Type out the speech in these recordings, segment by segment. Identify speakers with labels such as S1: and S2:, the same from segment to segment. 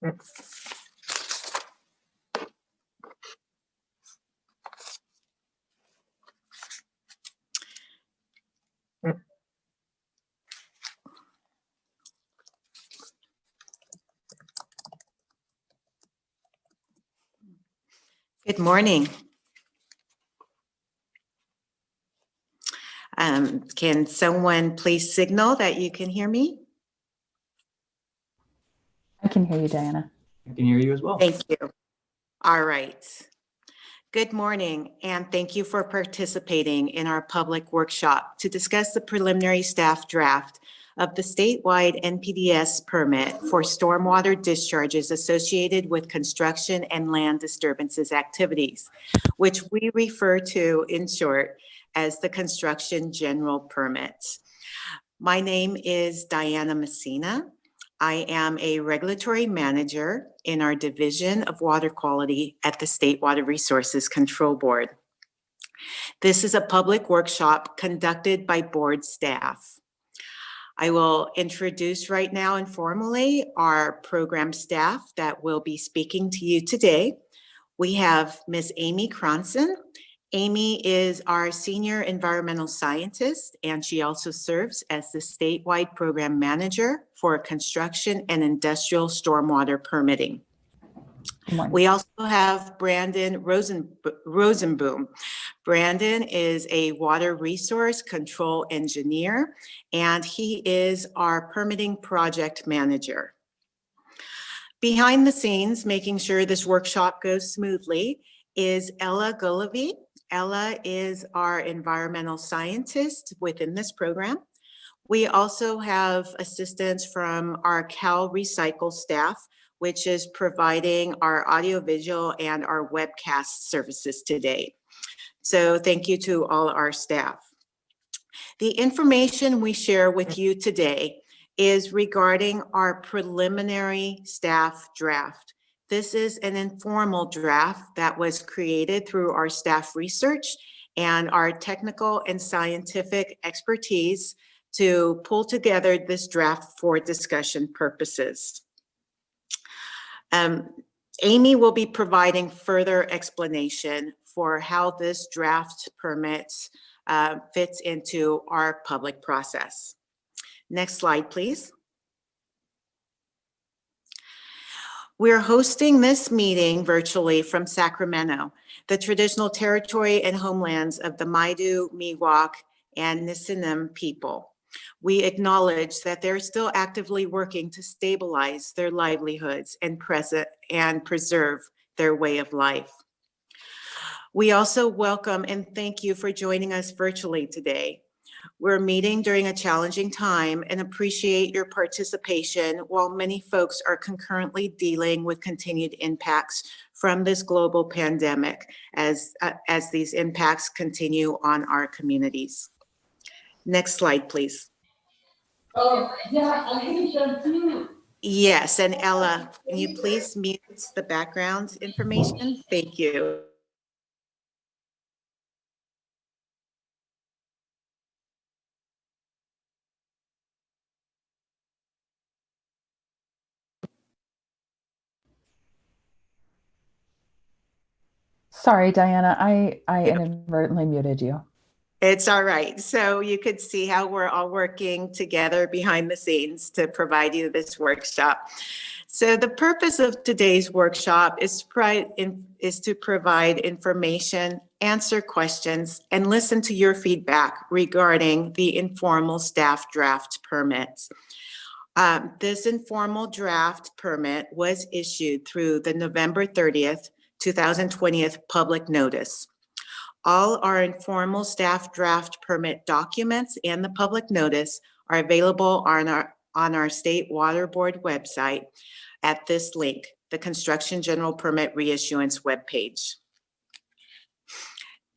S1: Good morning. Can someone please signal that you can hear me?
S2: I can hear you, Diana.
S3: I can hear you as well.
S1: Thank you. All right. Good morning, and thank you for participating in our public workshop to discuss the preliminary staff draft of the statewide NPDES permit for stormwater discharges associated with construction and land disturbances activities, which we refer to in short as the construction general permit. My name is Diana Messina. I am a regulatory manager in our Division of Water Quality at the State Water Resources Control Board. This is a public workshop conducted by board staff. I will introduce right now informally our program staff that will be speaking to you today. We have Ms. Amy Cronson. Amy is our senior environmental scientist, and she also serves as the statewide program manager for construction and industrial stormwater permitting. We also have Brandon Rosenboom. Brandon is a water resource control engineer, and he is our permitting project manager. Behind the scenes, making sure this workshop goes smoothly, is Ella Gullavy. Ella is our environmental scientist within this program. We also have assistance from our Cal Recycle staff, which is providing our audiovisual and our webcast services today. So thank you to all our staff. The information we share with you today is regarding our preliminary staff draft. This is an informal draft that was created through our staff research and our technical and scientific expertise to pull together this draft for discussion purposes. Amy will be providing further explanation for how this draft permit fits into our public process. Next slide, please. We're hosting this meeting virtually from Sacramento, the traditional territory and homelands of the Maidu, Miwok, and Nisinim people. We acknowledge that they're still actively working to stabilize their livelihoods and preserve their way of life. We also welcome and thank you for joining us virtually today. We're meeting during a challenging time and appreciate your participation while many folks are concurrently dealing with continued impacts from this global pandemic as these impacts continue on our communities. Next slide, please. Yes, and Ella, can you please mute the background information? Thank you.
S2: Sorry, Diana, I inadvertently muted you.
S1: It's all right. So you could see how we're all working together behind the scenes to provide you this workshop. So the purpose of today's workshop is to provide information, answer questions, and listen to your feedback regarding the informal staff draft permit. This informal draft permit was issued through the November 30th, 2020 public notice. All our informal staff draft permit documents and the public notice are available on our State Water Board website at this link, the Construction General Permit Reissuance webpage.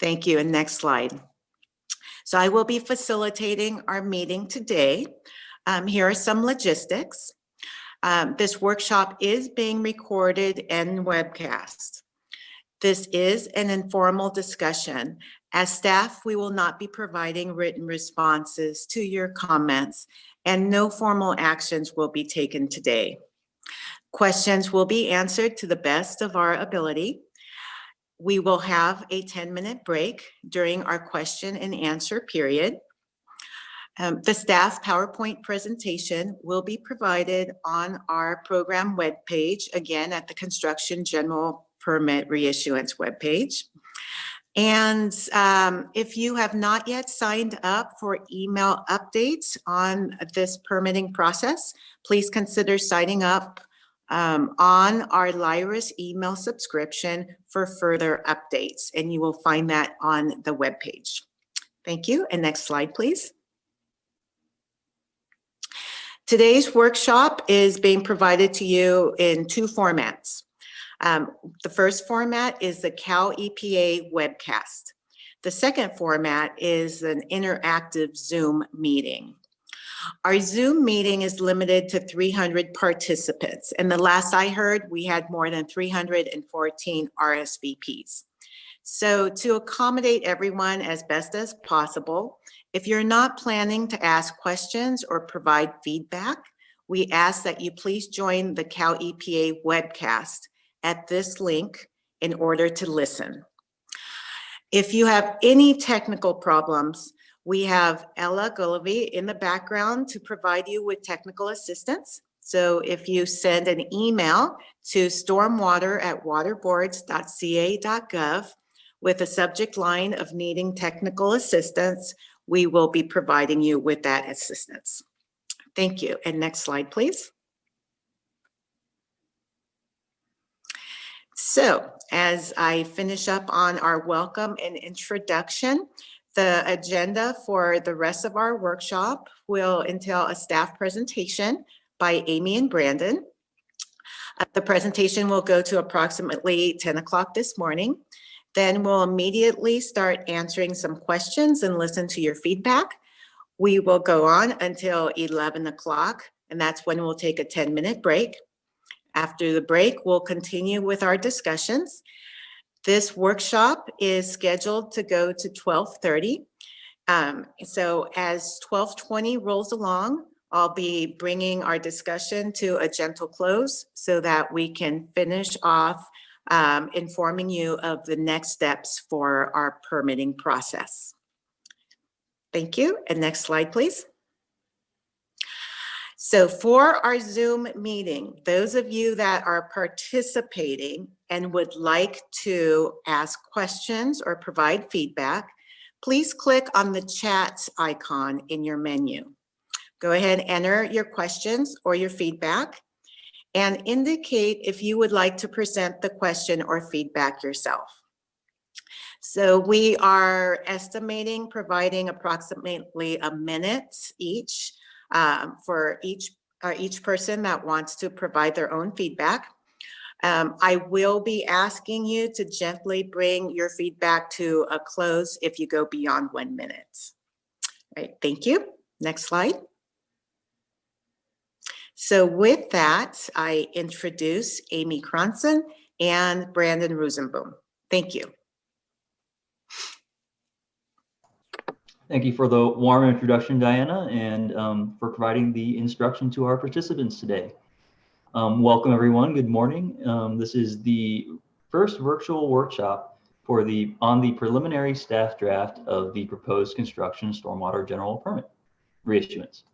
S1: Thank you, and next slide. So I will be facilitating our meeting today. Here are some logistics. This workshop is being recorded and webcast. This is an informal discussion. As staff, we will not be providing written responses to your comments, and no formal actions will be taken today. Questions will be answered to the best of our ability. We will have a 10-minute break during our question and answer period. The staff PowerPoint presentation will be provided on our program webpage, again at the Construction General Permit Reissuance webpage. And if you have not yet signed up for email updates on this permitting process, please consider signing up on our Lyris email subscription for further updates, and you will find that on the webpage. Thank you, and next slide, please. Today's workshop is being provided to you in two formats. The first format is the Cal EPA webcast. The second format is an interactive Zoom meeting. Our Zoom meeting is limited to 300 participants, and the last I heard, we had more than 314 RSVPs. So to accommodate everyone as best as possible, if you're not planning to ask questions or provide feedback, we ask that you please join the Cal EPA webcast at this link in order to listen. If you have any technical problems, we have Ella Gulliver in the background to provide you with technical assistance. So if you send an email to stormwater@waterboards.ca.gov with a subject line of needing technical assistance, we will be providing you with that assistance. Thank you. And next slide, please. So as I finish up on our welcome and introduction, the agenda for the rest of our workshop will entail a staff presentation by Amy and Brandon. The presentation will go to approximately 10 o'clock this morning. Then we'll immediately start answering some questions and listen to your feedback. We will go on until 11 o'clock, and that's when we'll take a 10-minute break. After the break, we'll continue with our discussions. This workshop is scheduled to go to 12:30. So as 12:20 rolls along, I'll be bringing our discussion to a gentle close so that we can finish off informing you of the next steps for our permitting process. Thank you. And next slide, please. So for our Zoom meeting, those of you that are participating and would like to ask questions or provide feedback, please click on the chat icon in your menu. Go ahead and enter your questions or your feedback and indicate if you would like to present the question or feedback yourself. So we are estimating providing approximately a minute each for each person that wants to provide their own feedback. I will be asking you to gently bring your feedback to a close if you go beyond 1 minute. All right, thank you. Next slide. So with that, I introduce Amy Cronson and Brandon Rosenboom. Thank you.
S3: Thank you for the warm introduction, Diana, and for providing the instruction to our participants today. Welcome, everyone. Good morning. This is the first virtual workshop for on the preliminary staff draft of the proposed construction stormwater general permit reissuance.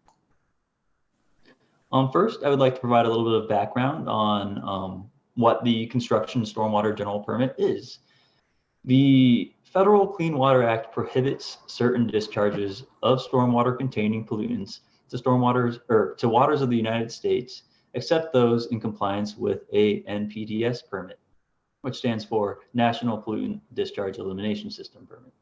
S3: First, I would like to provide a little bit of background on what the construction stormwater general permit is. The Federal Clean Water Act prohibits certain discharges of stormwater containing pollutants to waters of the United States, except those in compliance with a NPDES permit, which stands for National Pollutant Discharge Elimination System permit.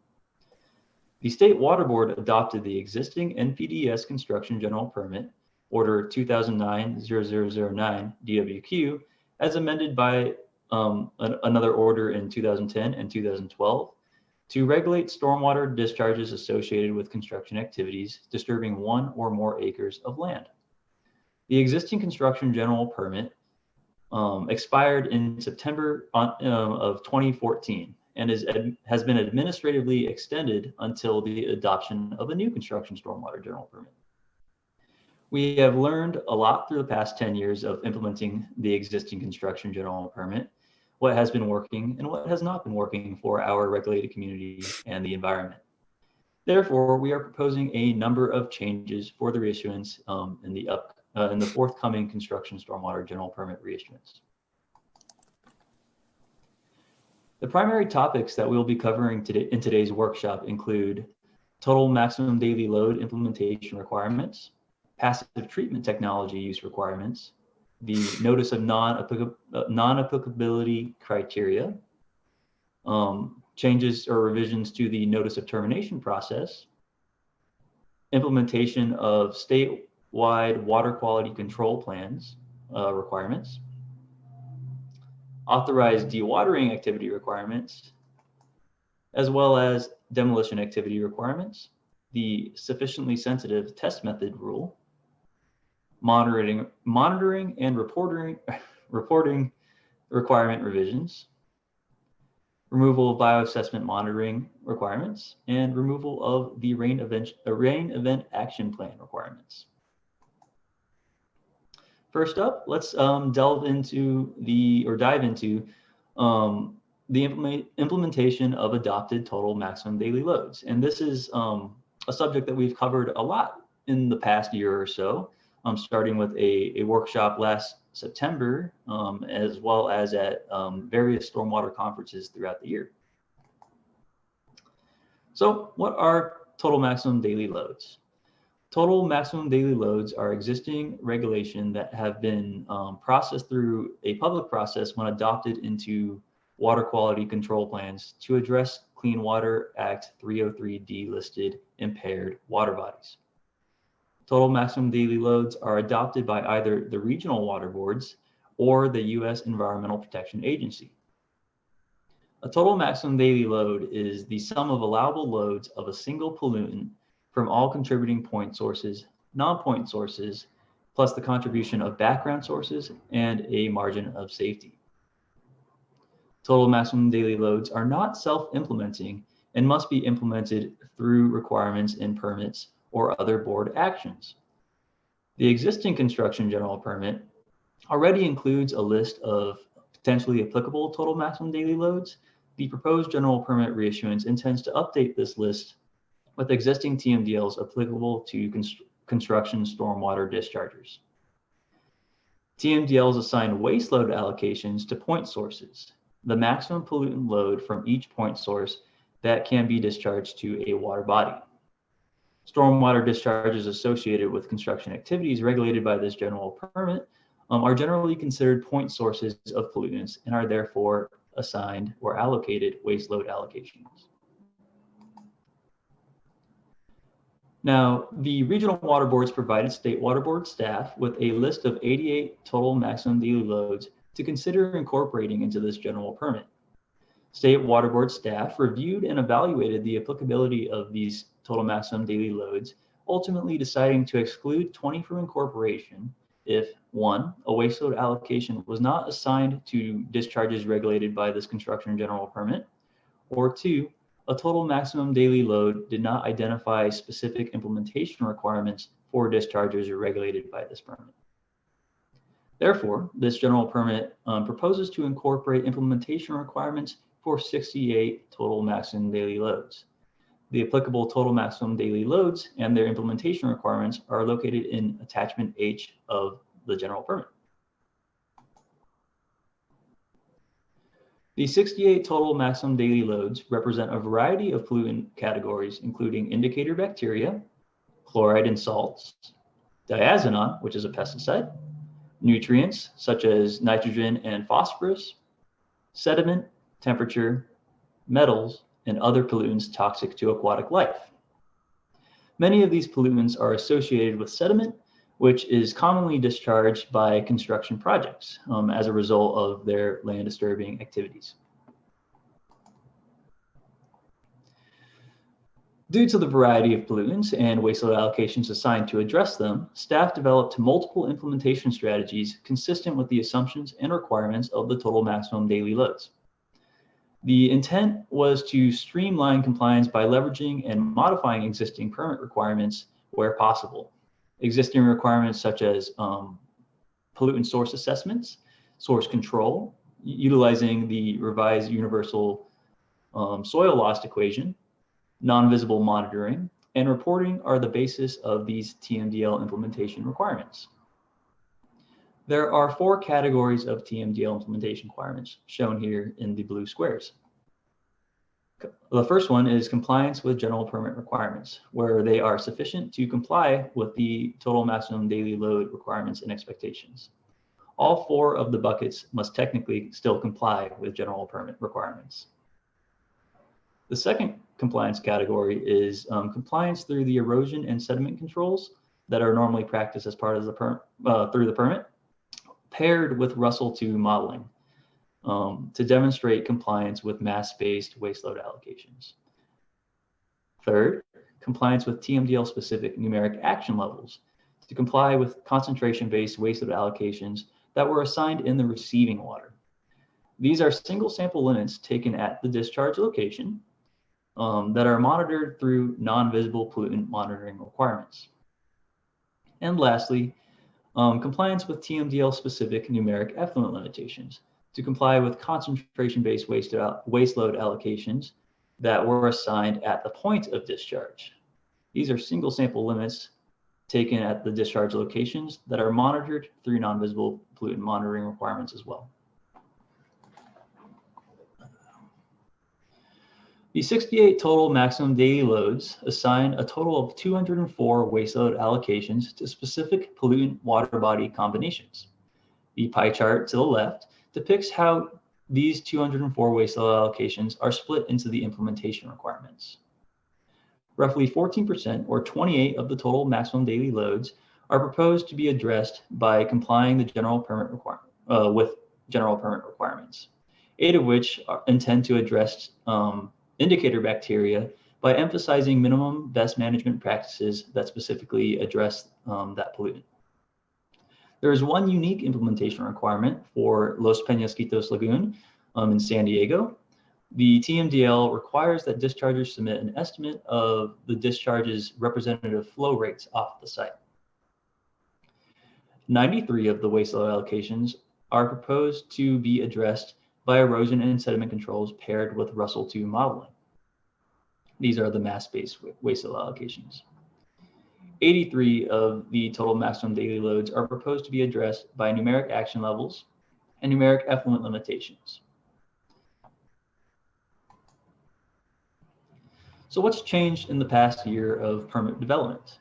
S3: The State Water Board adopted the existing NPDES construction general permit, Order 2009-0009 DWQ, as amended by another order in 2010 and 2012 to regulate stormwater discharges associated with construction activities disturbing 1 or more acres of land. The existing construction general permit expired in September of 2014 and has been administratively extended until the adoption of a new construction stormwater general permit. We have learned a lot through the past 10 years of implementing the existing construction general permit, what has been working and what has not been working for our regulated community and the environment. Therefore, we are proposing a number of changes for the reissuance in the forthcoming construction stormwater general permit reissuance. The primary topics that we'll be covering in today's workshop include total maximum daily load implementation requirements, passive treatment technology use requirements, the notice of non-applicability criteria, changes or revisions to the notice of termination process, implementation of statewide water quality control plans requirements, authorized dewatering activity requirements, as well as demolition activity requirements, the sufficiently sensitive test method rule, monitoring and reporting requirement revisions, removal of bioassessment monitoring requirements, and removal of the rain event action plan requirements. First up, let's dive into the implementation of adopted total maximum daily loads. And this is a subject that we've covered a lot in the past year or so, starting with a workshop last September, as well as at various stormwater conferences throughout the year. So what are total maximum daily loads? Total maximum daily loads are existing regulation that have been processed through a public process when adopted into water quality control plans to address Clean Water Act 303D listed impaired water bodies. Total maximum daily loads are adopted by either the regional water boards or the U.S. Environmental Protection Agency. A total maximum daily load is the sum of allowable loads of a single pollutant from all contributing point sources, non-point sources, plus the contribution of background sources and a margin of safety. Total maximum daily loads are not self-implementing and must be implemented through requirements in permits or other board actions. The existing construction general permit already includes a list of potentially applicable total maximum daily loads. The proposed general permit reissuance intends to update this list with existing TMDLs applicable to construction stormwater dischargers. TMDLs assign waste load allocations to point sources, the maximum pollutant load from each point source that can be discharged to a water body. Stormwater discharges associated with construction activities regulated by this general permit are generally considered point sources of pollutants and are therefore assigned or allocated waste load allocations. Now, the regional water boards provided state water board staff with a list of 88 total maximum daily loads to consider incorporating into this general permit. State water board staff reviewed and evaluated the applicability of these total maximum daily loads, ultimately deciding to exclude 20 from incorporation if 1, a waste load allocation was not assigned to discharges regulated by this construction general permit, or 2, a total maximum daily load did not identify specific implementation requirements for discharges regulated by this permit. Therefore, this general permit proposes to incorporate implementation requirements for 68 total maximum daily loads. The applicable total maximum daily loads and their implementation requirements are located in attachment H of the general permit. The 68 total maximum daily loads represent a variety of pollutant categories, including indicator bacteria, chloride and salts, diazinon, which is a pesticide, nutrients such as nitrogen and phosphorus, sediment, temperature, metals, and other pollutants toxic to aquatic life. Many of these pollutants are associated with sediment, which is commonly discharged by construction projects as a result of their land disturbing activities. Due to the variety of pollutants and waste load allocations assigned to address them, staff developed multiple implementation strategies consistent with the assumptions and requirements of the total maximum daily loads. The intent was to streamline compliance by leveraging and modifying existing permit requirements where possible. Existing requirements such as pollutant source assessments, source control, utilizing the revised universal soil loss equation, non-visible monitoring, and reporting are the basis of these TMDL implementation requirements. There are 4 categories of TMDL implementation requirements shown here in the blue squares. The first one is compliance with general permit requirements, where they are sufficient to comply with the total maximum daily load requirements and expectations. All 4 of the buckets must technically still comply with general permit requirements. The second compliance category is compliance through the erosion and sediment controls that are normally practiced as part of the through the permit, paired with Russell II modeling to demonstrate compliance with mass-based waste load allocations. Third, compliance with TMDL specific numeric action levels to comply with concentration-based waste load allocations that were assigned in the receiving water. These are single sample limits taken at the discharge location that are monitored through non-visible pollutant monitoring requirements. And lastly, compliance with TMDL specific numeric effluent limitations to comply with concentration-based waste load allocations that were assigned at the point of discharge. These are single sample limits taken at the discharge locations that are monitored through non-visible pollutant monitoring requirements as well. The 68 total maximum daily loads assign a total of 204 waste load allocations to specific pollutant water body combinations. The pie chart to the left depicts how these 204 waste load allocations are split into the implementation requirements. Roughly 14%, or 28 of the total maximum daily loads, are proposed to be addressed by complying with general permit requirements, 8 of which intend to address indicator bacteria by emphasizing minimum best management practices that specifically address that pollutant. There is one unique implementation requirement for Los Peñasquitos Lagoon in San Diego. The TMDL requires that dischargers submit an estimate of the discharge's representative flow rates off the site. 93 of the waste load allocations are proposed to be addressed by erosion and sediment controls paired with Russell II modeling. These are the mass-based waste load allocations. 83 of the total maximum daily loads are proposed to be addressed by numeric action levels and numeric effluent limitations. So what's changed in the past year of permit development?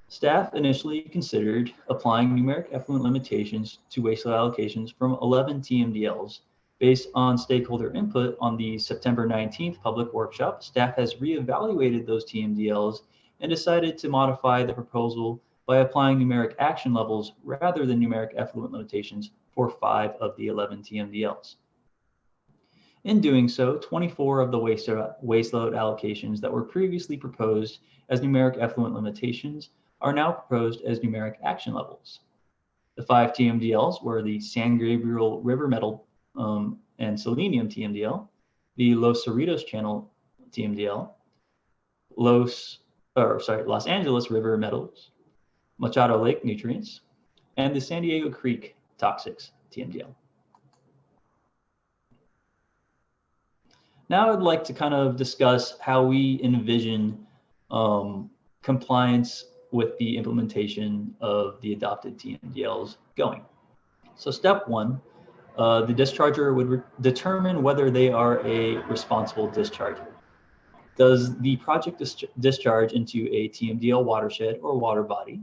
S3: Staff initially considered applying numeric effluent limitations to waste load allocations from 11 TMDLs. Based on stakeholder input on the September 19th public workshop, staff has reevaluated those TMDLs and decided to modify the proposal by applying numeric action levels rather than numeric effluent limitations for 5 of the 11 TMDLs. In doing so, 24 of the waste load allocations that were previously proposed as numeric effluent limitations are now proposed as numeric action levels. The 5 TMDLs were the San Gabriel River Metal and Selenium TMDL, the Los Cerritos Channel TMDL, Los Angeles River Metals, Machado Lake Nutrients, and the San Diego Creek Toxics TMDL. Now I'd like to kind of discuss how we envision compliance with the implementation of the adopted TMDLs going. So step 1, the discharger would determine whether they are a responsible discharger. Does the project discharge into a TMDL watershed or water body?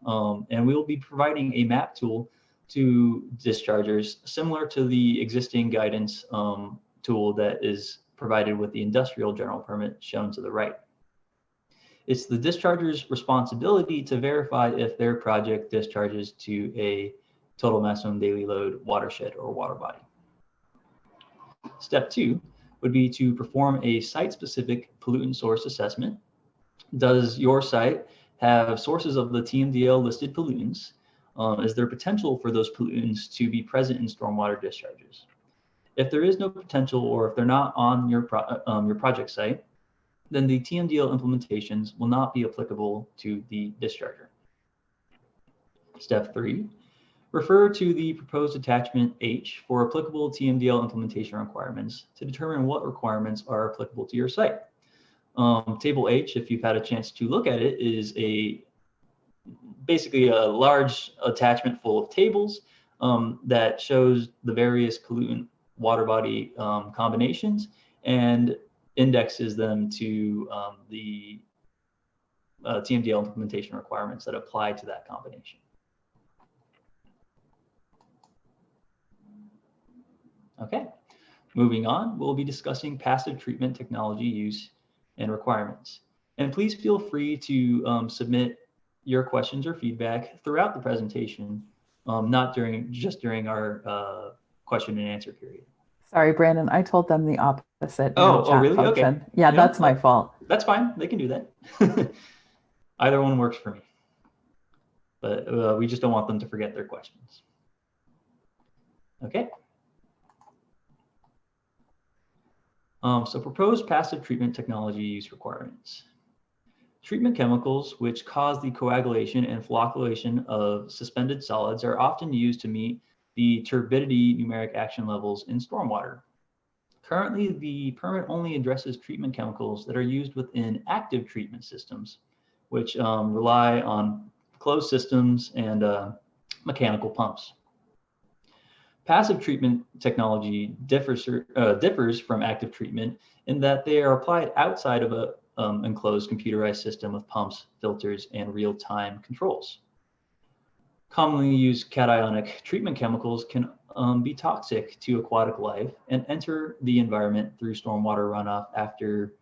S3: And we will be providing a map tool to dischargers similar to the existing guidance tool that is provided with the industrial general permit shown to the right. It's the discharger's responsibility to verify if their project discharges to a total maximum daily load watershed or water body. Step 2 would be to perform a site-specific pollutant source assessment. Does your site have sources of the TMDL listed pollutants? Is there potential for those pollutants to be present in stormwater discharges? If there is no potential, or if they're not on your project site, then the TMDL implementations will not be applicable to the discharger. Step 3, refer to the proposed attachment H for applicable TMDL implementation requirements to determine what requirements are applicable to your site. Table H, if you've had a chance to look at it, is basically a large attachment full of tables that shows the various pollutant water body combinations and indexes them to the TMDL implementation requirements that apply to that combination. Okay, moving on, we'll be discussing passive treatment technology use and requirements. And please feel free to submit your questions or feedback throughout the presentation, not just during our question and answer period.
S2: Sorry, Brandon, I told them the opposite in
S3: Oh,
S2: the chat
S3: really?
S2: function.
S3: Okay.
S2: Yeah, that's my fault.
S3: That's fine. They can do that. Either one works for me. But we just don't want them to forget their questions. Okay. So proposed passive treatment technology use requirements. Treatment chemicals which cause the coagulation and flocculation of suspended solids are often used to meet the turbidity numeric action levels in stormwater. Currently, the permit only addresses treatment chemicals that are used within active treatment systems, which rely on closed systems and mechanical pumps. Passive treatment technology differs from active treatment in that they are applied outside of a enclosed computerized system with pumps, filters, and real-time controls. Commonly used cationic treatment chemicals can be toxic to aquatic life and enter the environment through stormwater runoff after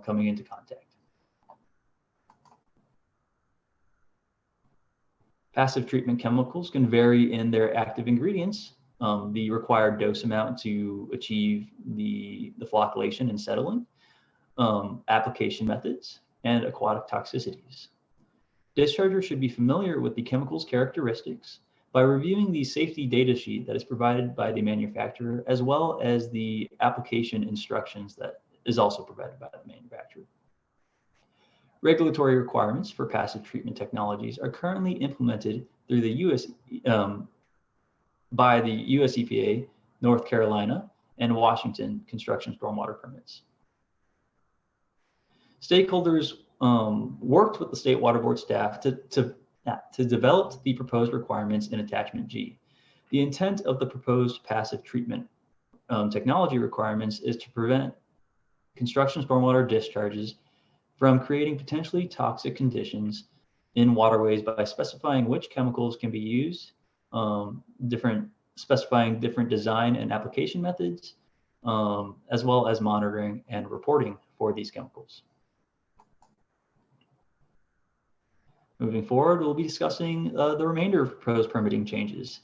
S3: coming into contact. Passive treatment chemicals can vary in their active ingredients, the required dose amount to achieve the flocculation and settling, application methods, and aquatic toxicities. Dischargers should be familiar with the chemical's characteristics by reviewing the safety data sheet that is provided by the manufacturer, as well as the application instructions that is also provided by the manufacturer. Regulatory requirements for passive treatment technologies are currently implemented through the by the US EPA, North Carolina, and Washington construction stormwater permits. Stakeholders worked with the State Water Board staff to develop the proposed requirements in Attachment G. The intent of the proposed passive treatment technology requirements is to prevent construction stormwater discharges from creating potentially toxic conditions in waterways by specifying which chemicals can be used, specifying different design and application methods, as well as monitoring and reporting for these chemicals. Moving forward, we'll be discussing the remainder of proposed permitting changes.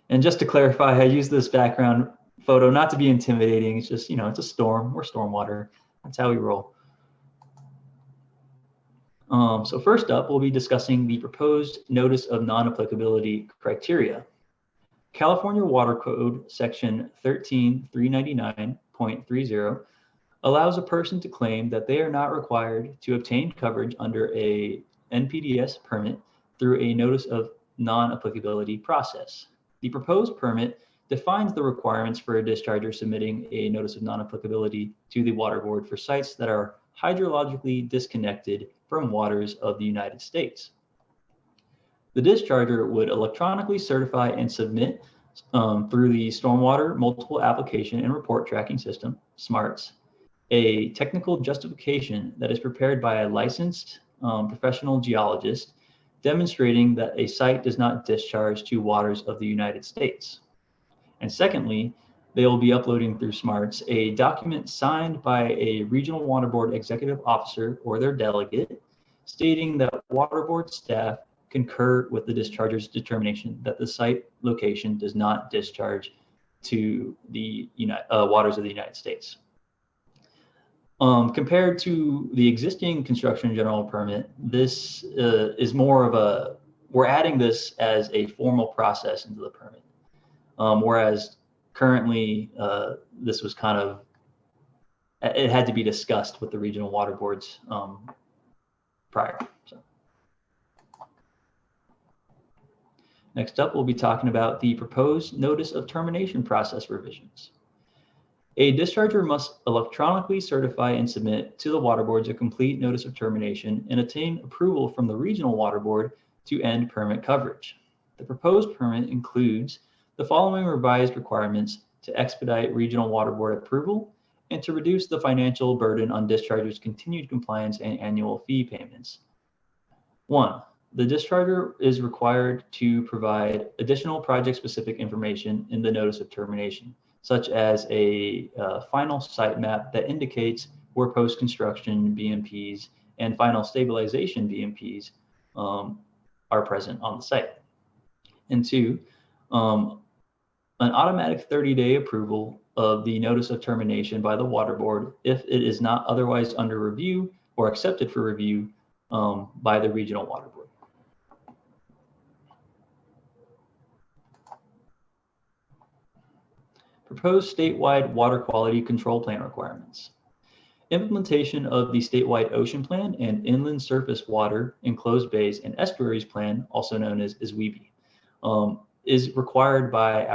S3: And just to clarify, I use this background photo not to be intimidating. It's just, it's a storm. We're stormwater. That's how we roll. So first up, we'll be discussing the proposed notice of non-applicability criteria. California Water Code section 13399.30 allows a person to claim that they are not required to obtain coverage under a NPDES permit through a notice of non-applicability process. The proposed permit defines the requirements for a discharger submitting a notice of non-applicability to the Water Board for sites that are hydrologically disconnected from waters of the United States. The discharger would electronically certify and submit through the Stormwater Multiple Application and Report Tracking System, SMARTS, a technical justification that is prepared by a licensed professional geologist demonstrating that a site does not discharge to waters of the United States. And secondly, they will be uploading through SMARTS a document signed by a regional water board executive officer or their delegate stating that water board staff concur with the discharger's determination that the site location does not discharge to the waters of the United States. Compared to the existing construction general permit, this is more of we're adding this as a formal process into the permit. Whereas currently, this was it had to be discussed with the regional water boards prior. So. Next up, we'll be talking about the proposed notice of termination process revisions. A discharger must electronically certify and submit to the water boards a complete notice of termination and obtain approval from the regional water board to end permit coverage. The proposed permit includes the following revised requirements to expedite regional water board approval and to reduce the financial burden on dischargers' continued compliance and annual fee payments. 1. The discharger is required to provide additional project-specific information in the notice of termination, such as a final site map that indicates where post-construction BMPs and final stabilization BMPs are present on the site. And 2, an automatic 30-day approval of the notice of termination by the water board if it is not otherwise under review or accepted for review by the regional water board. Proposed statewide water quality control plan requirements. Implementation of the statewide ocean plan and inland surface water, enclosed bays, and estuaries plan, also known as SWRCB, is required by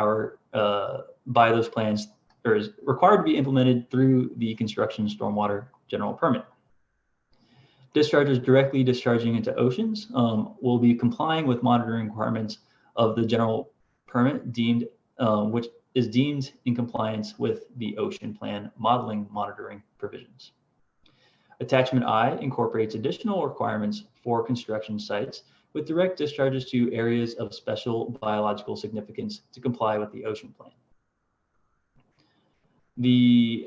S3: by those plans, or is required to be implemented through the construction stormwater general permit. Dischargers directly discharging into oceans will be complying with monitoring requirements of the general permit deemed, which is deemed in compliance with the ocean plan modeling monitoring provisions. Attachment I incorporates additional requirements for construction sites with direct discharges to areas of special biological significance to comply with the ocean plan. The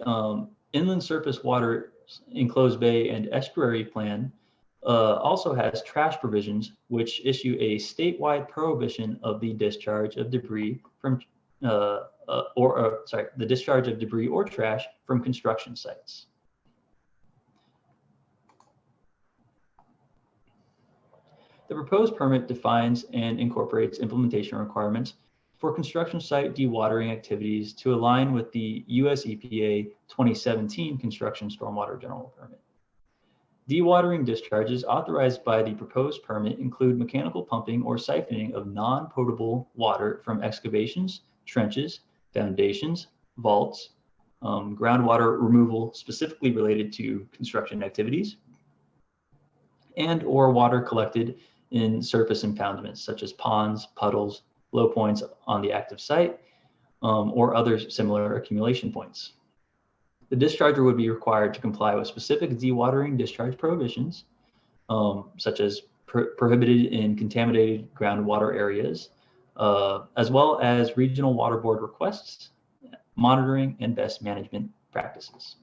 S3: inland surface water, enclosed bay, and estuary plan also has trash provisions which issue a statewide prohibition of the discharge of debris from the discharge of debris or trash from construction sites. The proposed permit defines and incorporates implementation requirements for construction site dewatering activities to align with the US EPA 2017 Construction Stormwater General Permit. Dewatering discharges authorized by the proposed permit include mechanical pumping or siphoning of non-potable water from excavations, trenches, foundations, vaults, groundwater removal specifically related to construction activities, and or water collected in surface impoundments such as ponds, puddles, low points on the active site, or other similar accumulation points. The discharger would be required to comply with specific dewatering discharge prohibitions, such as prohibited in contaminated groundwater areas, as well as regional water board requests, monitoring, and best management practices.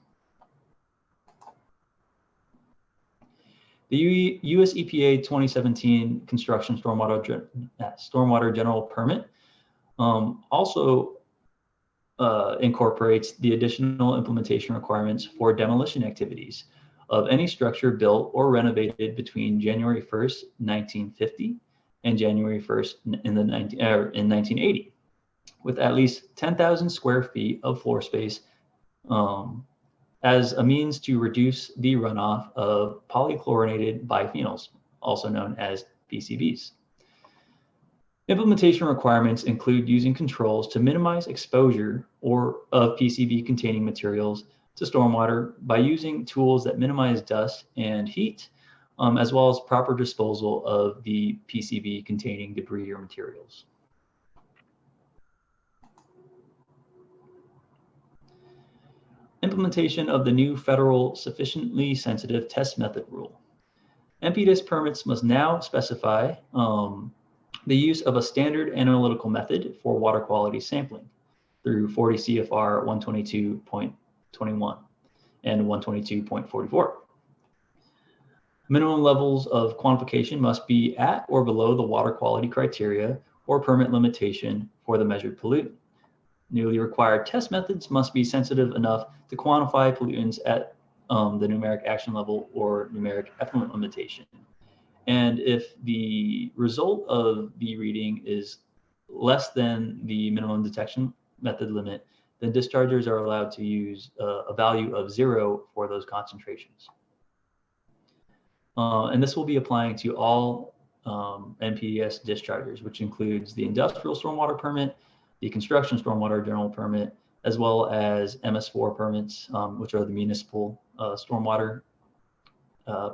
S3: The US EPA 2017 Construction Stormwater General Permit also incorporates the additional implementation requirements for demolition activities of any structure built or renovated between January 1st, 1950 and January 1st in 1980, with at least 10,000 square feet of floor space as a means to reduce the runoff of polychlorinated biphenyls, also known as PCBs. Implementation requirements include using controls to minimize exposure of PCB-containing materials to stormwater by using tools that minimize dust and heat, as well as proper disposal of the PCB-containing debris or materials. Implementation of the new federal sufficiently sensitive test method rule. MPDIS permits must now specify the use of a standard analytical method for water quality sampling through 40 CFR 122.21 and 122.44. Minimum levels of quantification must be at or below the water quality criteria or permit limitation for the measured pollutant. Newly required test methods must be sensitive enough to quantify pollutants at the numeric action level or numeric effluent limitation. And if the result of the reading is less than the minimum detection method limit, then dischargers are allowed to use a value of 0 for those concentrations. And this will be applying to all NPDES discharges, which includes the industrial stormwater permit, the construction stormwater general permit, as well as MS4 permits, which are the municipal stormwater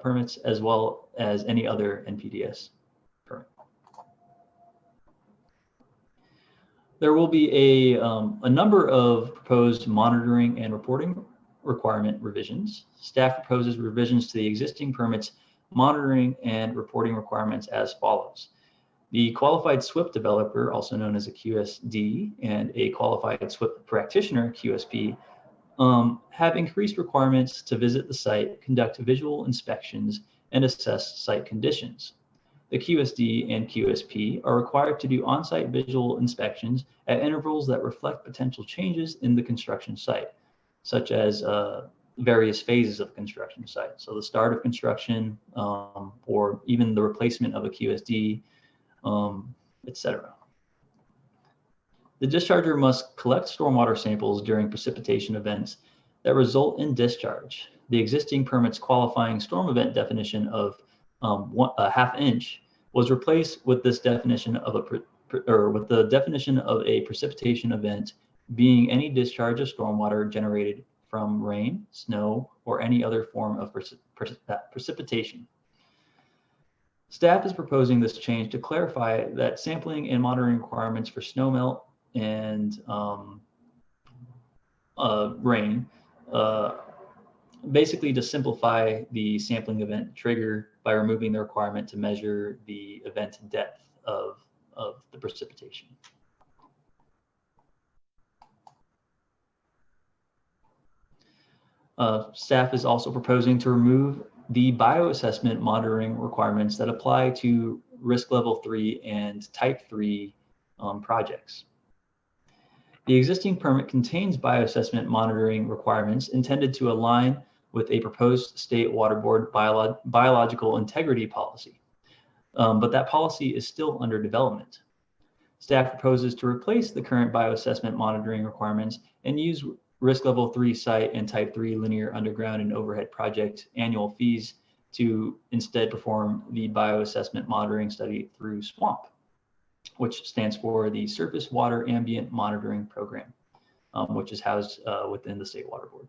S3: permits, as well as any other NPDES permit. There will be a number of proposed monitoring and reporting requirement revisions. Staff proposes revisions to the existing permits monitoring and reporting requirements as follows. The qualified SWIP developer, also known as a QSD, and a qualified SWIP practitioner, QSP, have increased requirements to visit the site, conduct visual inspections, and assess site conditions. The QSD and QSP are required to do on-site visual inspections at intervals that reflect potential changes in the construction site, such as various phases of the construction site. So the start of construction, or even the replacement of a QSD, etc. The discharger must collect stormwater samples during precipitation events that result in discharge. The existing permit's qualifying storm event definition of a half inch was replaced with this definition of with the definition of a precipitation event being any discharge of stormwater generated from rain, snow, or any other form of precipitation. Staff is proposing this change to clarify that sampling and monitoring requirements for snowmelt and rain, basically to simplify the sampling event trigger by removing the requirement to measure the event depth of the precipitation. Staff is also proposing to remove the bioassessment monitoring requirements that apply to risk level 3 and type 3 projects. The existing permit contains bioassessment monitoring requirements intended to align with a proposed state water board biological integrity policy, but that policy is still under development. Staff proposes to replace the current bioassessment monitoring requirements and use risk level 3 site and type 3 linear underground and overhead project annual fees to instead perform the bioassessment monitoring study through SWAMP, which stands for the Surface Water Ambient Monitoring Program, which is housed within the State Water Board.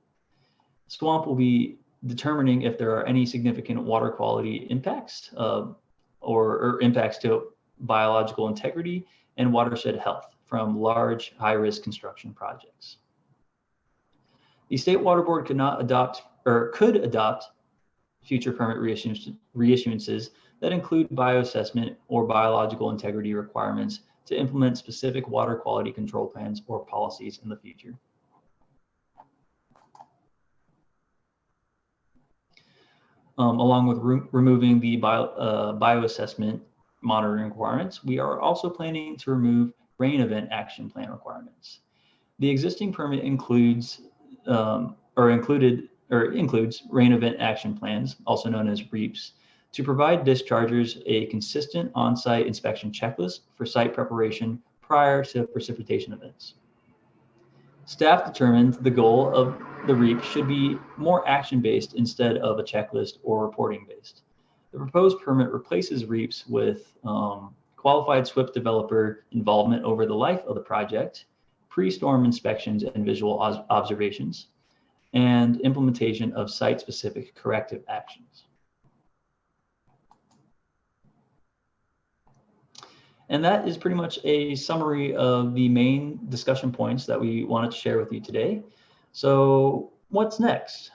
S3: SWAMP will be determining if there are any significant water quality impacts or impacts to biological integrity and watershed health from large high-risk construction projects. The State Water Board could adopt future permit reissuances that include bioassessment or biological integrity requirements to implement specific water quality control plans or policies in the future. Along with removing the bioassessment monitoring requirements, we are also planning to remove rain event action plan requirements. The existing permit includes includes rain event action plans, also known as REAPs, to provide dischargers a consistent on-site inspection checklist for site preparation prior to precipitation events. Staff determined the goal of the REAP should be more action-based instead of a checklist or reporting-based. The proposed permit replaces REAPs with qualified SWIP developer involvement over the life of the project, pre-storm inspections and visual observations, and implementation of site-specific corrective actions. And that is pretty much a summary of the main discussion points that we wanted to share with you today. So what's next?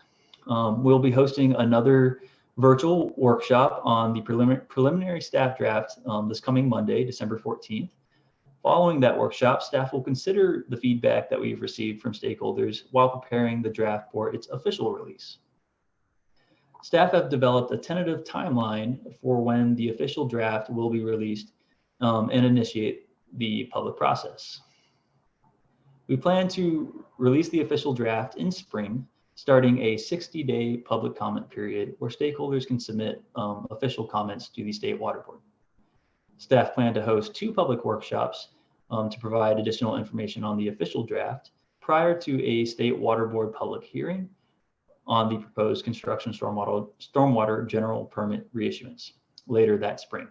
S3: We'll be hosting another virtual workshop on the preliminary staff draft this coming Monday, December 14th. Following that workshop, staff will consider the feedback that we've received from stakeholders while preparing the draft for its official release. Staff have developed a tentative timeline for when the official draft will be released and initiate the public process. We plan to release the official draft in spring, starting a 60-day public comment period where stakeholders can submit official comments to the State Water Board. Staff plan to host 2 public workshops to provide additional information on the official draft prior to a State Water Board public hearing on the proposed construction stormwater general permit reissuance later that spring.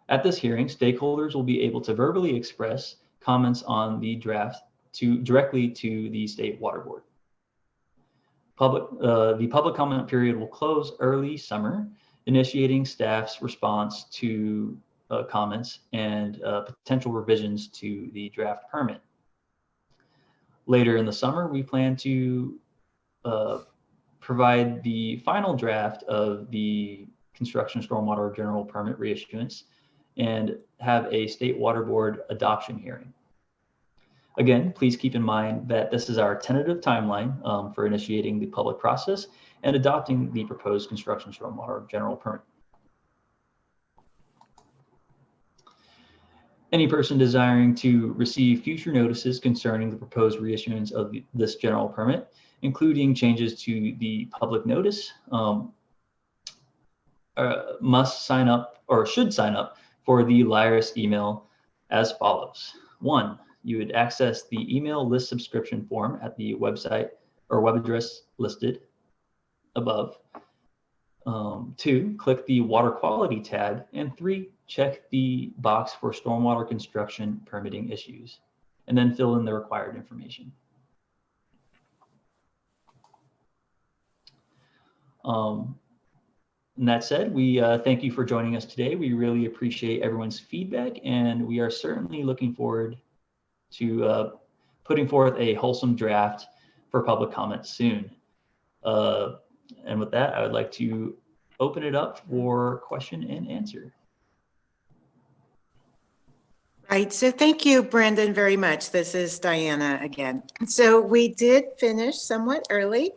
S3: At this hearing, stakeholders will be able to verbally express comments on the draft directly to the State Water Board. The public comment period will close early summer, initiating staff's response to comments and potential revisions to the draft permit. Later in the summer, we plan to provide the final draft of the construction stormwater general permit reissuance and have a State Water Board adoption hearing. Again, please keep in mind that this is our tentative timeline for initiating the public process and adopting the proposed construction stormwater general permit. Any person desiring to receive future notices concerning the proposed reissuance of this general permit, including changes to the public notice, must sign up or should sign up for the LIRIS email as follows. 1, you would access the email list subscription form at the website or web address listed above. 2, click the water quality tab, and 3, check the box for stormwater construction permitting issues, and then fill in the required information. And that said, we thank you for joining us today. We really appreciate everyone's feedback, and we are certainly looking forward to putting forth a wholesome draft for public comment soon. And with that, I would like to open it up for question and answer.
S1: Right, so thank you, Brandon, very much. This is Diana again. So we did finish somewhat early,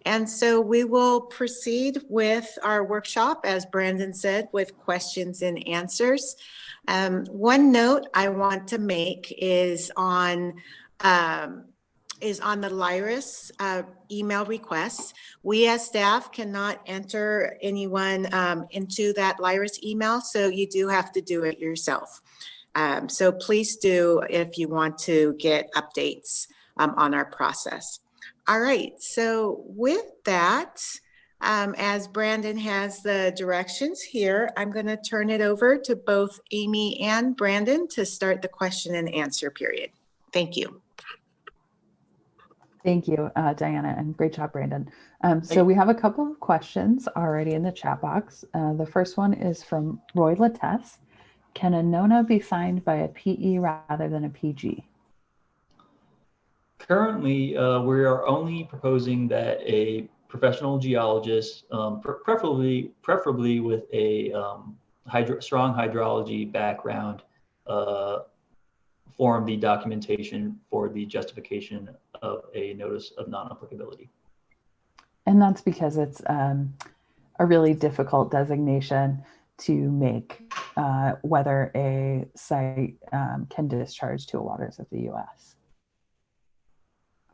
S1: and so we will proceed with our workshop, as Brandon said, with questions and answers. One note I want to make is on the LIRIS email requests. We as staff cannot enter anyone into that LIRIS email, so you do have to do it yourself. So please do if you want to get updates on our process. All right, so with that, as Brandon has the directions here, I'm going to turn it over to both Amy and Brandon to start the question and answer period. Thank you.
S2: Thank you, Diana, and great job, Brandon. So we have a couple of questions already in the chat box. The first one is from Roy Lattès. Can a NONA be signed by a PE rather than a PG?
S3: Currently, we are only proposing that a professional geologist, preferably with a strong hydrology background, form the documentation for the justification of a notice of non-applicability.
S2: And that's because it's a really difficult designation to make whether a site can discharge to waters of the U.S.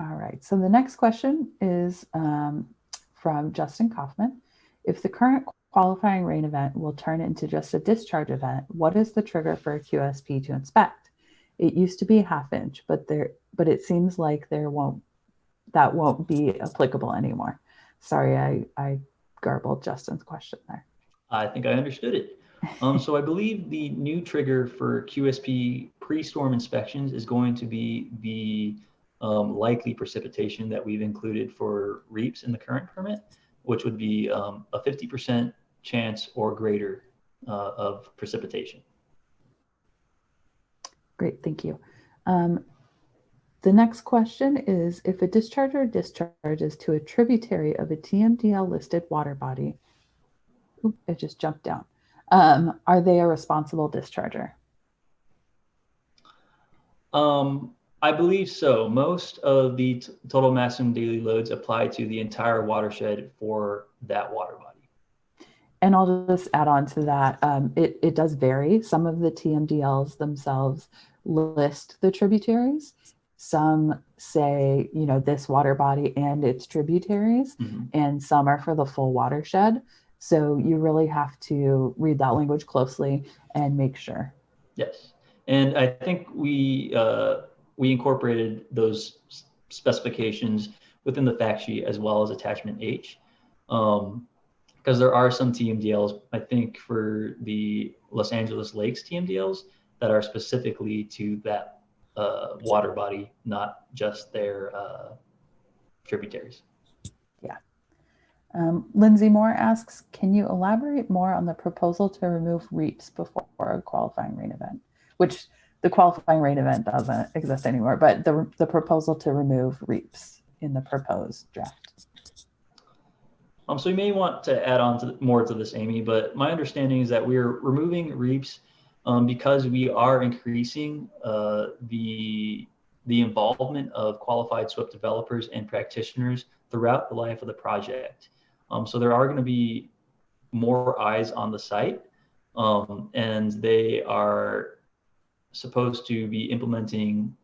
S2: All right, so the next question is from Justin Kaufman. If the current qualifying rain event will turn into just a discharge event, what is the trigger for a QSP to inspect? It used to be a ½ inch, but it seems like that won't be applicable anymore. Sorry, I garbled Justin's question there.
S3: I think I understood it. So I believe the new trigger for QSP pre-storm inspections is going to be the likely precipitation that we've included for REAPs in the current permit, which would be a 50% chance or greater of precipitation.
S2: Great, thank you. The next question is, if a discharger discharges to a tributary of a TMDL listed water body, oops, it just jumped down. Are they a responsible discharger?
S3: I believe so. Most of the total maximum daily loads apply to the entire watershed for that water body.
S2: And I'll just add on to that. It does vary. Some of the TMDLs themselves list the tributaries. Some say, this water body and its tributaries, and some are for the full watershed. So you really have to read that language closely and make sure.
S3: Yes, and I think we incorporated those specifications within the fact sheet as well as attachment H, because there are some TMDLs, I think for the Los Angeles Lakes TMDLs that are specifically to that water body, not just their tributaries.
S2: Yeah. Lindsay Moore asks, can you elaborate more on the proposal to remove REAPs before a qualifying rain event? Which the qualifying rain event doesn't exist anymore, but the proposal to remove REAPs in the proposed draft.
S3: So you may want to add on to more to this, Amy, but my understanding is that we're removing REAPs because we are increasing the involvement of qualified SWIP developers and practitioners throughout the life of the project. So there are going to be more eyes on the site, and they are supposed to be implementing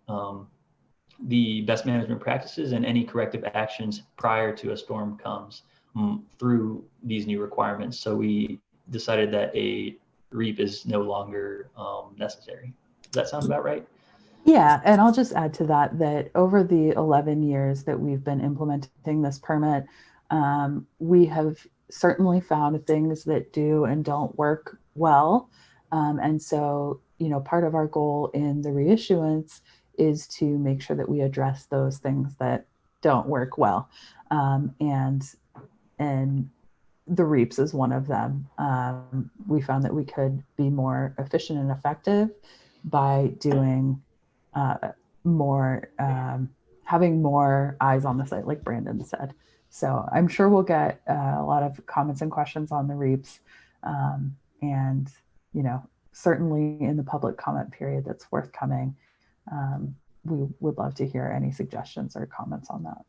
S3: the best management practices and any corrective actions prior to a storm comes through these new requirements. So we decided that a REAP is no longer necessary. Does that sound about right?
S2: Yeah, and I'll just add to that that over the 11 years that we've been implementing this permit, we have certainly found things that do and don't work well. And so, you know, part of our goal in the reissuance is to make sure that we address those things that don't work well. And the REAPs is one of them. We found that we could be more efficient and effective by doing more, having more eyes on the site, like Brandon said. So I'm sure we'll get a lot of comments and questions on the REAPs. And, you know, certainly in the public comment period that's forthcoming, we would love to hear any suggestions or comments on that.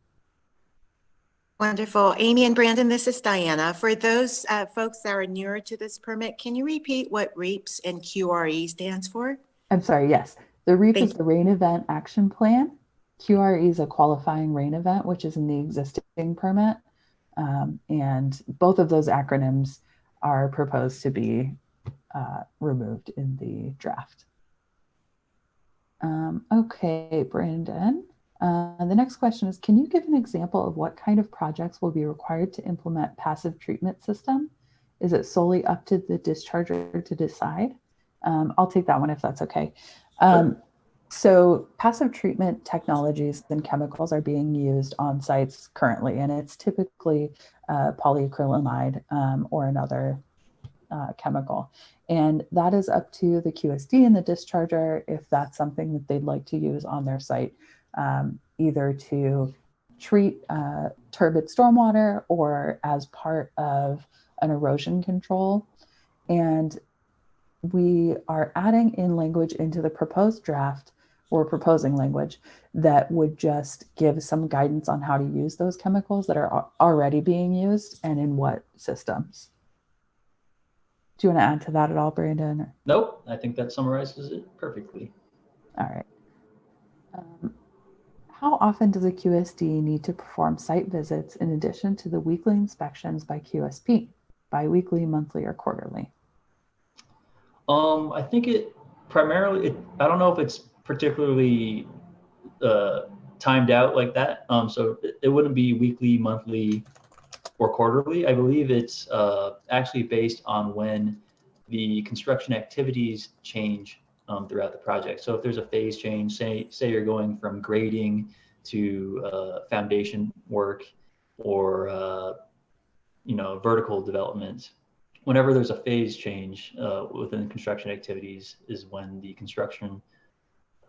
S1: Wonderful. Amy and Brandon, this is Diana. For those folks that are newer to this permit, can you repeat what REAPs and QRE stands for?
S2: I'm sorry, yes. The REAP is the Rain Event Action Plan. QRE is a qualifying rain event, which is in the existing permit. And both of those acronyms are proposed to be removed in the draft. Okay, Brandon. The next question is, can you give an example of what kind of projects will be required to implement passive treatment system? Is it solely up to the discharger to decide? I'll take that one if that's okay. So passive treatment technologies and chemicals are being used on sites currently, and it's typically polyacrylamide or another chemical. And that is up to the QSD and the discharger if that's something that they'd like to use on their site, either to treat turbid stormwater or as part of an erosion control. And we are adding in language into the proposed draft, or proposing language that would just give some guidance on how to use those chemicals that are already being used and in what systems. Do you want to add to that at all, Brandon?
S3: Nope, I think that summarizes it perfectly.
S2: All right. How often does a QSD need to perform site visits in addition to the weekly inspections by QSP? Bi-weekly, monthly, or quarterly?
S3: I think it primarily, I don't know if it's particularly timed out like that. So it wouldn't be weekly, monthly, or quarterly. I believe it's actually based on when the construction activities change throughout the project. So if there's a phase change, say you're going from grading to foundation work or vertical development, whenever there's a phase change within construction activities is when the construction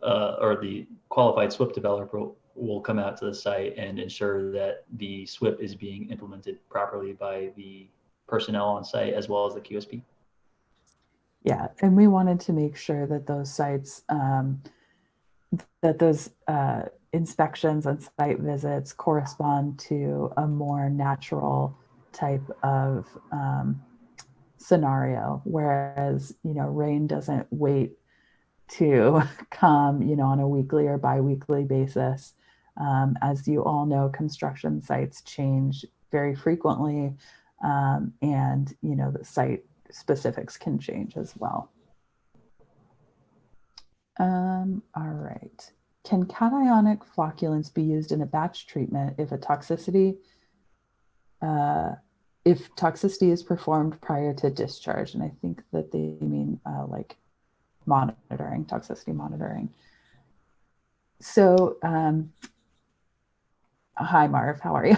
S3: or the qualified SWIP developer will come out to the site and ensure that the SWIP is being implemented properly by the personnel on site as well as the QSP.
S2: Yeah, and we wanted to make sure that those sites, that those inspections and site visits correspond to a more natural type of scenario, whereas, rain doesn't wait to come, on a weekly or bi-weekly basis. As you all know, construction sites change very frequently, and, the site specifics can change as well. All right. Can cationic flocculants be used in a batch treatment if a toxicity if toxicity is performed prior to discharge, and I think that they mean like monitoring, toxicity monitoring. So, hi, Marv, how are you?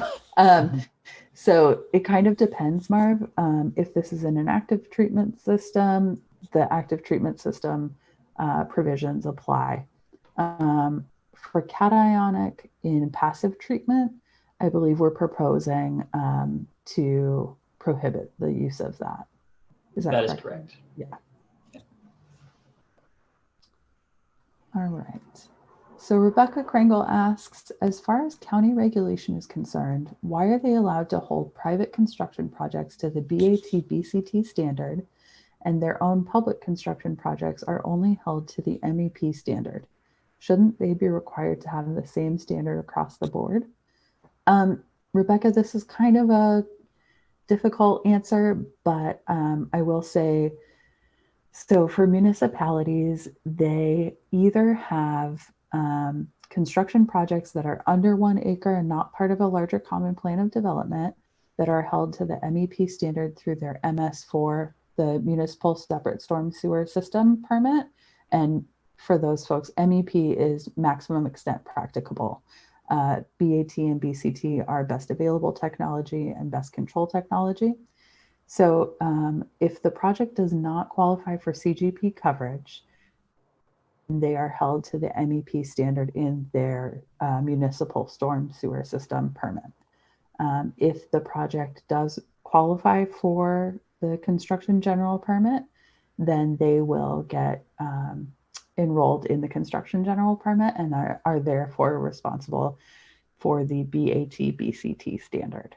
S2: So it kind of depends, Marv. If this is in an active treatment system, the active treatment system provisions apply. For cationic in passive treatment, I believe we're proposing to prohibit the use of that. Is that
S3: That
S2: correct?
S3: is correct.
S2: Yeah. All right. So Rebecca Kringle asks, as far as county regulation is concerned, why are they allowed to hold private construction projects to the BAT-BCT standard and their own public construction projects are only held to the MEP standard? Shouldn't they be required to have the same standard across the board? Rebecca, this is kind of a difficult answer, but I will say, so for municipalities, they either have construction projects that are under 1 acre and not part of a larger common plan of development that are held to the MEP standard through their MS4, the Municipal Separate Storm Sewer System permit. And for those folks, MEP is maximum extent practicable. BAT and BCT are best available technology and best control technology. So if the project does not qualify for CGP coverage, they are held to the MEP standard in their municipal storm sewer system permit. If the project does qualify for the construction general permit, then they will get enrolled in the construction general permit and are therefore responsible for the BAT BCT standard.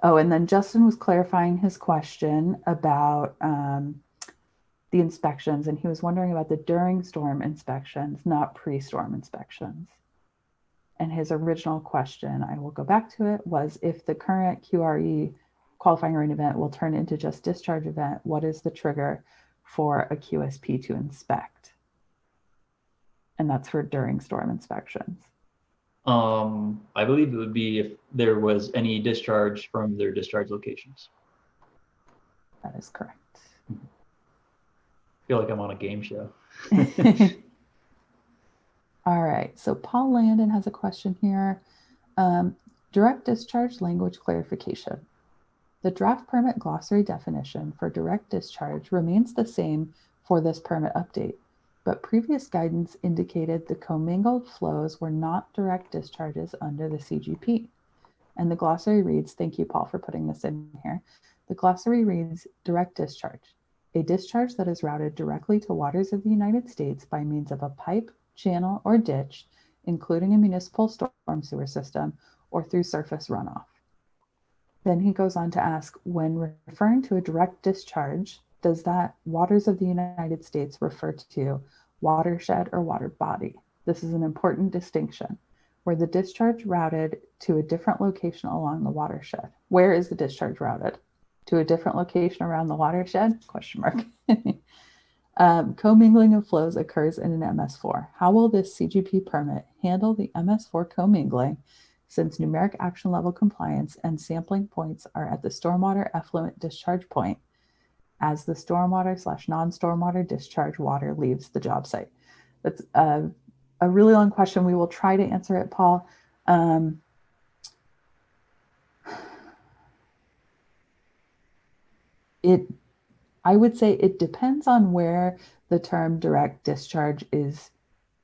S2: Oh, and then Justin was clarifying his question about the inspections, and he was wondering about the during storm inspections, not pre-storm inspections. And his original question, I will go back to it, was if the current QRE qualifying rain event will turn into just discharge event, what is the trigger for a QSP to inspect? And that's for during storm inspections.
S3: I believe it would be if there was any discharge from their discharge locations.
S2: That is correct.
S3: I feel like I'm on a game show.
S2: All right, so Paul Landon has a question here. Direct discharge language clarification. The draft permit glossary definition for direct discharge remains the same for this permit update, but previous guidance indicated the commingled flows were not direct discharges under the CGP. And the glossary reads, thank you, Paul, for putting this in here. The glossary reads, direct discharge, a discharge that is routed directly to waters of the United States by means of a pipe, channel, or ditch, including a municipal storm sewer system, or through surface runoff. Then he goes on to ask, when referring to a direct discharge, does that waters of the United States refer to watershed or water body? This is an important distinction. Where the discharge routed to a different location along the watershed. Where is the discharge routed? To a different location around the watershed? Question mark. Commingling of flows occurs in an MS4. How will this CGP permit handle the MS4 commingling since numeric action level compliance and sampling points are at the stormwater effluent discharge point as the stormwater / non-stormwater discharge water leaves the job site? That's a really long question. We will try to answer it, Paul. I would say it depends on where the term direct discharge is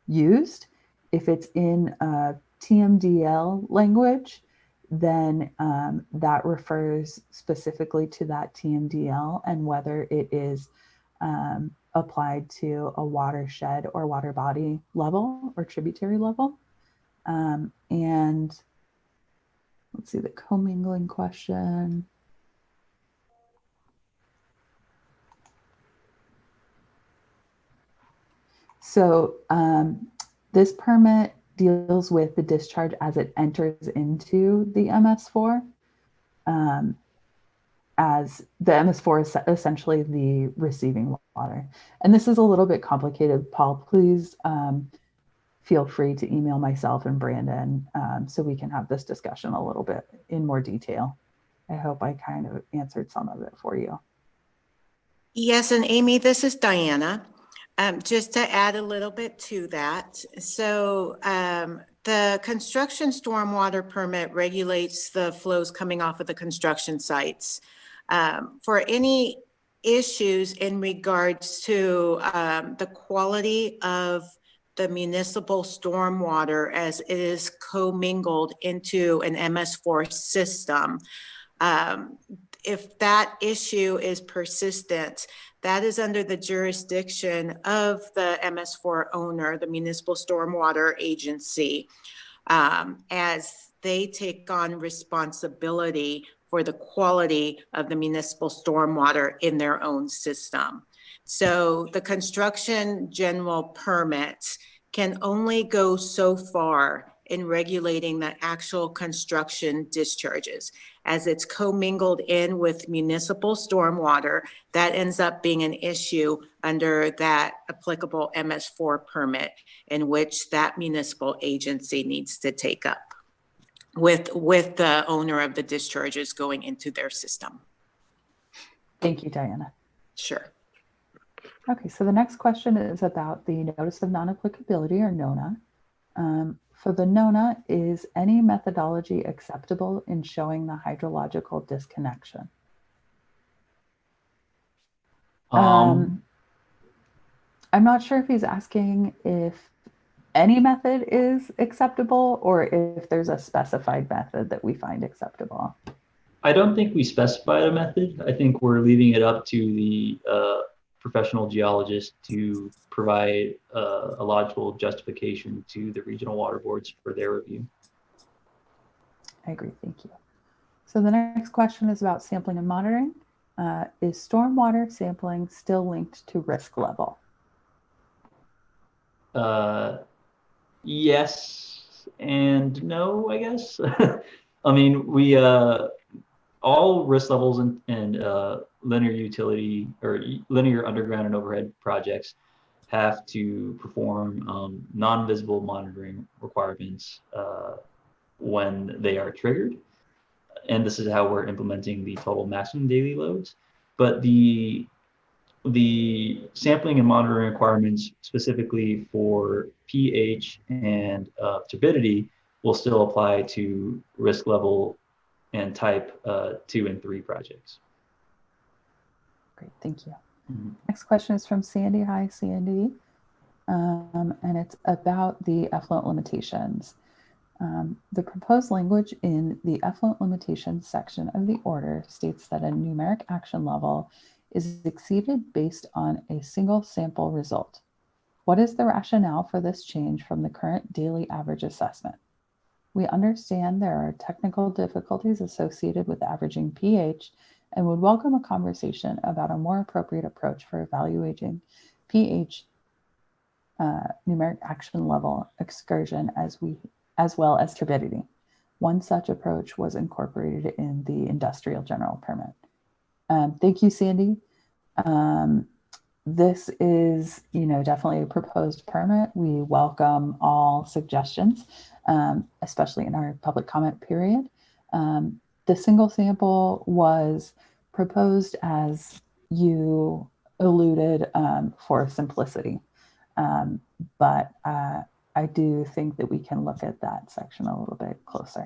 S2: used. If it's in TMDL language, then that refers specifically to that TMDL and whether it is applied to a watershed or water body level or tributary level. And let's see the commingling question. So this permit deals with the discharge as it enters into the MS4. As the MS4 is essentially the receiving water. And this is a little bit complicated. Paul, please feel free to email myself and Brandon so we can have this discussion a little bit in more detail. I hope I kind of answered some of it for you.
S1: Yes, and Amy, this is Diana. Just to add a little bit to that. So the construction stormwater permit regulates the flows coming off of the construction sites. For any issues in regards to the quality of the municipal stormwater as it is commingled into an MS4 system, if that issue is persistent, that is under the jurisdiction of the MS4 owner, the Municipal Stormwater Agency, as they take on responsibility for the quality of the municipal stormwater in their own system. So the construction general permit can only go so far in regulating the actual construction discharges. As it's commingled in with municipal stormwater, that ends up being an issue under that applicable MS4 permit in which that municipal agency needs to take up with the owner of the discharges going into their system.
S2: Thank you, Diana.
S1: Sure.
S2: Okay, so the next question is about the Notice of Non-Applicability, or NONA. For the NONA, is any methodology acceptable in showing the hydrological disconnection? I'm not sure if he's asking if any method is acceptable or if there's a specified method that we find acceptable.
S3: I don't think we specified a method. I think we're leaving it up to the professional geologist to provide a logical justification to the regional water boards for their review.
S2: I agree, thank you. So the next question is about sampling and monitoring. Is stormwater sampling still linked to risk level?
S3: Yes and no, I guess. I mean, we all risk levels and linear utility or linear underground and overhead projects have to perform non-visible monitoring requirements when they are triggered. And this is how we're implementing the total maximum daily loads. But the sampling and monitoring requirements specifically for pH and turbidity will still apply to risk level and type 2 and 3 projects.
S2: Great, thank you. Next question is from Sandy. Hi, Sandy. And it's about the effluent limitations. The proposed language in the effluent limitations section of the order states that a numeric action level is exceeded based on a single sample result. What is the rationale for this change from the current daily average assessment? We understand there are technical difficulties associated with averaging pH and would welcome a conversation about a more appropriate approach for evaluating pH numeric action level excursion as well as turbidity. One such approach was incorporated in the industrial general permit. Thank you, Sandy. This is, definitely a proposed permit. We welcome all suggestions, especially in our public comment period. The single sample was proposed, as you alluded, for simplicity. But I do think that we can look at that section a little bit closer,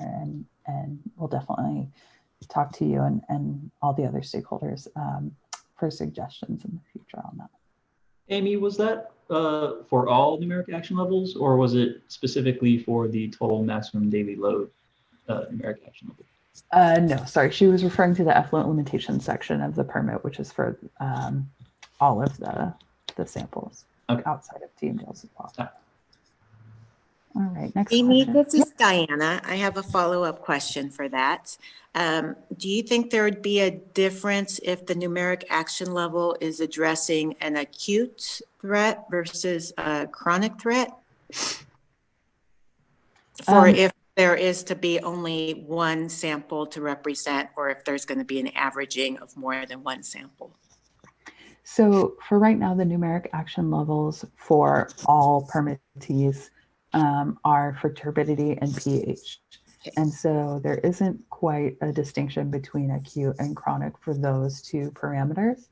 S2: and we'll definitely talk to you and all the other stakeholders for suggestions in the future on that.
S3: Amy, was that for all numeric action levels, or was it specifically for the total maximum daily load numeric action level?
S2: No, sorry. She was referring to the effluent limitation section of the permit, which is for all of the samples outside of TMDLS as well. All right, next
S1: Amy,
S2: question.
S1: this is Diana. I have a follow-up question for that. Do you think there would be a difference if the numeric action level is addressing an acute threat versus a chronic threat? For if there is to be only one sample to represent, or if there's going to be an averaging of more than one sample?
S2: So for right now, the numeric action levels for all permittees are for turbidity and pH. And so there isn't quite a distinction between acute and chronic for those two parameters.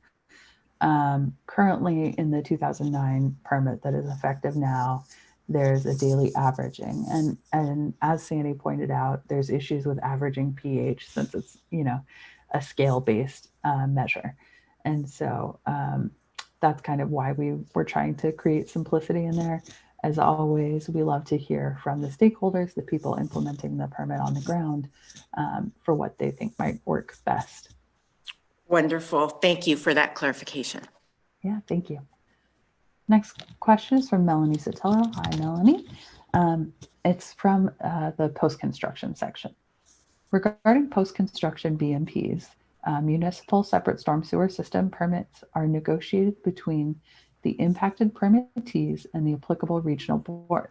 S2: Currently in the 2009 permit that is effective now, there's a daily averaging. And as Sandy pointed out, there's issues with averaging pH since it's, a scale-based measure. And so that's kind of why we were trying to create simplicity in there. As always, we love to hear from the stakeholders, the people implementing the permit on the ground, for what they think might work best.
S1: Wonderful. Thank you for that clarification.
S2: Yeah, thank you. Next question is from Melanie Sotelo. Hi, Melanie. It's from the post-construction section. Regarding post-construction BMPs, municipal separate storm sewer system permits are negotiated between the impacted permittees and the applicable regional board.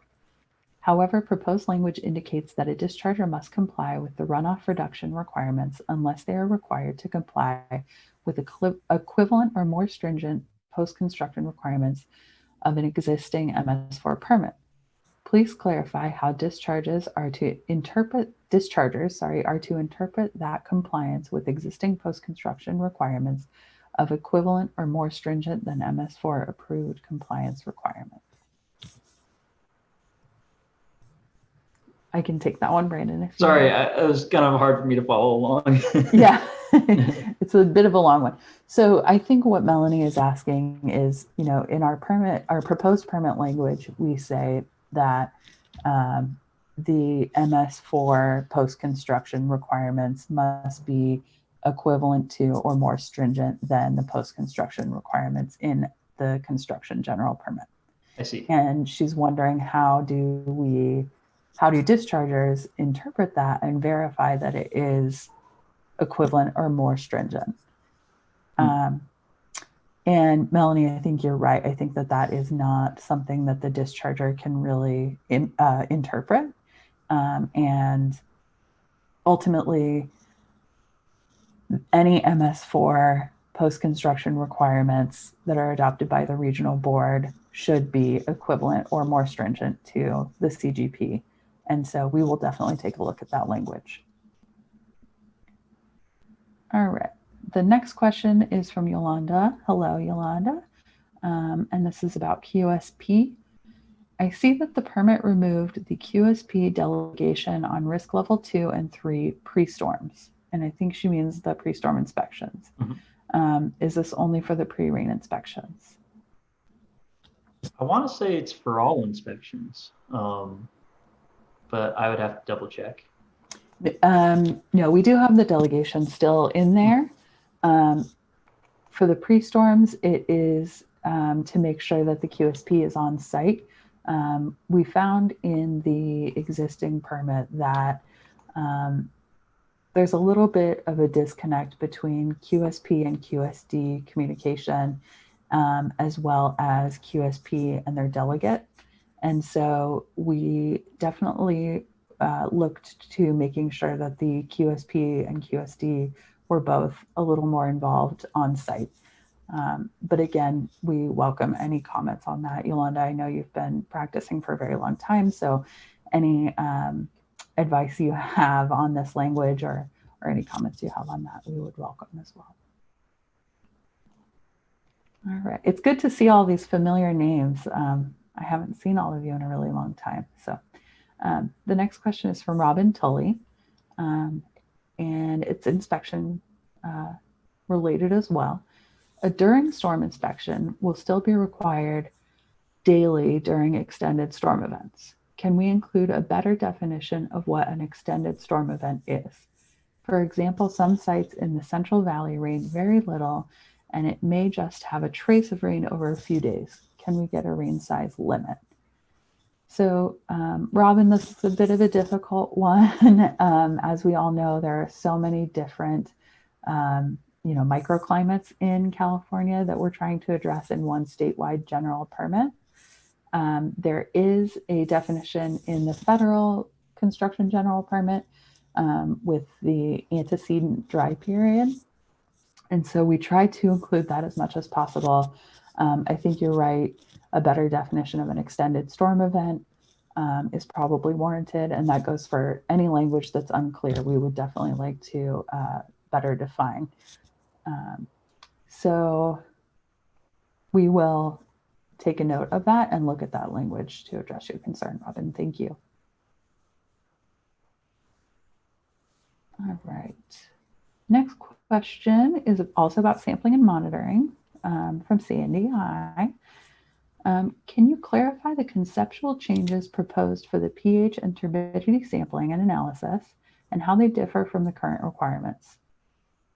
S2: However, proposed language indicates that a discharger must comply with the runoff reduction requirements unless they are required to comply with equivalent or more stringent post-construction requirements of an existing MS4 permit. Please clarify how dischargers are to interpret that compliance with existing post-construction requirements of equivalent or more stringent than MS4 approved compliance requirements. I can take that one, Brandon.
S3: Sorry, it was kind of hard for me to follow along.
S2: Yeah, it's a bit of a long one. So I think what Melanie is asking is, in our proposed permit language, we say that the MS4 post-construction requirements must be equivalent to or more stringent than the post-construction requirements in the construction general permit.
S3: I see.
S2: And she's wondering how do dischargers interpret that and verify that it is equivalent or more stringent? And Melanie, I think you're right. I think that is not something that the discharger can really interpret. And ultimately, any MS4 post-construction requirements that are adopted by the regional board should be equivalent or more stringent to the CGP. And so we will definitely take a look at that language. All right. The next question is from Yolanda. Hello, Yolanda. And this is about QSP. I see that the permit removed the QSP delegation on risk level 2 and 3 pre-storms. And I think she means the pre-storm inspections. Mm-hmm. Is this only for the pre-rain inspections?
S3: I want to say it's for all inspections, but I would have to double check.
S2: No, we do have the delegation still in there. For the pre-storms, it is to make sure that the QSP is on site. We found in the existing permit that there's a little bit of a disconnect between QSP and QSD communication, as well as QSP and their delegate. And so we definitely looked to making sure that the QSP and QSD were both a little more involved on site. But again, we welcome any comments on that. Yolanda, I know you've been practicing for a very long time, so any advice you have on this language or any comments you have on that, we would welcome as well. All right, it's good to see all these familiar names. I haven't seen all of you in a really long time. So the next question is from Robin Tully, and it's inspection related as well. A during storm inspection will still be required daily during extended storm events. Can we include a better definition of what an extended storm event is? For example, some sites in the Central Valley rain very little, and it may just have a trace of rain over a few days. Can we get a rain size limit? So, Robin, this is a bit of a difficult one. As we all know, there are so many different microclimates in California that we're trying to address in one statewide general permit. There is a definition in the federal construction general permit with the antecedent dry period. And so we try to include that as much as possible. I think you're right. A better definition of an extended storm event is probably warranted, and that goes for any language that's unclear. We would definitely like to better define. So we will take a note of that and look at that language to address your concern, Robin. Thank you. All right. Next question is also about sampling and monitoring from Sandy. Hi. Can you clarify the conceptual changes proposed for the pH and turbidity sampling and analysis and how they differ from the current requirements?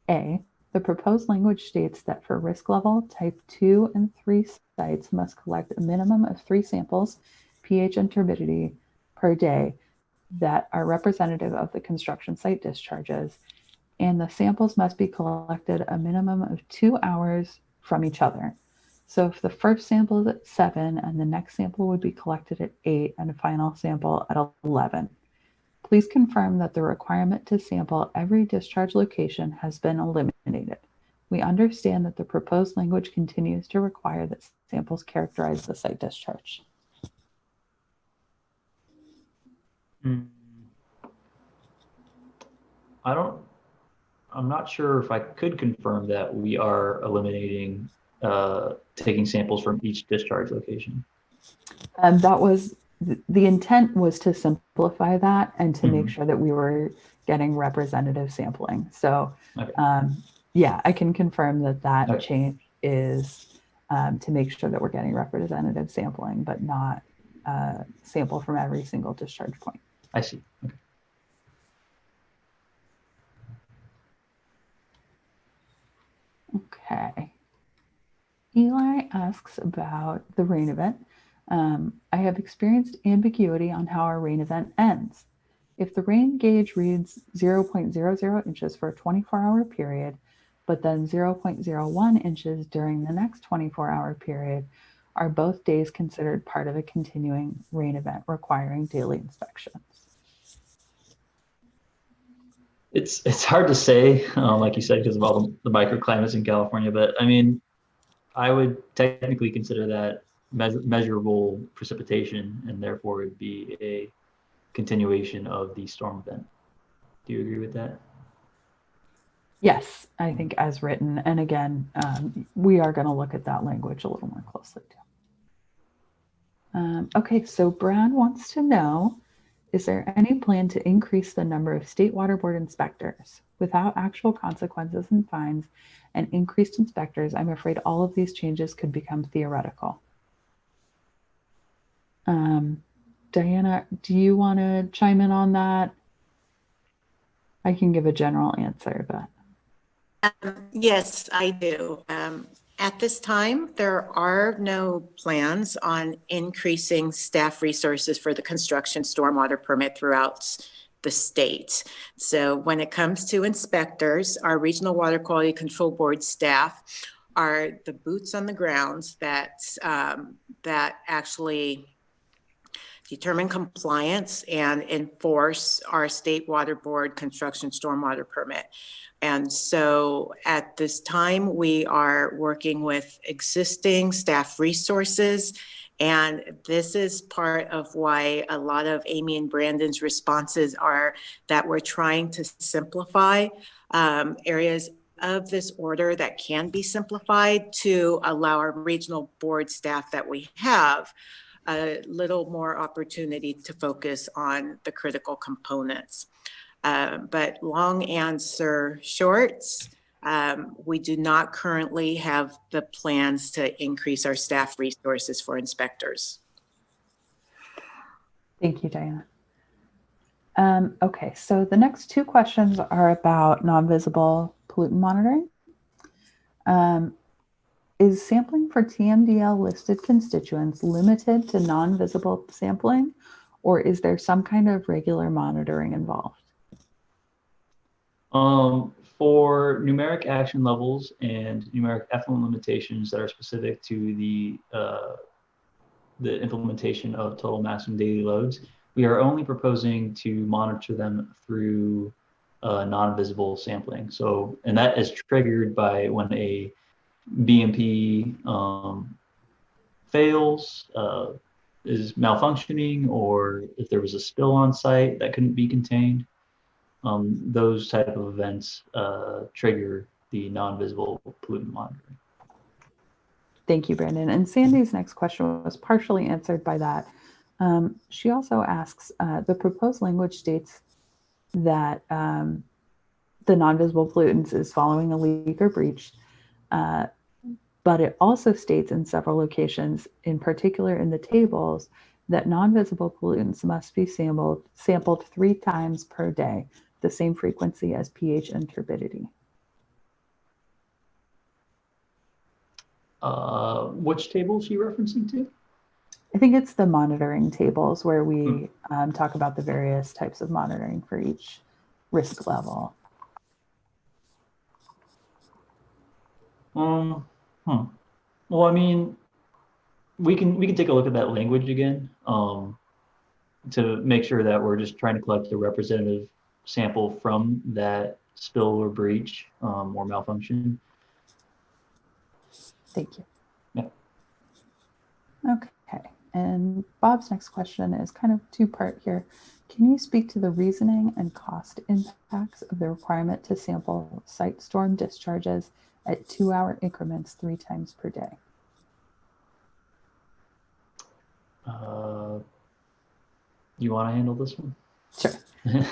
S2: A, the proposed language states that for risk level type 2 and 3 sites must collect a minimum of 3 samples, pH and turbidity per day that are representative of the construction site discharges, and the samples must be collected a minimum of 2 hours from each other. So if the first sample is at 7 and the next sample would be collected at 8 and a final sample at 11. Please confirm that the requirement to sample every discharge location has been eliminated. We understand that the proposed language continues to require that samples characterize the site discharge.
S3: I'm not sure if I could confirm that we are eliminating taking samples from each discharge location.
S2: That was the intent, was to simplify that and to make sure that we were getting representative sampling. So
S3: Okay.
S2: yeah, I can confirm that that
S3: Okay.
S2: change is to make sure that we're getting representative sampling, but not sample from every single discharge point.
S3: I see. Okay.
S2: Okay. Eli asks about the rain event. I have experienced ambiguity on how our rain event ends. If the rain gauge reads 0.00 inches for a 24-hour period, but then 0.01 inches during the next 24-hour period, are both days considered part of a continuing rain event requiring daily inspections?
S3: It's hard to say, like you said, because of all the microclimates in California. But I mean, I would technically consider that measurable precipitation, and therefore it would be a continuation of the storm event. Do you agree with that?
S2: Yes, I think as written. And again, we are going to look at that language a little more closely too. Okay, so Brad wants to know, is there any plan to increase the number of state water board inspectors? Without actual consequences and fines and increased inspectors, I'm afraid all of these changes could become theoretical. Diana, do you want to chime in on that? I can give a general answer, but.
S1: Yes, I do. At this time, there are no plans on increasing staff resources for the construction stormwater permit throughout the state. So when it comes to inspectors, our Regional Water Quality Control Board staff are the boots on the grounds that actually determine compliance and enforce our state water board construction stormwater permit. And so at this time, we are working with existing staff resources. And this is part of why a lot of Amy and Brandon's responses are that we're trying to simplify areas of this order that can be simplified to allow our regional board staff that we have a little more opportunity to focus on the critical components. But long answer short, we do not currently have the plans to increase our staff resources for inspectors.
S2: Thank you, Diana. Okay, so the next two questions are about non-visible pollutant monitoring. Is sampling for TMDL listed constituents limited to non-visible sampling, or is there some kind of regular monitoring involved?
S3: For numeric action levels and numeric effluent limitations that are specific to the implementation of total maximum daily loads, we are only proposing to monitor them through non-visible sampling. So, and that is triggered by when a BMP fails, is malfunctioning, or if there was a spill on site that couldn't be contained. Those type of events trigger the non-visible pollutant monitoring.
S2: Thank you, Brandon. And Sandy's next question was partially answered by that. She also asks, the proposed language states that the non-visible pollutants is following a leak or breach, but it also states in several locations, in particular in the tables, that non-visible pollutants must be sampled 3 times per day, the same frequency as pH and turbidity.
S3: Which table is she referencing to?
S2: I think it's the monitoring tables where we talk about the various types of monitoring for each risk level.
S3: Well, I mean, we can take a look at that language again to make sure that we're just trying to collect a representative sample from that spill or breach or malfunction.
S2: Thank you.
S3: Yeah.
S2: Okay. And Bob's next question is kind of 2-part here. Can you speak to the reasoning and cost impacts of the requirement to sample site storm discharges at 2-hour increments 3 times per day?
S3: You want to handle this one?
S2: Sure.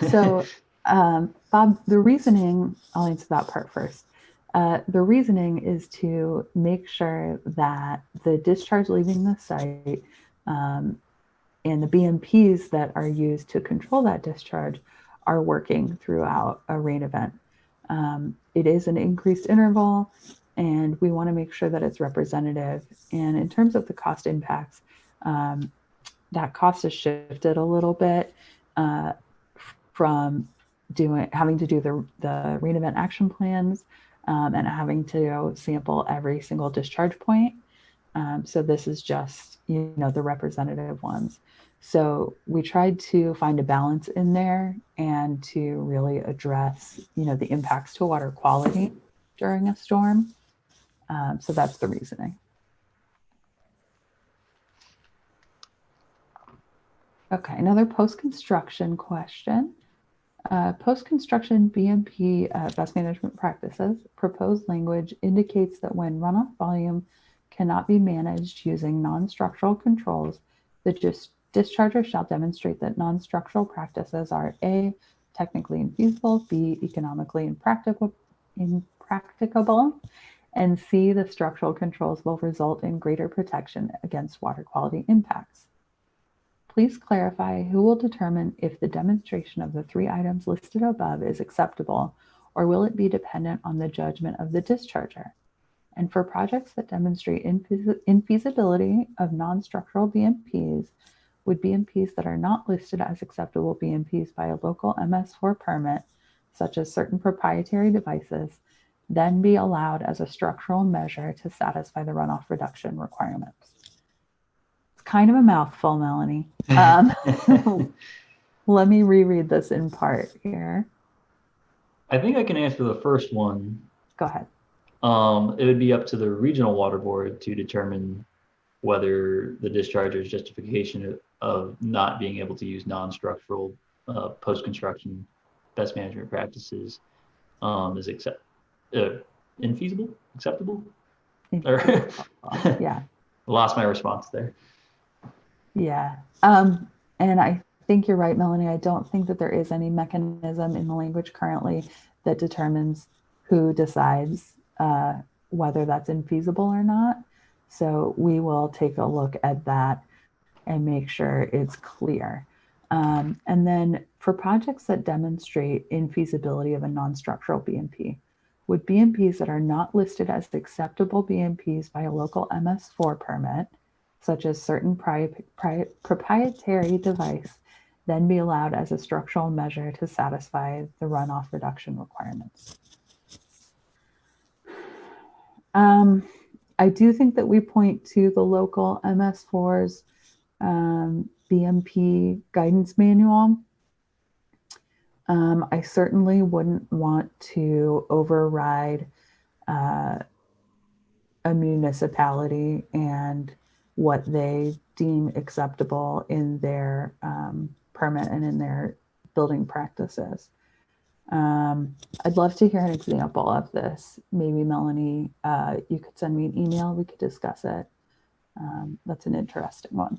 S2: So, Bob, the reasoning, I'll answer that part first. The reasoning is to make sure that the discharge leaving the site and the BMPs that are used to control that discharge are working throughout a rain event. It is an increased interval, and we want to make sure that it's representative. And in terms of the cost impacts, that cost has shifted a little bit from having to do the rain event action plans and having to sample every single discharge point. So this is just, the representative ones. So we tried to find a balance in there and to really address, the impacts to water quality during a storm. So that's the reasoning. Okay, another post-construction question. Post-construction BMP best management practices proposed language indicates that when runoff volume cannot be managed using non-structural controls, the discharger shall demonstrate that non-structural practices are A, technically infeasible, B, economically impracticable, and C, the structural controls will result in greater protection against water quality impacts. Please clarify who will determine if the demonstration of the 3 items listed above is acceptable, or will it be dependent on the judgment of the discharger? And for projects that demonstrate infeasibility of non-structural BMPs, would BMPs that are not listed as acceptable BMPs by a local MS4 permit, such as certain proprietary devices, then be allowed as a structural measure to satisfy the runoff reduction requirements? Kind of a mouthful, Melanie. Let me reread this in part here.
S3: I think I can answer the first one.
S2: Go ahead.
S3: It would be up to the regional water board to determine whether the discharger's justification of not being able to use non-structural post-construction best management practices is infeasible, acceptable?
S2: Yeah.
S3: Lost my response there.
S2: Yeah. And I think you're right, Melanie. I don't think that there is any mechanism in the language currently that determines who decides whether that's infeasible or not. So we will take a look at that and make sure it's clear. And then for projects that demonstrate infeasibility of a non-structural BMP, would BMPs that are not listed as acceptable BMPs by a local MS4 permit, such as certain proprietary device, then be allowed as a structural measure to satisfy the runoff reduction requirements? I do think that we point to the local MS4's BMP guidance manual. I certainly wouldn't want to override a municipality and what they deem acceptable in their permit and in their building practices. I'd love to hear an example of this. Maybe Melanie, you could send me an email, we could discuss it. That's an interesting one.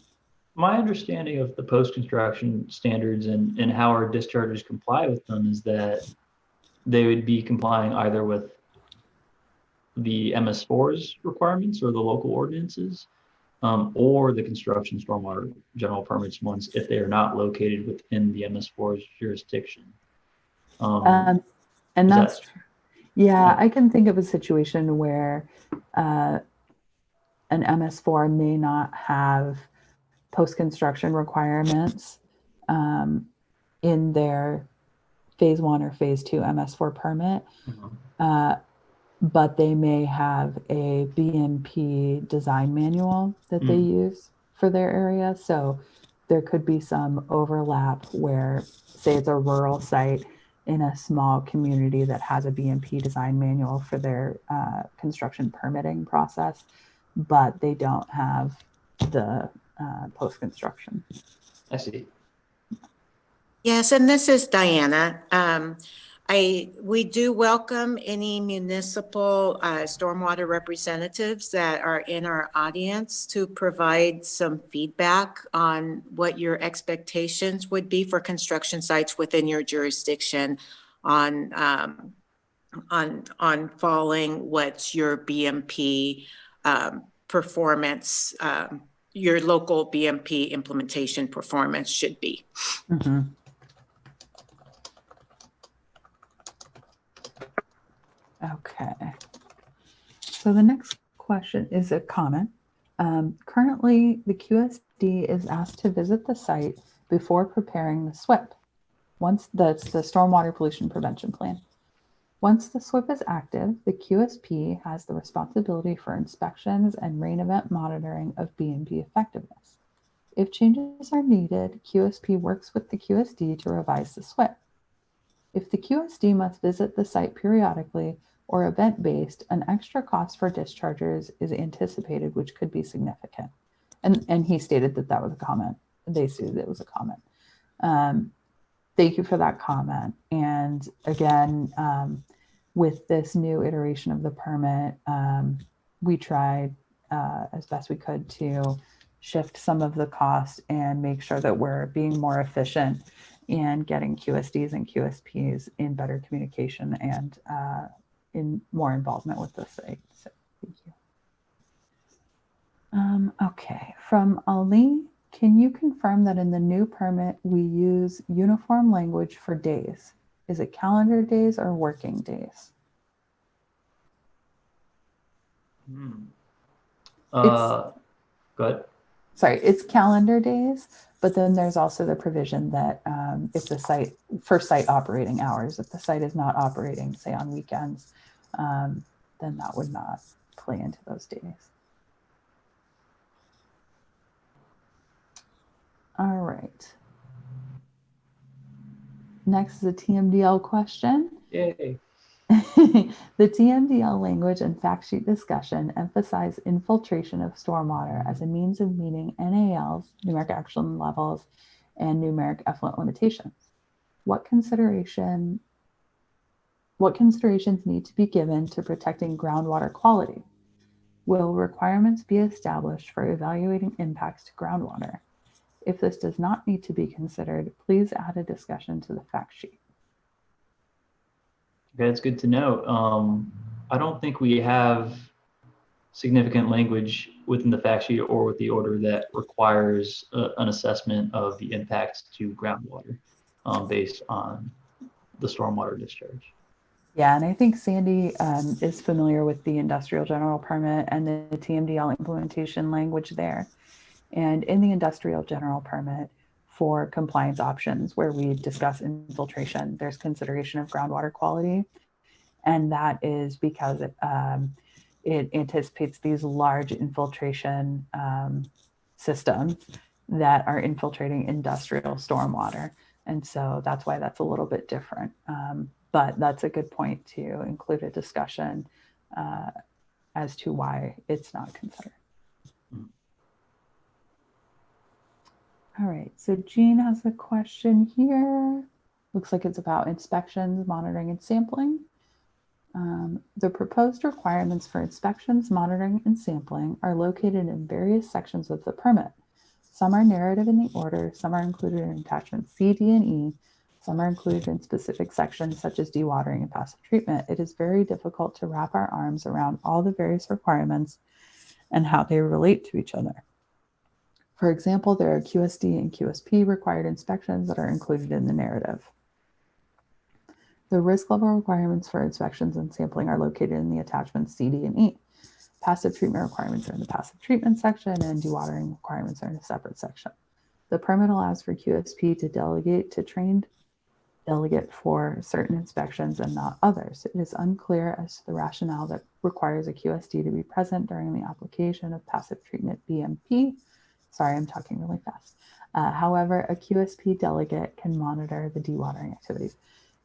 S3: My understanding of the post-construction standards and how our dischargers comply with them is that they would be complying either with the MS4's requirements or the local ordinances, or the construction stormwater general permits ones if they are not located within the MS4's jurisdiction.
S2: And that's true. Yeah, I can think of a situation where an MS4 may not have post-construction requirements in their phase 1 or phase 2 MS4 permit, but they may have a BMP design manual that they use for their area. So there could be some overlap where, say it's a rural site in a small community that has a BMP design manual for their construction permitting process, but they don't have the post-construction.
S3: I see.
S1: Yes, and this is Diana. We do welcome any municipal stormwater representatives that are in our audience to provide some feedback on what your expectations would be for construction sites within your jurisdiction on following what's your BMP performance, your local BMP implementation performance should be.
S2: Mm-hmm. Okay. So the next question is a comment. Currently, the QSD is asked to visit the site before preparing the SWIP. Once that's the Stormwater Pollution Prevention Plan. Once the SWIP is active, the QSP has the responsibility for inspections and rain event monitoring of BMP effectiveness. If changes are needed, QSP works with the QSD to revise the SWIP. If the QSD must visit the site periodically or event-based, an extra cost for dischargers is anticipated, which could be significant. And he stated that that was a comment. They stated it was a comment. Thank you for that comment. And again, with this new iteration of the permit, we tried as best we could to shift some of the cost and make sure that we're being more efficient in getting QSDs and QSPs in better communication and in more involvement with the site. So thank you. Okay, from Ali, can you confirm that in the new permit we use uniform language for days? Is it calendar days or working days?
S3: Go ahead.
S2: Sorry, it's calendar days, but then there's also the provision that if the site, for site operating hours, if the site is not operating, say on weekends, then that would not play into those days. All right. Next is a TMDL question.
S3: Yay.
S2: The TMDL language and fact sheet discussion emphasize infiltration of stormwater as a means of meeting NALs, numeric action levels, and numeric effluent limitations. What considerations need to be given to protecting groundwater quality? Will requirements be established for evaluating impacts to groundwater? If this does not need to be considered, please add a discussion to the fact sheet.
S3: Okay, that's good to know. I don't think we have significant language within the fact sheet or with the order that requires an assessment of the impacts to groundwater based on the stormwater discharge.
S2: Yeah, and I think Sandy is familiar with the industrial general permit and the TMDL implementation language there. And in the industrial general permit for compliance options where we discuss infiltration, there's consideration of groundwater quality. And that is because it anticipates these large infiltration systems that are infiltrating industrial stormwater. And so that's why that's a little bit different. But that's a good point to include a discussion as to why it's not considered. All right, so Jean has a question here. Looks like it's about inspections, monitoring, and sampling. The proposed requirements for inspections, monitoring, and sampling are located in various sections of the permit. Some are narrative in the order, some are included in attachments C, D, and E. Some are included in specific sections such as dewatering and passive treatment. It is very difficult to wrap our arms around all the various requirements and how they relate to each other. For example, there are QSD and QSP required inspections that are included in the narrative. The risk level requirements for inspections and sampling are located in the attachments C, D, and E. Passive treatment requirements are in the passive treatment section, and dewatering requirements are in a separate section. The permit allows for QSP to delegate to trained delegate for certain inspections and not others. It is unclear as to the rationale that requires a QSD to be present during the application of passive treatment BMP. Sorry, I'm talking really fast. However, a QSP delegate can monitor the dewatering activities.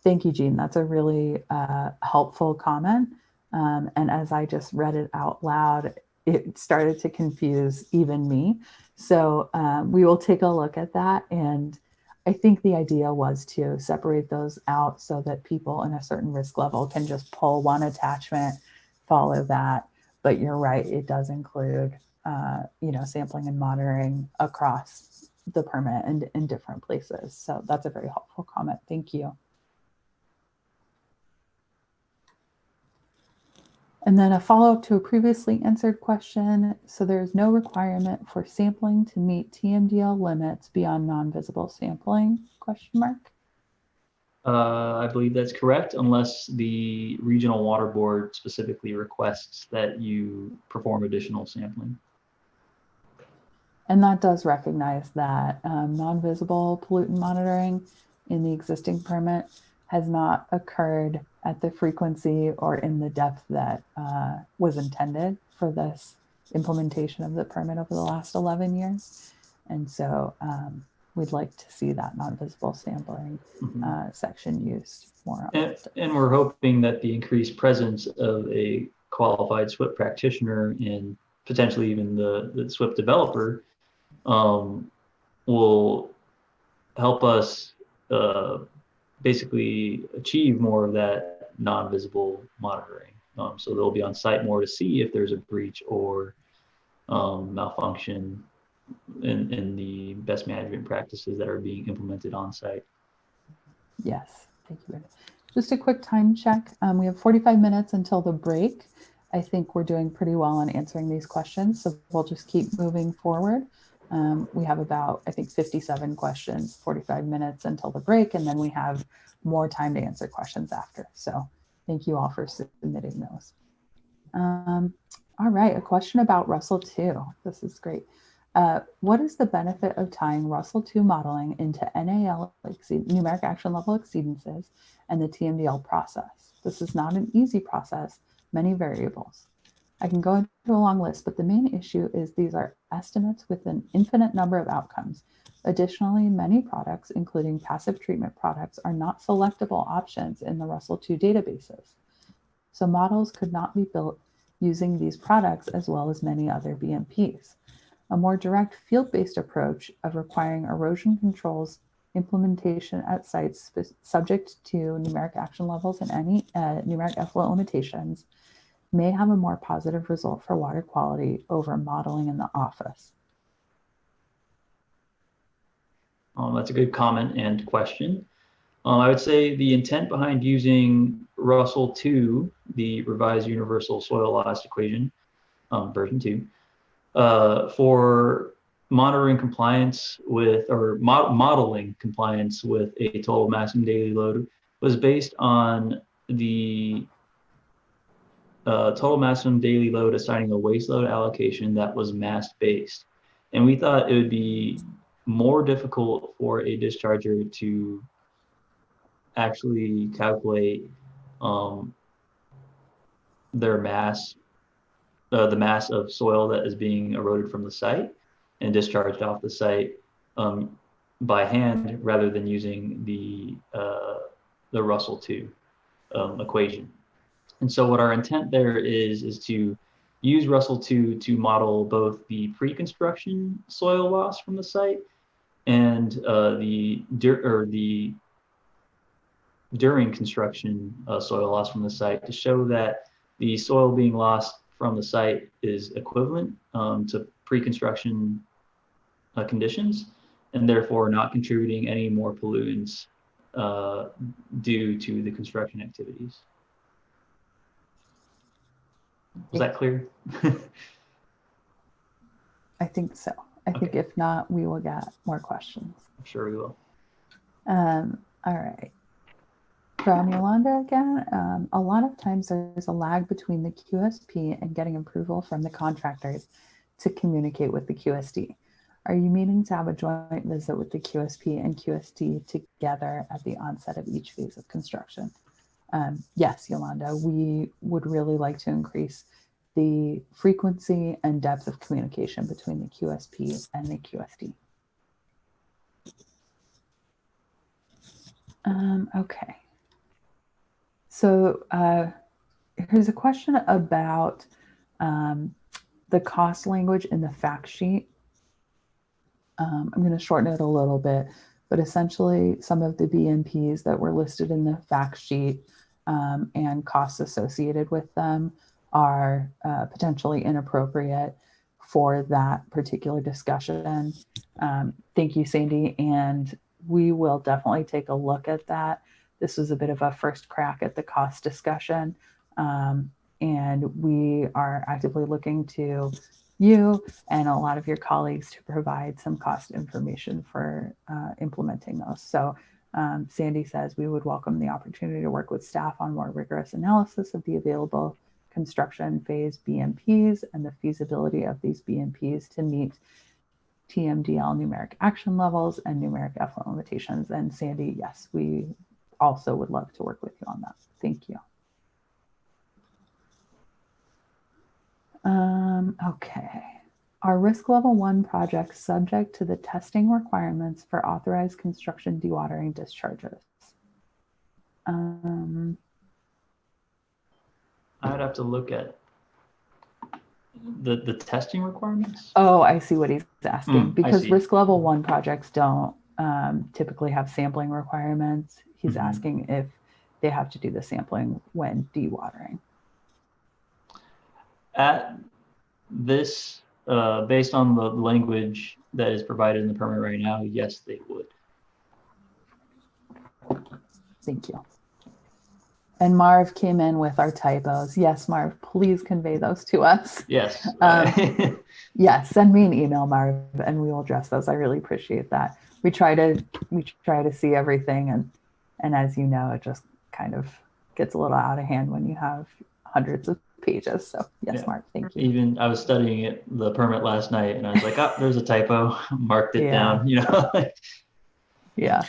S2: Thank you, Jean. That's a really helpful comment. And as I just read it out loud, it started to confuse even me. So we will take a look at that. And I think the idea was to separate those out so that people in a certain risk level can just pull one attachment, follow that. But you're right, it does include sampling and monitoring across the permit and in different places. So that's a very helpful comment. Thank you. And then a follow-up to a previously answered question. So there's no requirement for sampling to meet TMDL limits beyond non-visible sampling, question mark?
S3: I believe that's correct, unless the regional water board specifically requests that you perform additional sampling.
S2: And that does recognize that non-visible pollutant monitoring in the existing permit has not occurred at the frequency or in the depth that was intended for this implementation of the permit over the last 11 years. And so we'd like to see that non-visible sampling section used more often.
S3: And we're hoping that the increased presence of a qualified SWIP practitioner and potentially even the SWIP developer will help us basically achieve more of that non-visible monitoring. So they'll be on site more to see if there's a breach or malfunction in the best management practices that are being implemented on site.
S2: Yes, thank you. Just a quick time check. We have 45 minutes until the break. I think we're doing pretty well on answering these questions, so we'll just keep moving forward. We have about, I think, 57 questions, 45 minutes until the break, and then we have more time to answer questions after. So thank you all for submitting those. All right, a question about Russell 2. This is great. What is the benefit of tying Russell 2 modeling into NAL, numeric action level exceedances, and the TMDL process? This is not an easy process, many variables. I can go into a long list, but the main issue is these are estimates with an infinite number of outcomes. Additionally, many products, including passive treatment products, are not selectable options in the Russell 2 databases. So models could not be built using these products as well as many other BMPs. A more direct field-based approach of requiring erosion controls implementation at sites subject to numeric action levels and any numeric effluent limitations may have a more positive result for water quality over modeling in the office.
S3: That's a good comment and question. I would say the intent behind using Russell 2, the revised universal soil loss equation, version 2, for monitoring compliance with, or modeling compliance with a total maximum daily load was based on the total maximum daily load assigning a waste load allocation that was mass based. And we thought it would be more difficult for a discharger to actually calculate their mass, the mass of soil that is being eroded from the site and discharged off the site by hand rather than using the Russell 2 equation. And so what our intent there is to use Russell 2 to model both the pre-construction soil loss from the site and the during construction soil loss from the site to show that the soil being lost from the site is equivalent to pre-construction conditions, and therefore not contributing any more pollutants due to the construction activities. Was that clear?
S2: I think so. I think if not, we will get more questions.
S3: I'm sure we will.
S2: All right. From Yolanda again, a lot of times there's a lag between the QSP and getting approval from the contractors to communicate with the QSD. Are you meaning to have a joint visit with the QSP and QSD together at the onset of each phase of construction? Yes, Yolanda, we would really like to increase the frequency and depth of communication between the QSP and the QSD. Okay. So here's a question about the cost language in the fact sheet. I'm going to shorten it a little bit, but essentially some of the BMPs that were listed in the fact sheet and costs associated with them are potentially inappropriate for that particular discussion. Thank you, Sandy. And we will definitely take a look at that. This was a bit of a first crack at the cost discussion. And we are actively looking to you and a lot of your colleagues to provide some cost information for implementing those. So Sandy says we would welcome the opportunity to work with staff on more rigorous analysis of the available construction phase BMPs and the feasibility of these BMPs to meet TMDL numeric action levels and numeric effluent limitations. And Sandy, yes, we also would love to work with you on that. Thank you. Okay. Are risk level 1 projects subject to the testing requirements for authorized construction dewatering discharges?
S3: I'd have to look at the testing requirements.
S2: Oh, I see what he's asking. Because
S3: see.
S2: risk level 1 projects don't typically have sampling requirements. He's asking if they have to do the sampling when dewatering.
S3: At this, based on the language that is provided in the permit right now, yes, they would.
S2: Thank you. And Marv came in with our typos. Yes, Marv, please convey those to us.
S3: Yes.
S2: Yes, send me an email, Marv, and we will address those. I really appreciate that. We try to see everything, and as you know, it just kind of gets a little out of hand when you have hundreds of pages. So yes, Mark, thank you.
S3: Even I was studying the permit last night, and I was like, oh, there's a typo. Marked it down. You know.
S2: Yeah.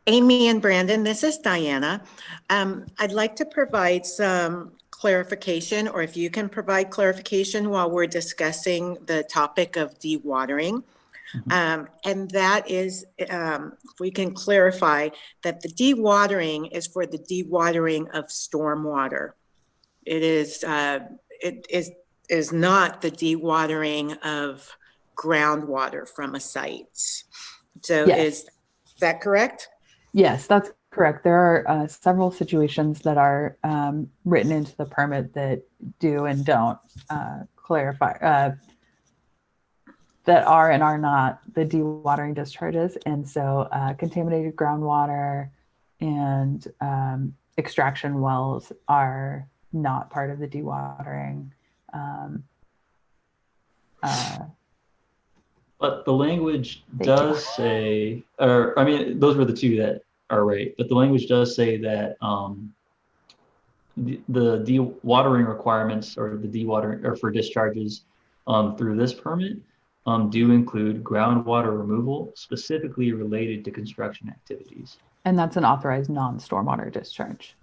S1: Amy and Brandon, this is Diana. I'd like to provide some clarification, or if you can provide clarification while we're discussing the topic of dewatering. And that is, we can clarify that the dewatering is for the dewatering of stormwater. It is not the dewatering of groundwater from a site. So
S2: yes.
S1: Is that correct?
S2: Yes, that's correct. There are several situations that are written into the permit that do and don't clarify, that are and are not the dewatering discharges. And so contaminated groundwater and extraction wells are not part of the dewatering.
S3: But the language does say, or I mean, those were the two that are right, but the language does say that the dewatering requirements or the dewatering or for discharges through this permit do include groundwater removal specifically related to construction activities.
S2: And that's an authorized non-stormwater discharge.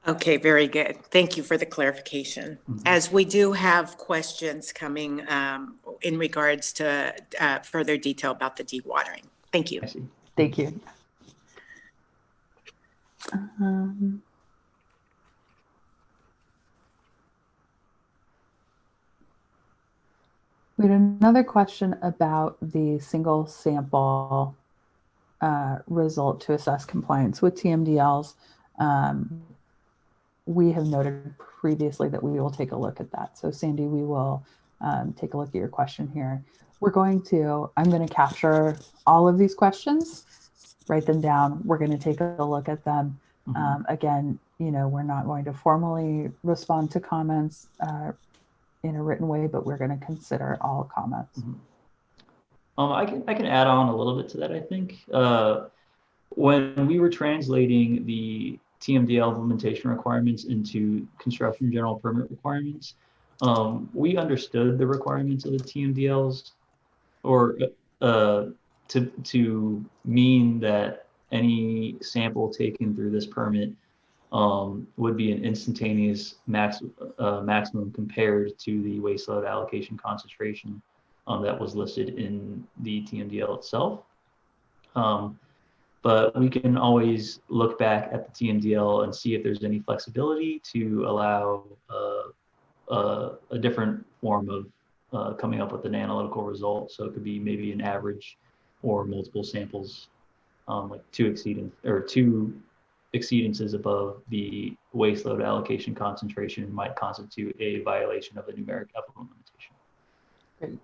S1: Okay, very good. Thank you for the clarification. As we do have questions coming in regards to further detail about the dewatering. Thank you.
S3: I see.
S2: Thank you. We had another question about the single sample result to assess compliance with TMDLs. We have noted previously that we will take a look at that. So Sandy, we will take a look at your question here. I'm going to capture all of these questions, write them down. We're going to take a look at them. Again, we're not going to formally respond to comments in a written way, but we're going to consider all comments.
S3: I can add on a little bit to that, I think. When we were translating the TMDL implementation requirements into construction general permit requirements, we understood the requirements of the TMDLs or to mean that any sample taken through this permit would be an instantaneous maximum compared to the waste load allocation concentration that was listed in the TMDL itself. But we can always look back at the TMDL and see if there's any flexibility to allow a different form of coming up with an analytical result. So it could be maybe an average or multiple samples, like two exceedances above the waste load allocation concentration might constitute a violation of the numeric effluent limitation.
S2: Great.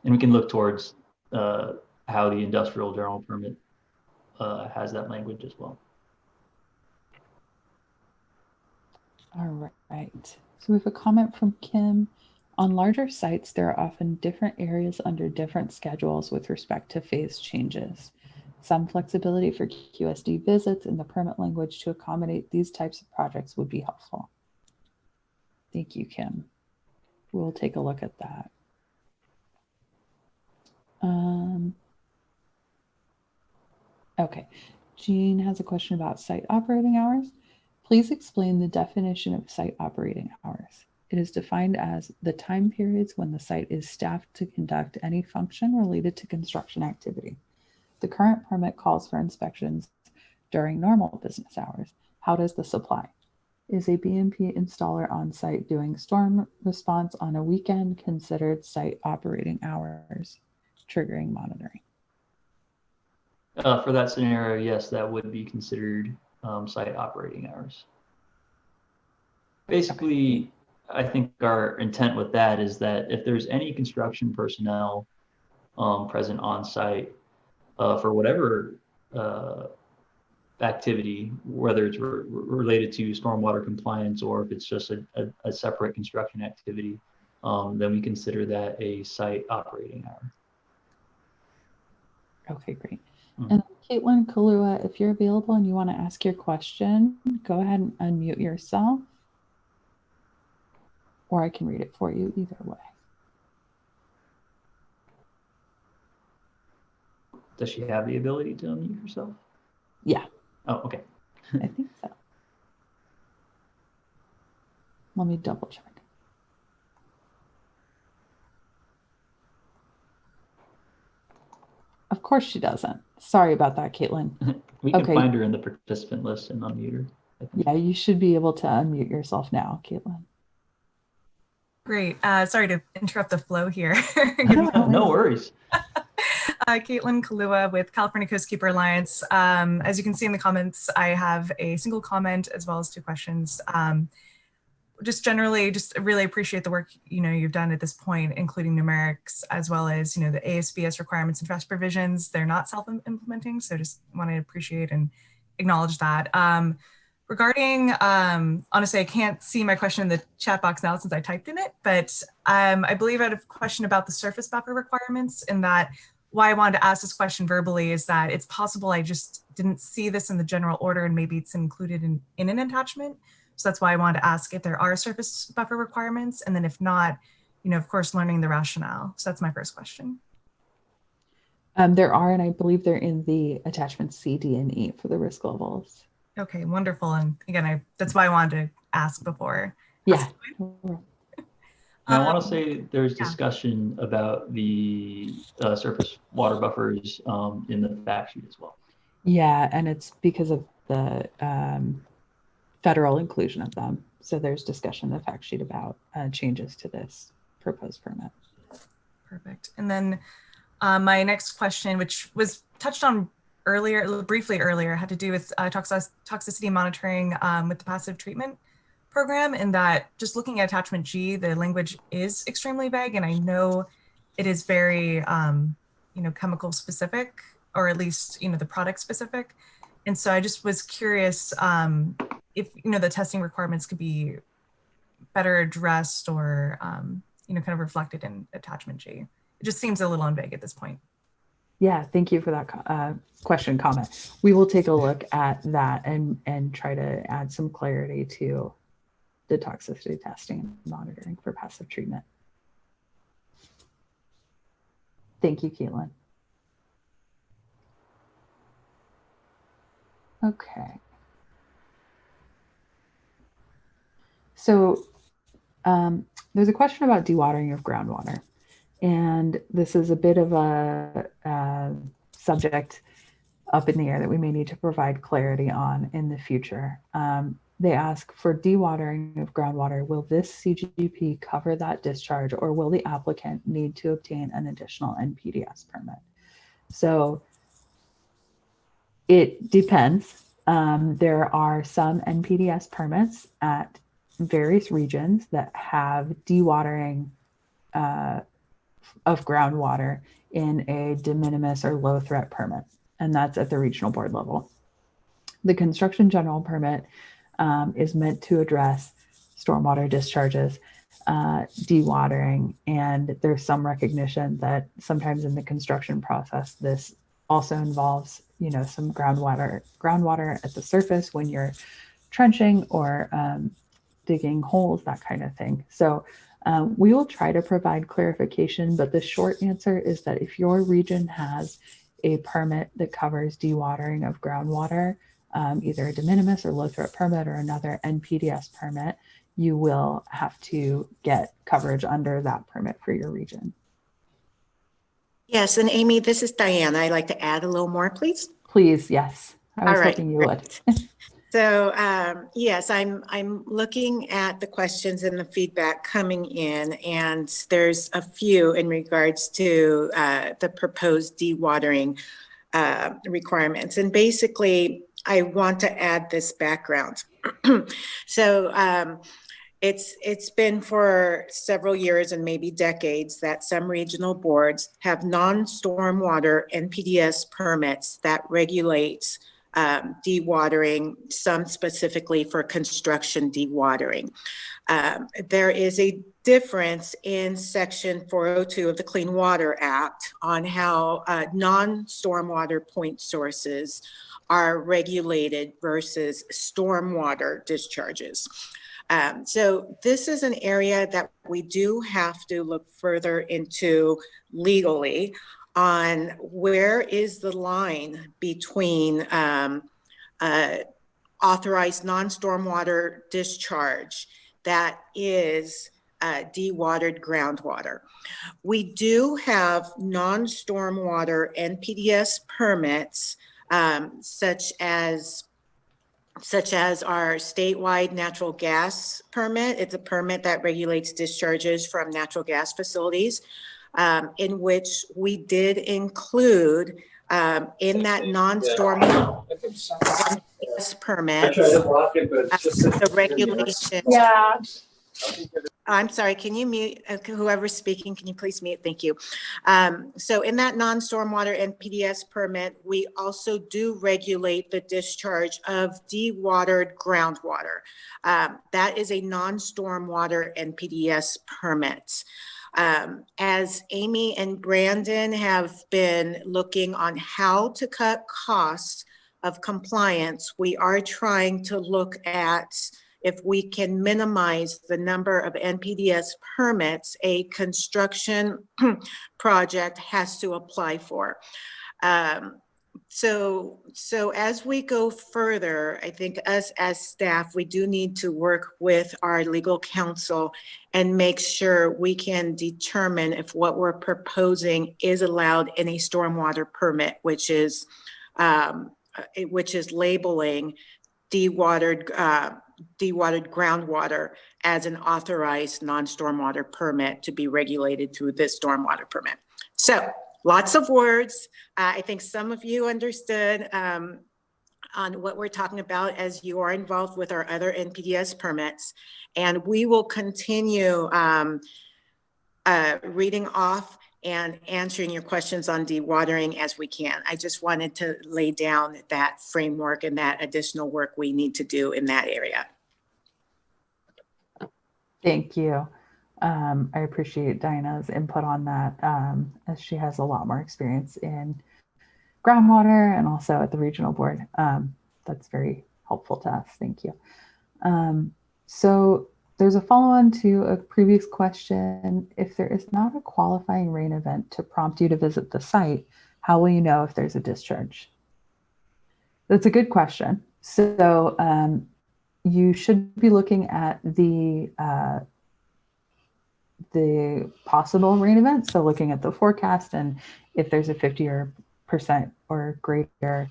S3: And we can look towards how the industrial general permit has that language as well.
S2: All right. So we have a comment from Kim. On larger sites, there are often different areas under different schedules with respect to phase changes. Some flexibility for QSD visits in the permit language to accommodate these types of projects would be helpful. Thank you, Kim. We'll take a look at that. Okay, Jean has a question about site operating hours. Please explain the definition of site operating hours. It is defined as the time periods when the site is staffed to conduct any function related to construction activity. The current permit calls for inspections during normal business hours. How does this apply? Is a BMP installer on site doing storm response on a weekend considered site operating hours, triggering monitoring?
S3: For that scenario, yes, that would be considered site operating hours. Basically, I think our intent with that is that if there's any construction personnel present on site for whatever activity, whether it's related to stormwater compliance or if it's just a separate construction activity, then we consider that a site operating hour.
S2: Okay, great. And Caitlin Kalua, if you're available and you want to ask your question, go ahead and unmute yourself. Or I can read it for you either way.
S3: Does she have the ability to unmute herself?
S2: Yeah.
S3: Oh, okay.
S2: I think so. Let me double check. Of course she doesn't. Sorry about that, Caitlin.
S3: We can find her in the participant list and unmute her.
S2: Yeah, you should be able to unmute yourself now, Caitlin.
S4: Great. Sorry to interrupt the flow here.
S3: No worries.
S4: Caitlin Kalua with California Coastkeeper Alliance. As you can see in the comments, I have a single comment as well as two questions. Just generally, just really appreciate the work you've done at this point, including numerics, as well as the ASBS requirements and draft provisions. They're not self-implementing, so just want to appreciate and acknowledge that. Regarding, honestly, I can't see my question in the chat box now since I typed in it, but I believe I had a question about the surface buffer requirements, and that why I wanted to ask this question verbally is that it's possible I just didn't see this in the general order and maybe it's included in an attachment. So that's why I wanted to ask if there are surface buffer requirements, and then if not, of course, learning the rationale. So that's my first question.
S2: There are, and I believe they're in the attachments C, D, and E for the risk levels.
S4: Okay, wonderful. And again, that's why I wanted to ask before.
S2: Yeah.
S3: I want to say there's discussion about the surface water buffers in the fact sheet as well.
S2: Yeah, and it's because of the federal inclusion of them. So there's discussion in the fact sheet about changes to this proposed permit.
S4: Perfect. And then my next question, which was touched on briefly earlier, had to do with toxicity monitoring with the passive treatment program, and that just looking at attachment G, the language is extremely vague, and I know it is very, chemical specific, or at least, the product specific. And so I just was curious if, the testing requirements could be better addressed or, kind of reflected in attachment G. It just seems a little vague at this point.
S2: Yeah, thank you for that question, comment. We will take a look at that and try to add some clarity to the toxicity testing and monitoring for passive treatment. Thank you, Caitlin. Okay. So there's a question about dewatering of groundwater. And this is a bit of a subject up in the air that we may need to provide clarity on in the future. They ask, for dewatering of groundwater, will this CGP cover that discharge, or will the applicant need to obtain an additional NPDES permit? So it depends. There are some NPDES permits at various regions that have dewatering of groundwater in a de minimis or low threat permit, and that's at the regional board level. The construction general permit is meant to address stormwater discharges, dewatering, and there's some recognition that sometimes in the construction process, this also involves, some groundwater at the surface when you're trenching or digging holes, that kind of thing. So we will try to provide clarification, but the short answer is that if your region has a permit that covers dewatering of groundwater, either a de minimis or low threat permit or another NPDES permit, you will have to get coverage under that permit for your region.
S1: Yes, and Amy, this is Diana. I'd like to add a little more, please.
S2: Please, yes. I was hoping you would.
S1: So yes, I'm looking at the questions and the feedback coming in, and there's a few in regards to the proposed dewatering requirements. And basically, I want to add this background. So it's been for several years and maybe decades that some regional boards have non-stormwater NPDES permits that regulates dewatering, some specifically for construction dewatering. There is a difference in Section 402 of the Clean Water Act on how non-stormwater point sources are regulated versus stormwater discharges. So this is an area that we do have to look further into legally on where is the line between authorized non-stormwater discharge that is dewatered groundwater. We do have non-stormwater NPDES permits such as our statewide natural gas permit. It's a permit that regulates discharges from natural gas facilities, in which we did include in that non-stormwater permit the regulation.
S5: Yeah.
S1: I'm sorry, can you mute, whoever's speaking, can you please mute? Thank you. So in that non-stormwater NPDES permit, we also do regulate the discharge of dewatered groundwater. That is a non-stormwater NPDES permit. As Amy and Brandon have been looking on how to cut costs of compliance, we are trying to look at if we can minimize the number of NPDES permits a construction project has to apply for. So as we go further, I think us as staff, we do need to work with our legal counsel and make sure we can determine if what we're proposing is allowed in a stormwater permit, which is labeling dewatered dewatered groundwater as an authorized non-stormwater permit to be regulated through this stormwater permit. So lots of words. I think some of you understood on what we're talking about as you are involved with our other NPDES permits. And we will continue reading off and answering your questions on dewatering as we can. I just wanted to lay down that framework and that additional work we need to do in that area.
S2: Thank you. I appreciate Dinah's input on that, as she has a lot more experience in groundwater and also at the regional board. That's very helpful to us. Thank you. So there's a follow-on to a previous question. If there is not a qualifying rain event to prompt you to visit the site, how will you know if there's a discharge? That's a good question. So you should be looking at the possible rain event. So looking at the forecast, and if there's a 50% or greater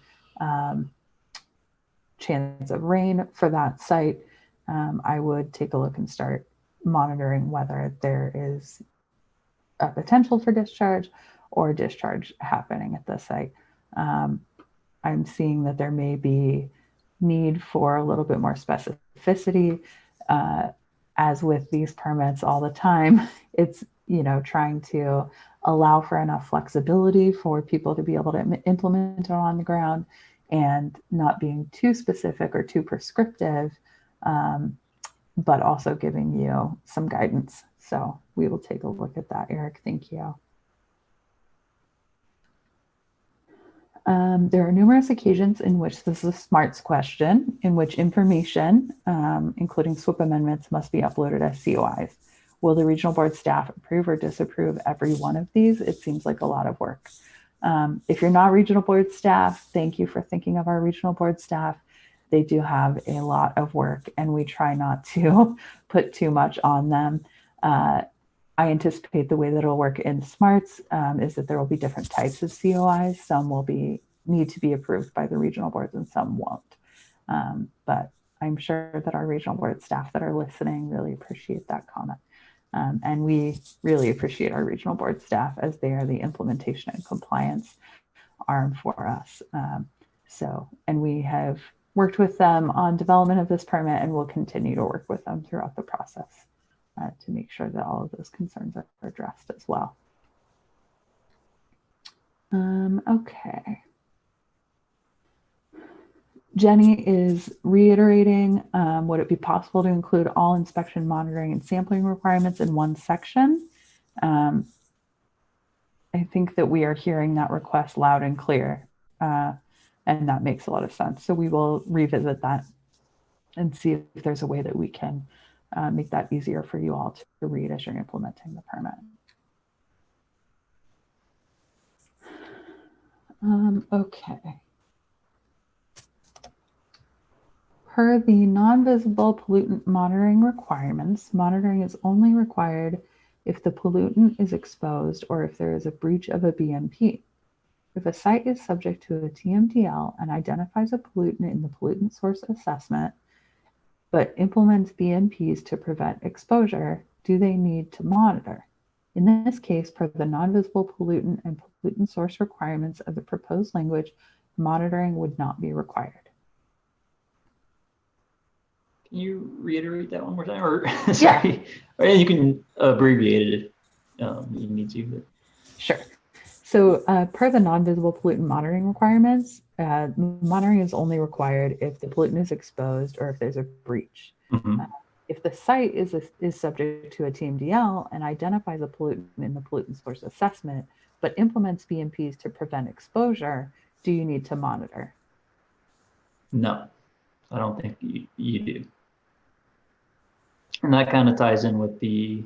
S2: chance of rain for that site, I would take a look and start monitoring whether there is a potential for discharge or discharge happening at the site. I'm seeing that there may be need for a little bit more specificity. As with these permits all the time, it's, trying to allow for enough flexibility for people to be able to implement it on the ground and not being too specific or too prescriptive, but also giving you some guidance. So we will take a look at that, Eric. Thank you. There are numerous occasions in which this is a SMARTS question, in which information, including SWIP amendments, must be uploaded as COIs. Will the regional board staff approve or disapprove every one of these? It seems like a lot of work. If you're not regional board staff, thank you for thinking of our regional board staff. They do have a lot of work, and we try not to put too much on them. I anticipate the way that it'll work in SMARTS is that there will be different types of COIs. Some will need to be approved by the regional boards and some won't. But I'm sure that our regional board staff that are listening really appreciate that comment. And we really appreciate our regional board staff, as they are the implementation and compliance arm for us. And we have worked with them on development of this permit, and we'll continue to work with them throughout the process to make sure that all of those concerns are addressed as well. Okay. Jenny is reiterating, would it be possible to include all inspection, monitoring, and sampling requirements in one section? I think that we are hearing that request loud and clear, and that makes a lot of sense. So we will revisit that and see if there's a way that we can make that easier for you all to read as you're implementing the permit. Okay. Per the non-visible pollutant monitoring requirements, monitoring is only required if the pollutant is exposed or if there is a breach of a BMP. If a site is subject to a TMDL and identifies a pollutant in the pollutant source assessment, but implements BMPs to prevent exposure, do they need to monitor? In this case, per the non-visible pollutant and pollutant source requirements of the proposed language, monitoring would not be required.
S3: Can you reiterate that one more time? Or sorry, yeah. Or you can abbreviate it if you need to. But.
S2: Sure. So per the non-visible pollutant monitoring requirements, monitoring is only required if the pollutant is exposed or if there's a breach.
S3: Mm-hmm.
S2: If the site is subject to a TMDL and identifies a pollutant in the pollutant source assessment, but implements BMPs to prevent exposure, do you need to monitor?
S3: No, I don't think you do. And that kind of ties in with the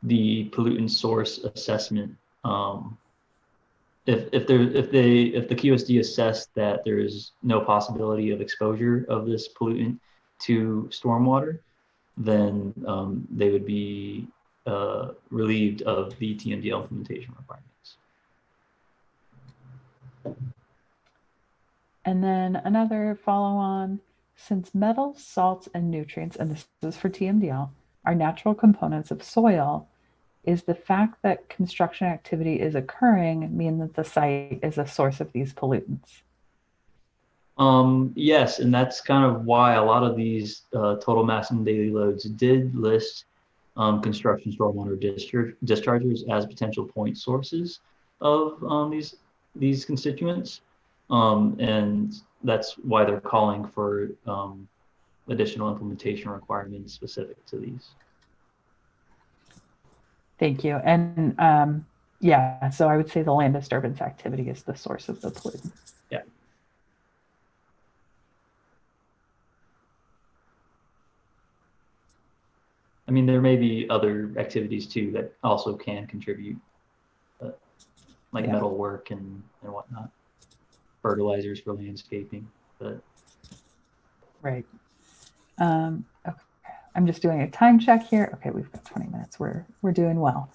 S3: pollutant source assessment. If the QSD assessed that there is no possibility of exposure of this pollutant to stormwater, then they would be relieved of the TMDL implementation requirements.
S2: And then another follow-on. Since metals, salts, and nutrients, and this is for TMDL, are natural components of soil, is the fact that construction activity is occurring mean that the site is a source of these pollutants?
S3: Yes, and that's kind of why a lot of these total mass and daily loads did list construction stormwater discharges as potential point sources of these constituents, and that's why they're calling for additional implementation requirements specific to these.
S2: Thank you. And yeah, so I would say the land disturbance activity is the source of the pollutant.
S3: Yeah. I mean, there may be other activities too that also can contribute, like metal work and whatnot, fertilizers for landscaping. But
S2: right. Okay. I'm just doing a time check here. Okay, we've got 20 minutes. We're doing well.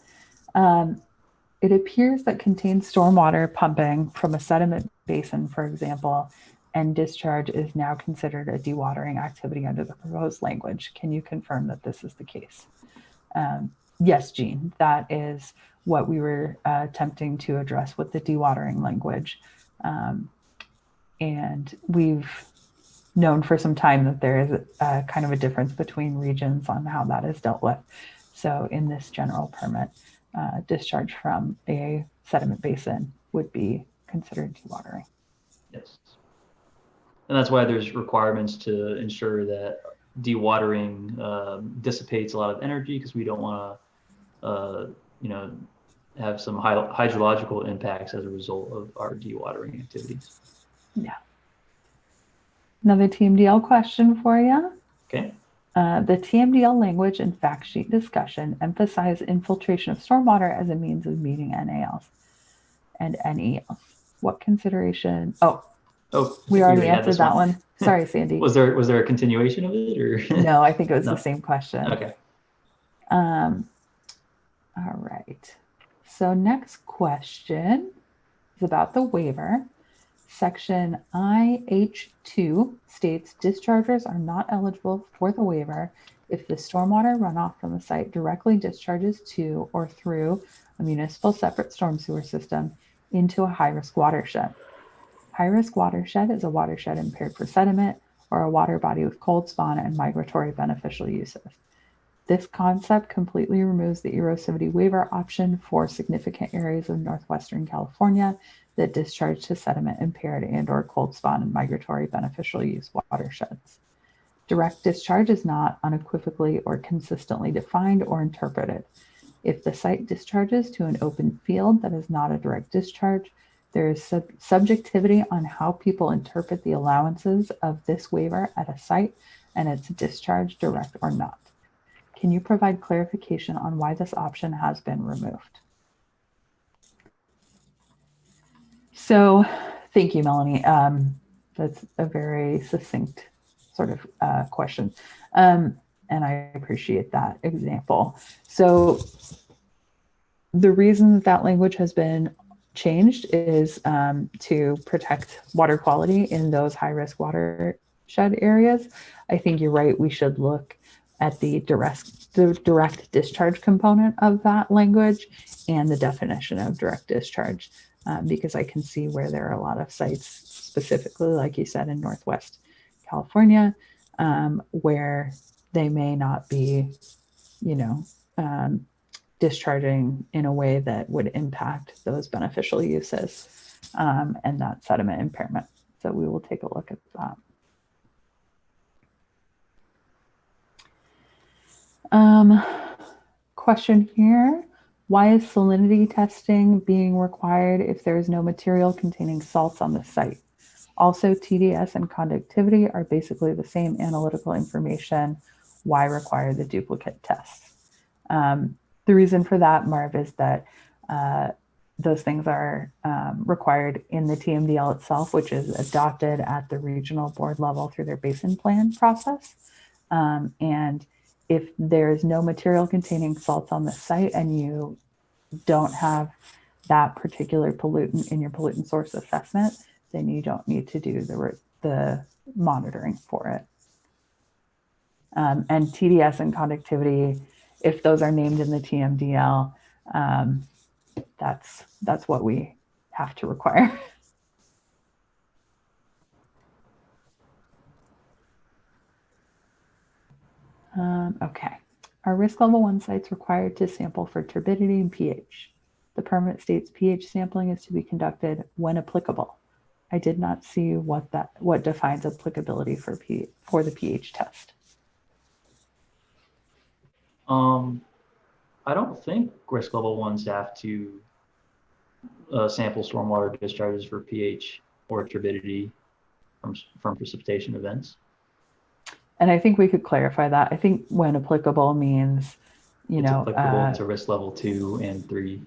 S2: It appears that contained stormwater pumping from a sediment basin, for example, and discharge is now considered a dewatering activity under the proposed language. Can you confirm that this is the case? Yes, Jean, that is what we were attempting to address with the dewatering language. And we've known for some time that there is kind of a difference between regions on how that is dealt with. So in this general permit, discharge from a sediment basin would be considered dewatering.
S3: yes. And that's why there's requirements to ensure that dewatering dissipates a lot of energy, because we don't want to, have some hydrological impacts as a result of our dewatering activities.
S2: Yeah. Another TMDL question for you.
S3: Okay.
S2: The TMDL language and fact sheet discussion emphasize infiltration of stormwater as a means of meeting NALs and NELs. What consideration? Oh, we already answered that one. Sorry, Sandy.
S3: Was there a continuation of it, or?
S2: No, I think it was
S3: No.
S2: the same question.
S3: Okay.
S2: All right. So next question is about the waiver. Section IH2 states dischargers are not eligible for the waiver if the stormwater runoff from the site directly discharges to or through a municipal separate storm sewer system into a high-risk watershed. High-risk watershed is a watershed impaired for sediment or a water body with cold spawn and migratory beneficial uses. This concept completely removes the erosivity waiver option for significant areas of northwestern California that discharge to sediment impaired and or cold spawn and migratory beneficial use watersheds. Direct discharge is not unequivocally or consistently defined or interpreted. If the site discharges to an open field that is not a direct discharge, there is subjectivity on how people interpret the allowances of this waiver at a site and its discharge, direct or not. Can you provide clarification on why this option has been removed? So thank you, Melanie. That's a very succinct sort of question. And I appreciate that example. So the reason that language has been changed is to protect water quality in those high-risk watershed areas. I think you're right. We should look at the direct discharge component of that language and the definition of direct discharge, because I can see where there are a lot of sites, specifically, like you said, in Northwest California, where they may not be, discharging in a way that would impact those beneficial uses and that sediment impairment. So we will take a look at that. Question here. Why is salinity testing being required if there is no material containing salts on the site? Also, TDS and conductivity are basically the same analytical information. Why require the duplicate tests? The reason for that, Marv, is that those things are required in the TMDL itself, which is adopted at the regional board level through their basin plan process. And if there's no material containing salts on the site and you don't have that particular pollutant in your pollutant source assessment, then you don't need to do the monitoring for it. And TDS and conductivity, if those are named in the TMDL, that's what we have to require. Okay. Are risk level 1 sites required to sample for turbidity and pH? The permit states pH sampling is to be conducted when applicable. I did not see what defines applicability for the pH test.
S3: I don't think risk level 1s have to sample stormwater discharges for pH or turbidity from precipitation events.
S2: And I think we could clarify that. I think when applicable means,
S3: It's applicable to risk level 2 and 3.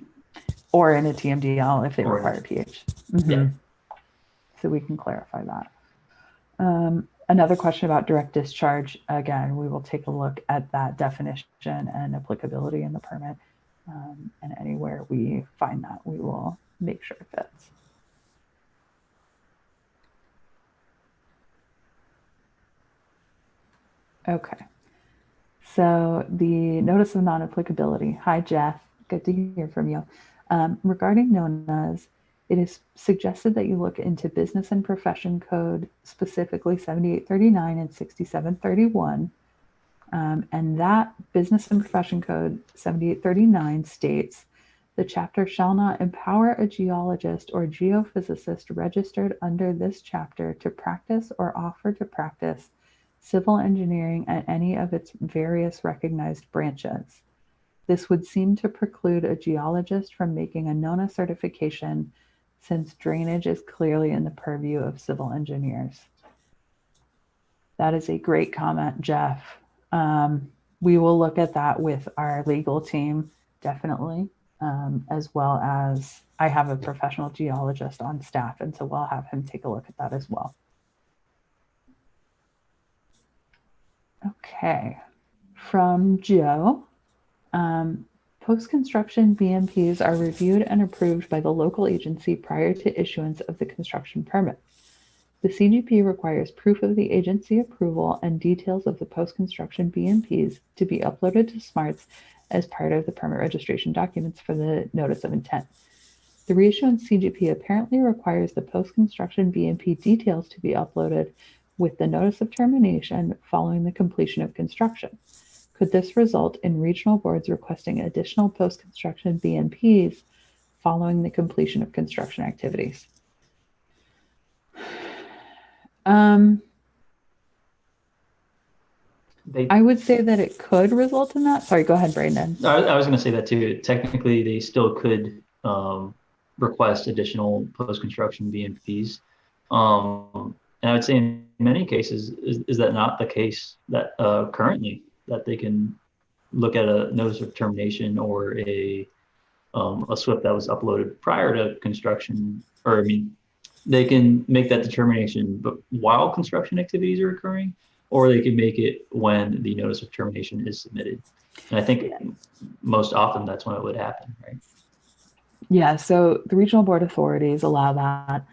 S2: Or in a TMDL if they
S3: Or
S2: require pH.
S3: Yeah.
S2: So we can clarify that. Another question about direct discharge. Again, we will take a look at that definition and applicability in the permit. And anywhere we find that, we will make sure it fits. Okay. So the notice of non-applicability. Hi, Jeff. Good to hear from you. Regarding NONAs, it is suggested that you look into Business and Profession Code, specifically 7839 and 6731. And that Business and Profession Code 7839 states, the chapter shall not empower a geologist or geophysicist registered under this chapter to practice or offer to practice civil engineering at any of its various recognized branches. This would seem to preclude a geologist from making a NONA certification, since drainage is clearly in the purview of civil engineers. That is a great comment, Jeff. We will look at that with our legal team, definitely, as well as I have a professional geologist on staff, and so we'll have him take a look at that as well. Okay, from Joe. Post-construction BMPs are reviewed and approved by the local agency prior to issuance of the construction permit. The CGP requires proof of the agency approval and details of the post-construction BMPs to be uploaded to SMARTS as part of the permit registration documents for the notice of intent. The reissuance CGP apparently requires the post-construction BMP details to be uploaded with the notice of termination following the completion of construction. Could this result in regional boards requesting additional post-construction BMPs following the completion of construction activities? I would say that it could result in that. Sorry, go ahead, Brandon.
S3: I was going to say that too. Technically, they still could request additional post-construction BMPs. And I would say in many cases, is that not the case that currently, that they can look at a notice of termination or a SWIP that was uploaded prior to construction, or I mean, they can make that determination but while construction activities are occurring, or they can make it when the notice of termination is submitted. And I think most often that's when it would happen, right?
S2: Yeah, so the regional board authorities allow that,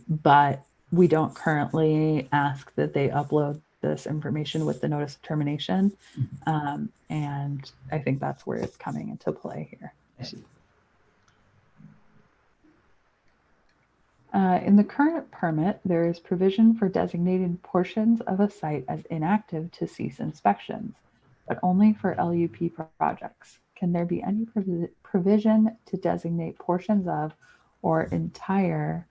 S2: but we don't currently ask that they upload this information with the notice of termination. And I think that's where it's coming into play here.
S3: I see.
S2: In the current permit, there is provision for designating portions of a site as inactive to cease inspections, but only for LUP projects. Can there be any provision to designate portions of or entire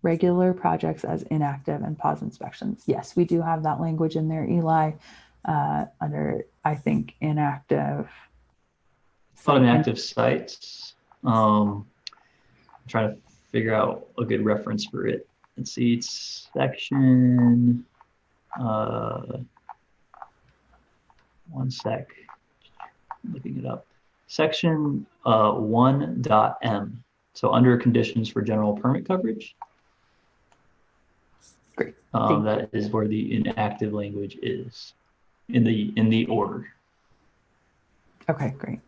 S2: regular projects as inactive and pause inspections? Yes, we do have that language in there, Eli, under, I think, inactive.
S3: Inactive sites. I'm trying to figure out a good reference for it. Let's see, it's section, one sec, I'm looking it up. Section 1.m. So under conditions for general permit coverage.
S2: Great.
S3: That is where the inactive language is in the order.
S2: Okay, great.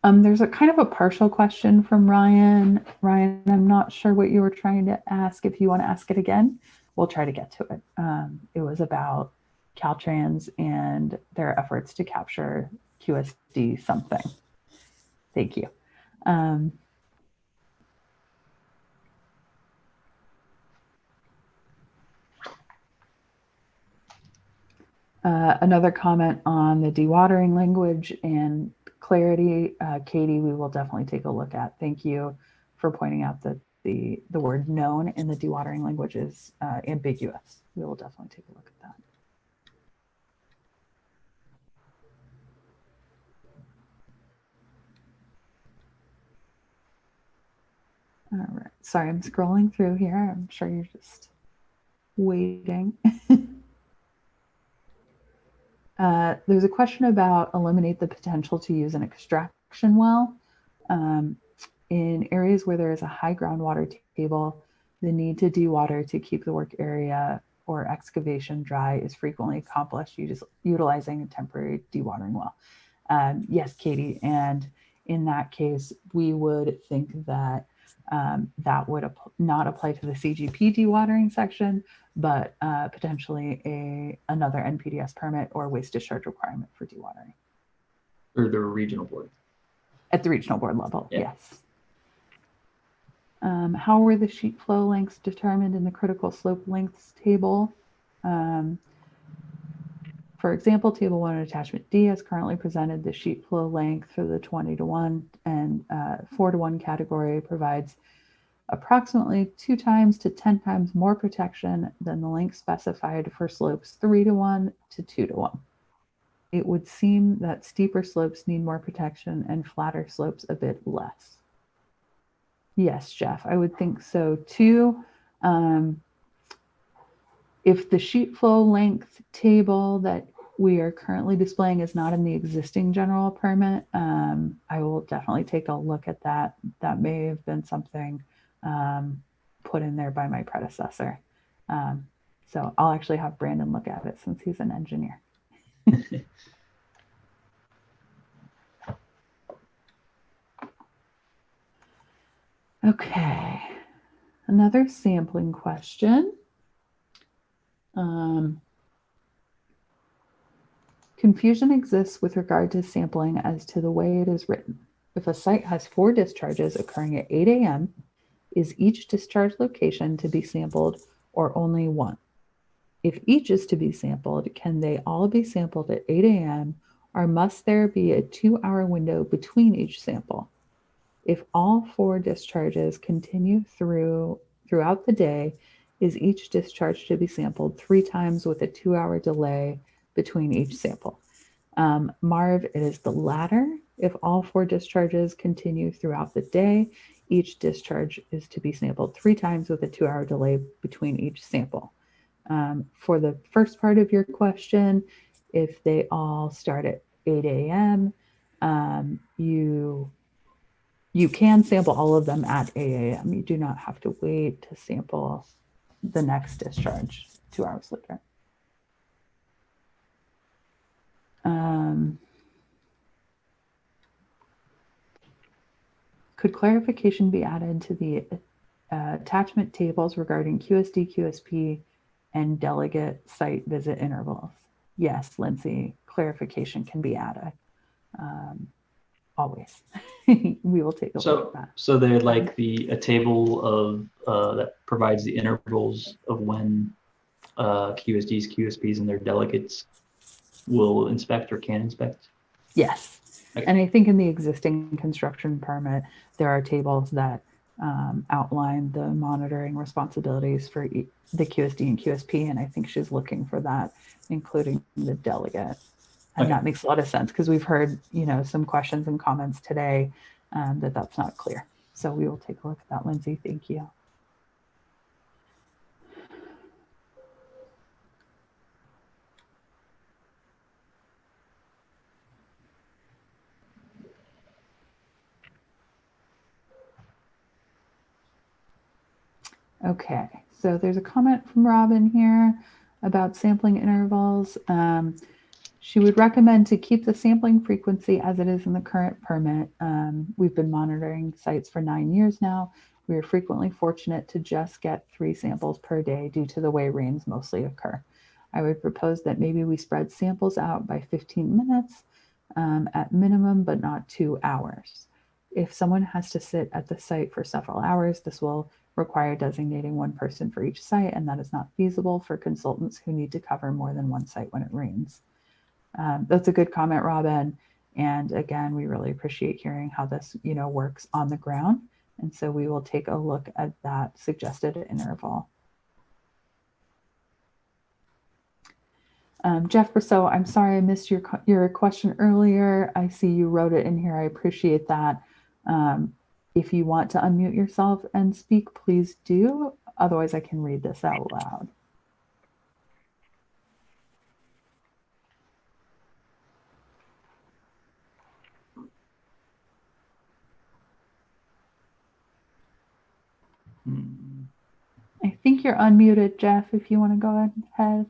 S2: There's a kind of a partial question from Ryan. Ryan, I'm not sure what you were trying to ask. If you want to ask it again, we'll try to get to it. It was about Caltrans and their efforts to capture QSD something. Thank you. Another comment on the dewatering language and clarity, Katie, we will definitely take a look at. Thank you for pointing out that the word known in the dewatering language is ambiguous. We will definitely take a look at that. All right, sorry, I'm scrolling through here. I'm sure you're just waiting. There's a question about eliminate the potential to use an extraction well. In areas where there is a high groundwater table, the need to dewater to keep the work area or excavation dry is frequently accomplished utilizing a temporary dewatering well. Yes, Katie, and in that case, we would think that that would not apply to the CGP dewatering section, but potentially another NPDES permit or waste discharge requirement for dewatering.
S3: Or the regional board.
S2: At the regional board level,
S3: yeah.
S2: Yes. How were the sheet flow lengths determined in the critical slope lengths table? For example, table 1 attachment D has currently presented the sheet flow length for the 20:1 and 4:1 category provides approximately 2 times to 10 times more protection than the length specified for slopes 3:1 to 2:1. It would seem that steeper slopes need more protection and flatter slopes a bit less. Yes, Jeff, I would think so too. If the sheet flow length table that we are currently displaying is not in the existing general permit, I will definitely take a look at that. That may have been something put in there by my predecessor. So I'll actually have Brandon look at it since he's an engineer. Okay, another sampling question. Confusion exists with regard to sampling as to the way it is written. If a site has 4 discharges occurring at 8 a.m., is each discharge location to be sampled or only one? If each is to be sampled, can they all be sampled at 8 a.m. or must there be a 2-hour window between each sample? If all 4 discharges continue throughout the day, is each discharge to be sampled 3 times with a 2-hour delay between each sample? Marv, it is the latter. If all 4 discharges continue throughout the day, each discharge is to be sampled 3 times with a 2-hour delay between each sample. For the first part of your question, if they all start at 8 a.m., you can sample all of them at 8 a.m. You do not have to wait to sample the next discharge 2 hours later. Could clarification be added to the attachment tables regarding QSD, QSP, and delegate site visit intervals? Yes, Lindsay, clarification can be added. Always. We will take a look at that.
S3: So they'd like a table of that provides the intervals of when QSDs, QSPs, and their delegates will inspect or can inspect?
S2: Yes.
S3: Okay.
S2: And I think in the existing construction permit, there are tables that outline the monitoring responsibilities for the QSD and QSP. And I think she's looking for that, including the delegate. And that makes a lot of sense because we've heard, some questions and comments today that that's not clear. So we will take a look at that, Lindsay. Thank you. Okay, so there's a comment from Robin here about sampling intervals. She would recommend to keep the sampling frequency as it is in the current permit. We've been monitoring sites for 9 years now. We are frequently fortunate to just get 3 samples per day due to the way rains mostly occur. I would propose that maybe we spread samples out by 15 minutes at minimum, but not 2 hours. If someone has to sit at the site for several hours, this will require designating one person for each site, and that is not feasible for consultants who need to cover more than one site when it rains. That's a good comment, Robin. And again, we really appreciate hearing how this, works on the ground. And so we will take a look at that suggested interval. Jeff Brousseau, I'm sorry I missed your question earlier. I see you wrote it in here. I appreciate that. If you want to unmute yourself and speak, please do. Otherwise, I can read this out loud. I think you're unmuted, Jeff, if you want to go ahead.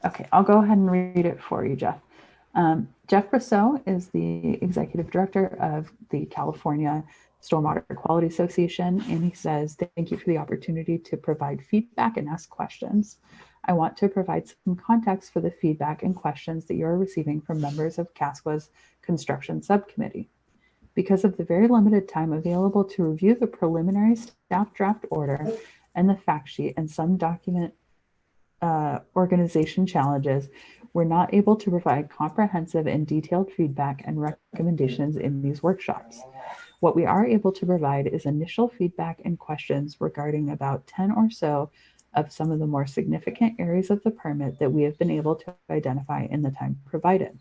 S2: Okay, I'll go ahead and read it for you, Jeff. Jeff Brousseau is the Executive Director of the California Stormwater Quality Association, and he says, thank you for the opportunity to provide feedback and ask questions. I want to provide some context for the feedback and questions that you're receiving from members of CASQA's construction subcommittee. Because of the very limited time available to review the preliminary staff draft order and the fact sheet and some document organization challenges, we're not able to provide comprehensive and detailed feedback and recommendations in these workshops. What we are able to provide is initial feedback and questions regarding about 10 or so of some of the more significant areas of the permit that we have been able to identify in the time provided.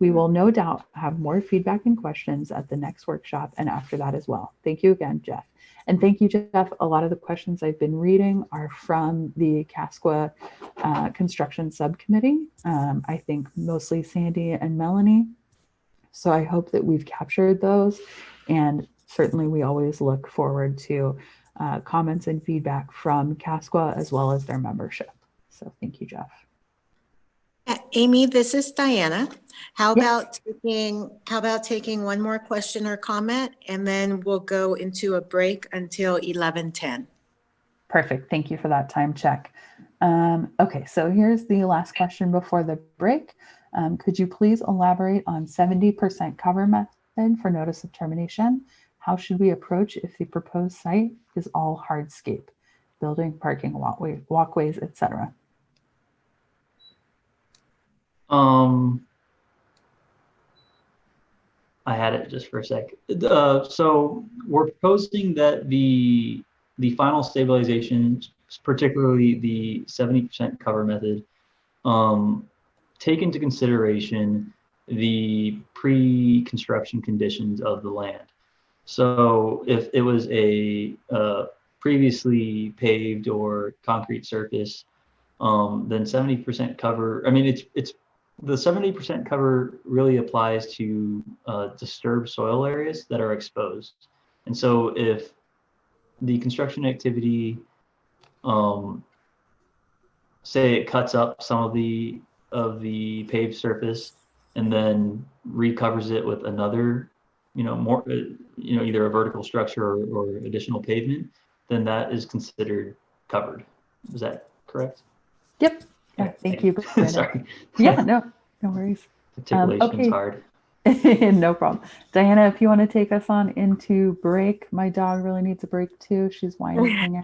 S2: We will no doubt have more feedback and questions at the next workshop and after that as well. Thank you again, Jeff. And thank you, Jeff. A lot of the questions I've been reading are from the CASQA construction subcommittee. I think mostly Sandy and Melanie. So I hope that we've captured those. And certainly we always look forward to comments and feedback from CASQA as well as their membership. So thank you, Jeff.
S1: Amy, this is Diana. How about taking one more question or comment, and then we'll go into a break until 11:10.
S2: Perfect. Thank you for that time check. Okay, so here's the last question before the break. Could you please elaborate on 70% cover method for notice of termination? How should we approach if the proposed site is all hardscape, building, parking, walkways, etc.?
S3: I had it just for a sec. So we're proposing that the final stabilization, particularly the 70% cover method, take into consideration the pre-construction conditions of the land. So if it was a previously paved or concrete surface, then 70% cover, I mean, it's the 70% cover really applies to disturbed soil areas that are exposed. And so if the construction activity, say it cuts up some of the paved surface and then recovers it with another, more, either a vertical structure or additional pavement, then that is considered covered. Is that correct?
S2: Yep. Yeah, thank you.
S3: Sorry.
S2: Yeah, no worries.
S3: Articulation's hard.
S2: No problem. Diana, if you want to take us on into break, my dog really needs a break too. She's whining.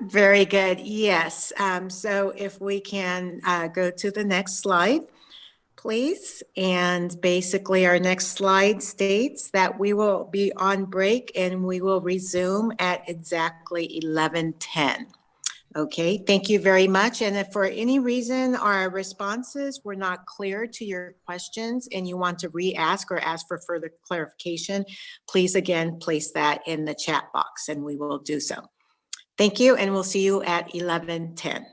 S1: Very good. Yes. So if we can go to the next slide, please. And basically our next slide states that we will be on break and we will resume at exactly 11:10. Okay, thank you very much. And if for any reason our responses were not clear to your questions and you want to re-ask or ask for further clarification, please again place that in the chat box and we will do so. Thank you, and we'll see you at 11:10.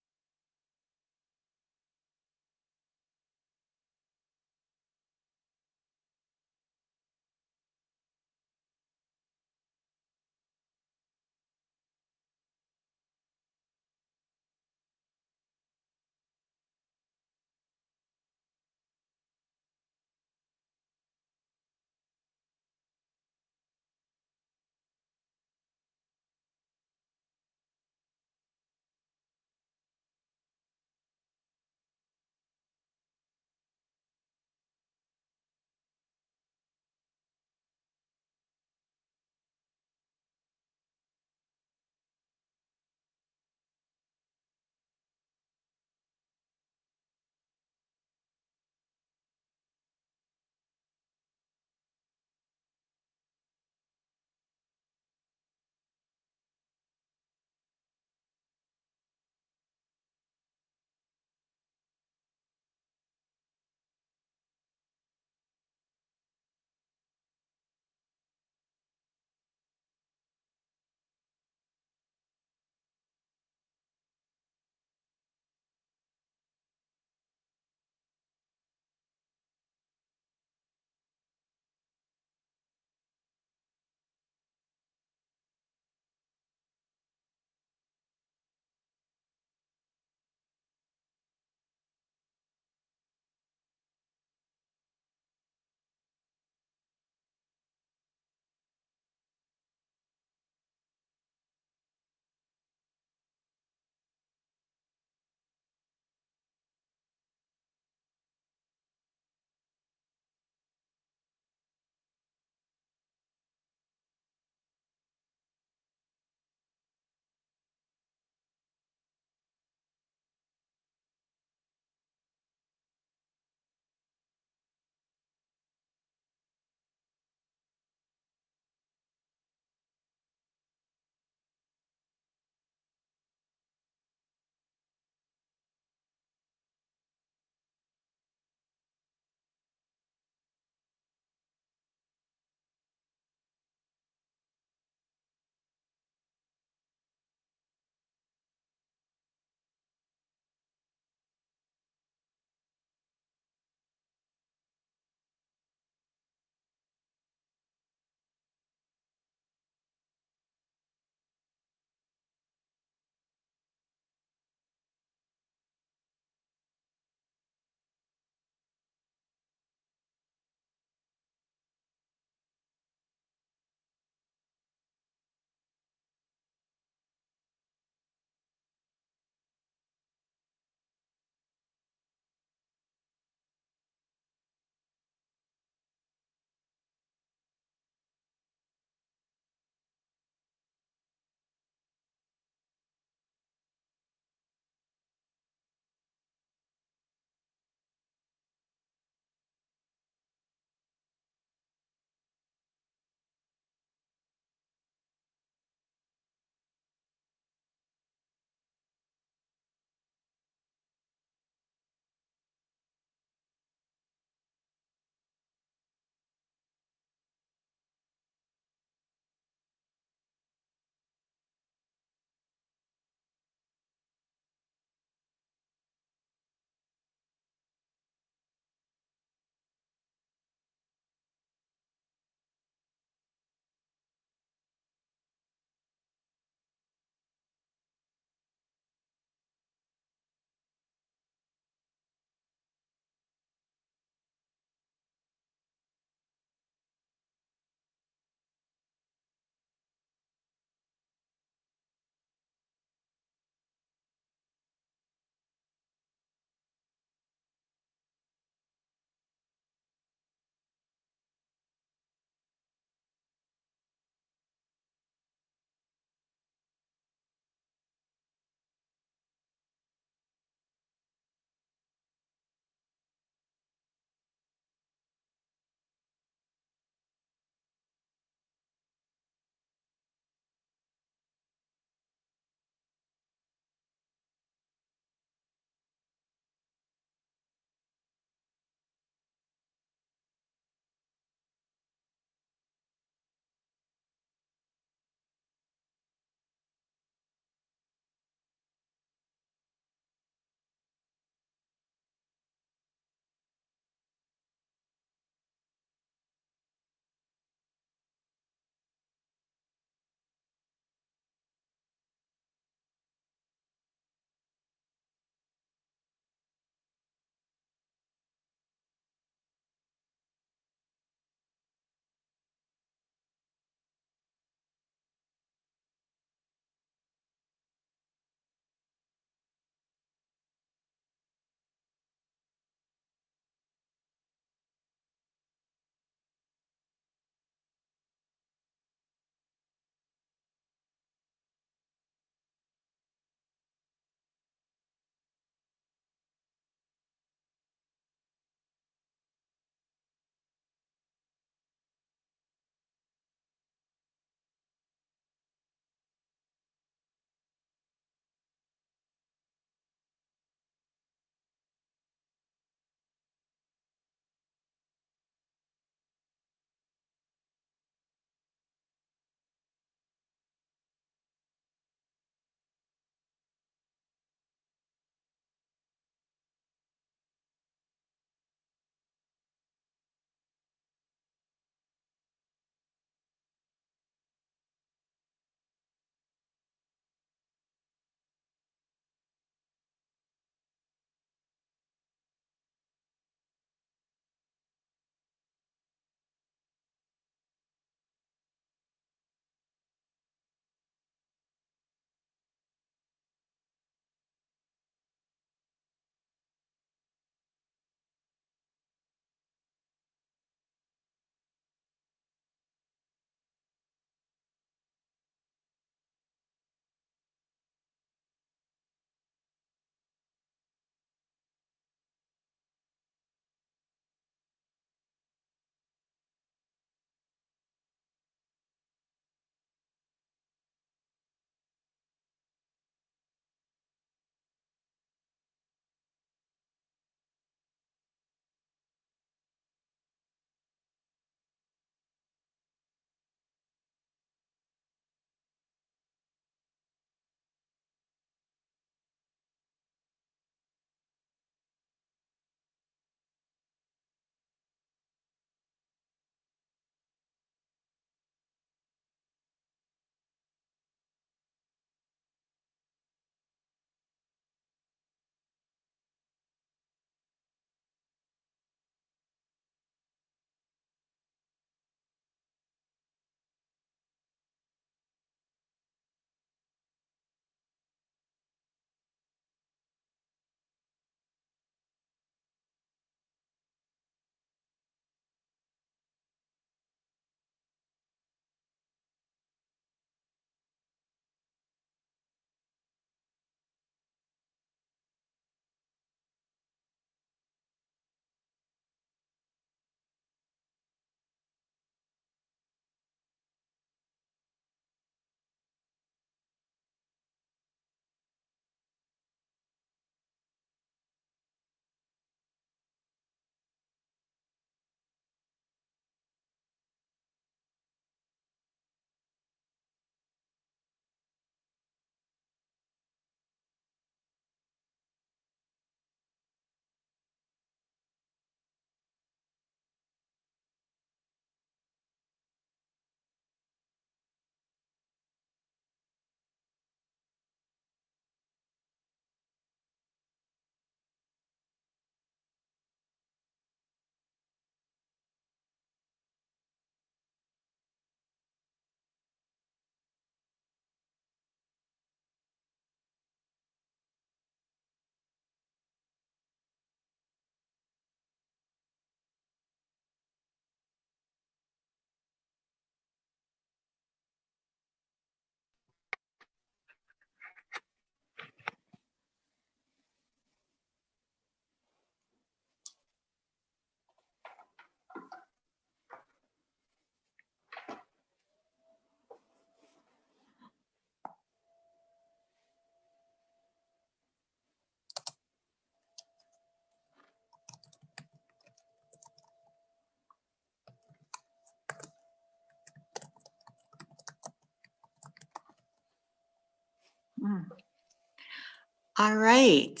S1: All right.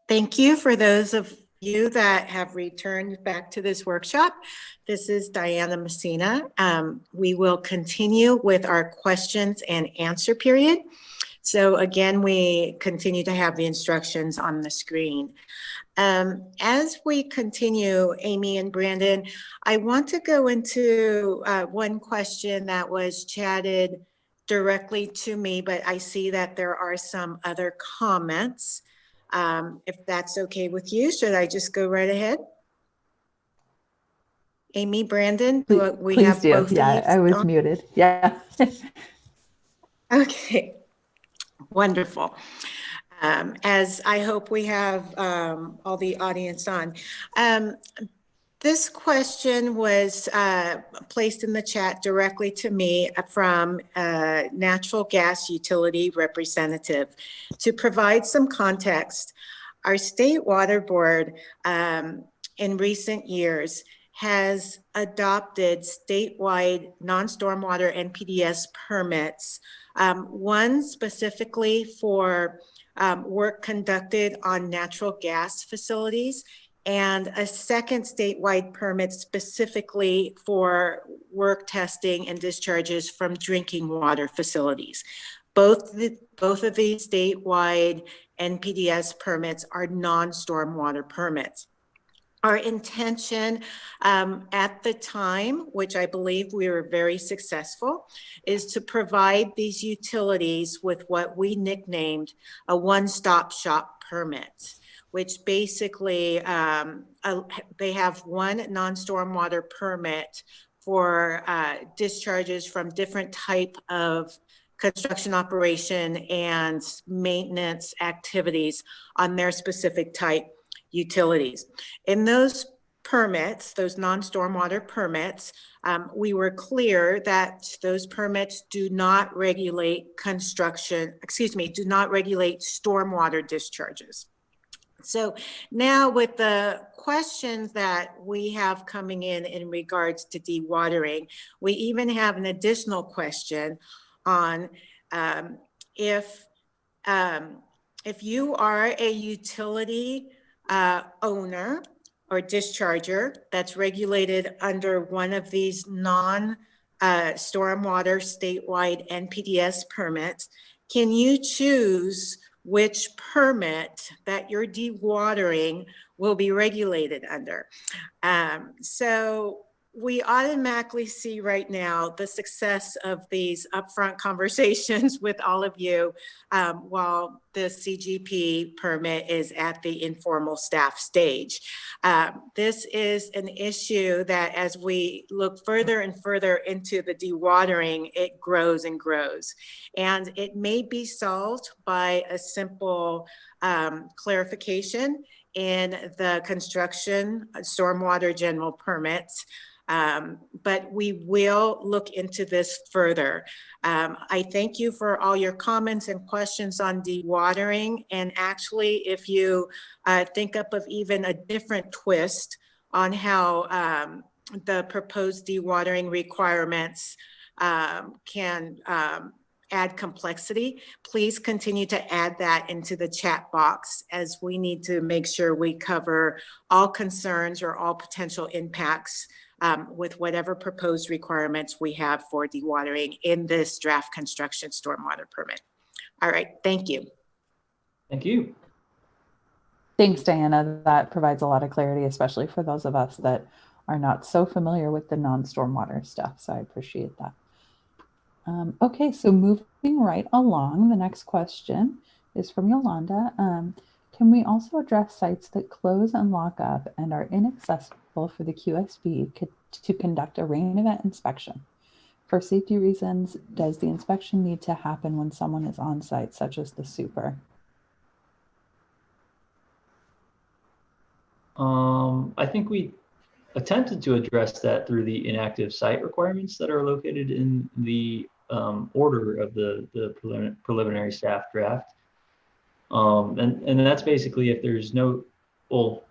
S1: Thank you for those of you that have returned back to this workshop. This is Diana Messina. We will continue with our questions and answer period. So again, we continue to have the instructions on the screen. As we continue, Amy and Brandon, I want to go into one question that was chatted directly to me, but I see that there are some other comments. If that's okay with you, should I just go right ahead? Amy, Brandon, we
S2: Please
S1: have
S2: do.
S1: both
S2: Yeah,
S1: of you
S2: I was
S1: on?
S2: muted. Yeah.
S1: Okay, wonderful. As I hope we have all the audience on. This question was placed in the chat directly to me from a natural gas utility representative. To provide some context, our state water board in recent years has adopted statewide non-stormwater NPDES permits, one specifically for work conducted on natural gas facilities, and a second statewide permit specifically for work testing and discharges from drinking water facilities. Both of these statewide NPDES permits are non-stormwater permits. Our intention at the time, which I believe we were very successful, is to provide these utilities with what we nicknamed a one-stop shop permit, which basically they have one non-stormwater permit for discharges from different type of construction operation and maintenance activities on their specific type utilities. In those permits, those non-stormwater permits, we were clear that those permits do not regulate do not regulate stormwater discharges. So now with the questions that we have coming in regards to dewatering, we even have an additional question on if you are a utility owner or discharger that's regulated under one of these non-stormwater statewide NPDES permits, can you choose which permit that your dewatering will be regulated under? So we automatically see right now the success of these upfront conversations with all of you while the CGP permit is at the informal staff stage. This is an issue that as we look further and further into the dewatering, it grows and grows. And it may be solved by a simple clarification in the construction stormwater general permits. But we will look into this further. I thank you for all your comments and questions on dewatering. And actually, if you think up of even a different twist on how the proposed dewatering requirements can add complexity, please continue to add that into the chat box, as we need to make sure we cover all concerns or all potential impacts with whatever proposed requirements we have for dewatering in this draft construction stormwater permit. All right, thank you.
S3: Thank you.
S2: Thanks, Diana. That provides a lot of clarity, especially for those of us that are not so familiar with the non-stormwater stuff. So I appreciate that. Okay, so moving right along, the next question is from Yolanda. Can we also address sites that close and lock up and are inaccessible for the QSB to conduct a rain event inspection? For safety reasons, does the inspection need to happen when someone is on site, such as the super?
S3: I think we attempted to address that through the inactive site requirements that are located in the order of the preliminary staff draft. And that's basically if there's no, well,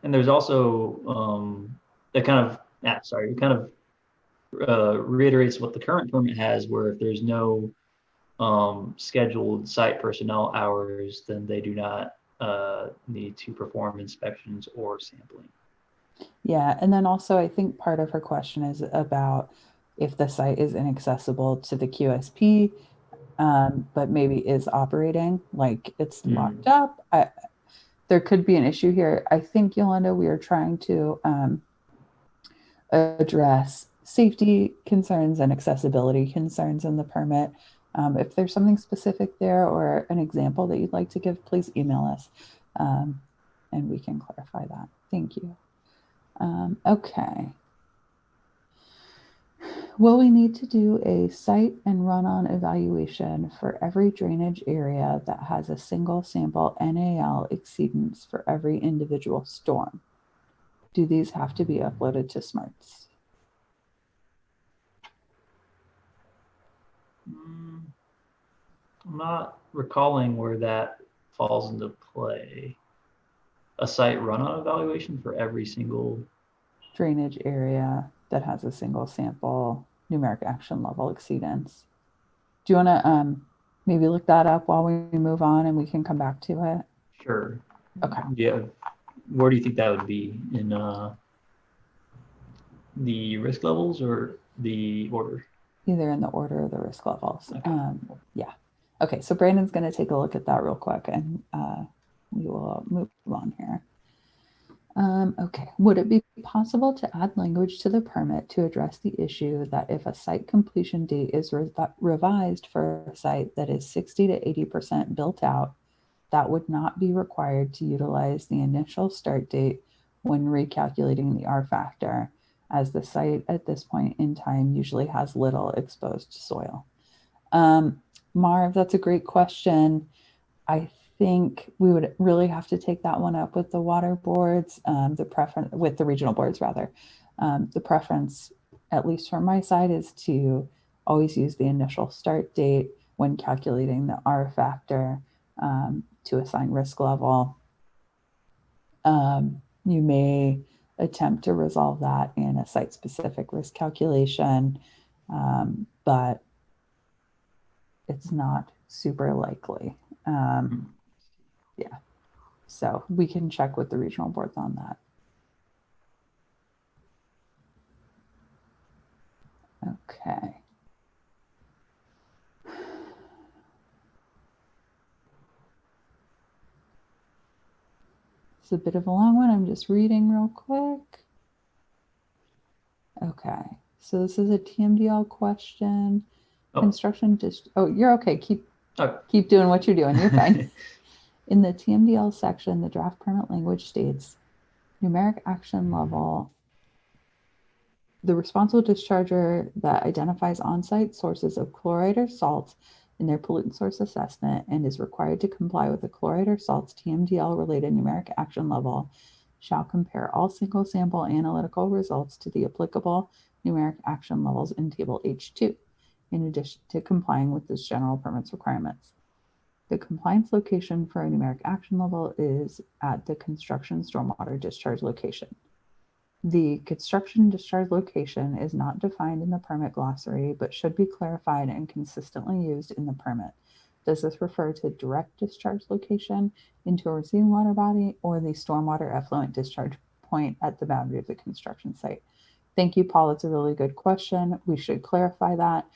S3: and there's also that kind of reiterates what the current permit has, where if there's no scheduled site personnel hours, then they do not need to perform inspections or sampling.
S2: Yeah, and then also I think part of her question is about if the site is inaccessible to the QSP, but maybe is operating, like it's locked up. There could be an issue here. I think, Yolanda, we are trying to address safety concerns and accessibility concerns in the permit. If there's something specific there or an example that you'd like to give, please email us and we can clarify that. Thank you. Okay. Will we need to do a site and run-on evaluation for every drainage area that has a single sample NAL exceedance for every individual storm? Do these have to be uploaded to SMARTS?
S3: I'm not recalling where that falls into play. A site run-on evaluation for every single
S2: drainage area that has a single sample numeric action level exceedance. Do you want to maybe look that up while we move on and we can come back to it?
S3: Sure.
S2: Okay.
S3: Yeah. Where do you think that would be in the risk levels or the order?
S2: Either in the order of the risk levels.
S3: Okay.
S2: Yeah. Okay, so Brandon's going to take a look at that real quick and we will move on here. Okay, would it be possible to add language to the permit to address the issue that if a site completion date is revised for a site that is 60 to 80% built out, that would not be required to utilize the initial start date when recalculating the R factor, as the site at this point in time usually has little exposed soil? Marv, that's a great question. I think we would really have to take that one up with the water boards, with the regional boards rather. The preference, at least from my side, is to always use the initial start date when calculating the R factor to assign risk level. You may attempt to resolve that in a site-specific risk calculation, but it's not super likely. Yeah, so we can check with the regional boards on that. Okay. It's a bit of a long one. I'm just reading real quick. Okay, so this is a TMDL question.
S3: Oh.
S2: Construction oh, you're okay. Keep doing what you're doing. You're fine. In the TMDL section, the draft permit language states, numeric action level, the responsible discharger that identifies on-site sources of chloride or salts in their pollutant source assessment and is required to comply with the chloride or salts TMDL related numeric action level shall compare all single sample analytical results to the applicable numeric action levels in table H2, in addition to complying with this general permits requirements. The compliance location for a numeric action level is at the construction stormwater discharge location. The construction discharge location is not defined in the permit glossary, but should be clarified and consistently used in the permit. Does this refer to direct discharge location into a receiving water body or the stormwater effluent discharge point at the boundary of the construction site? Thank you, Paul. It's a really good question. We should clarify that.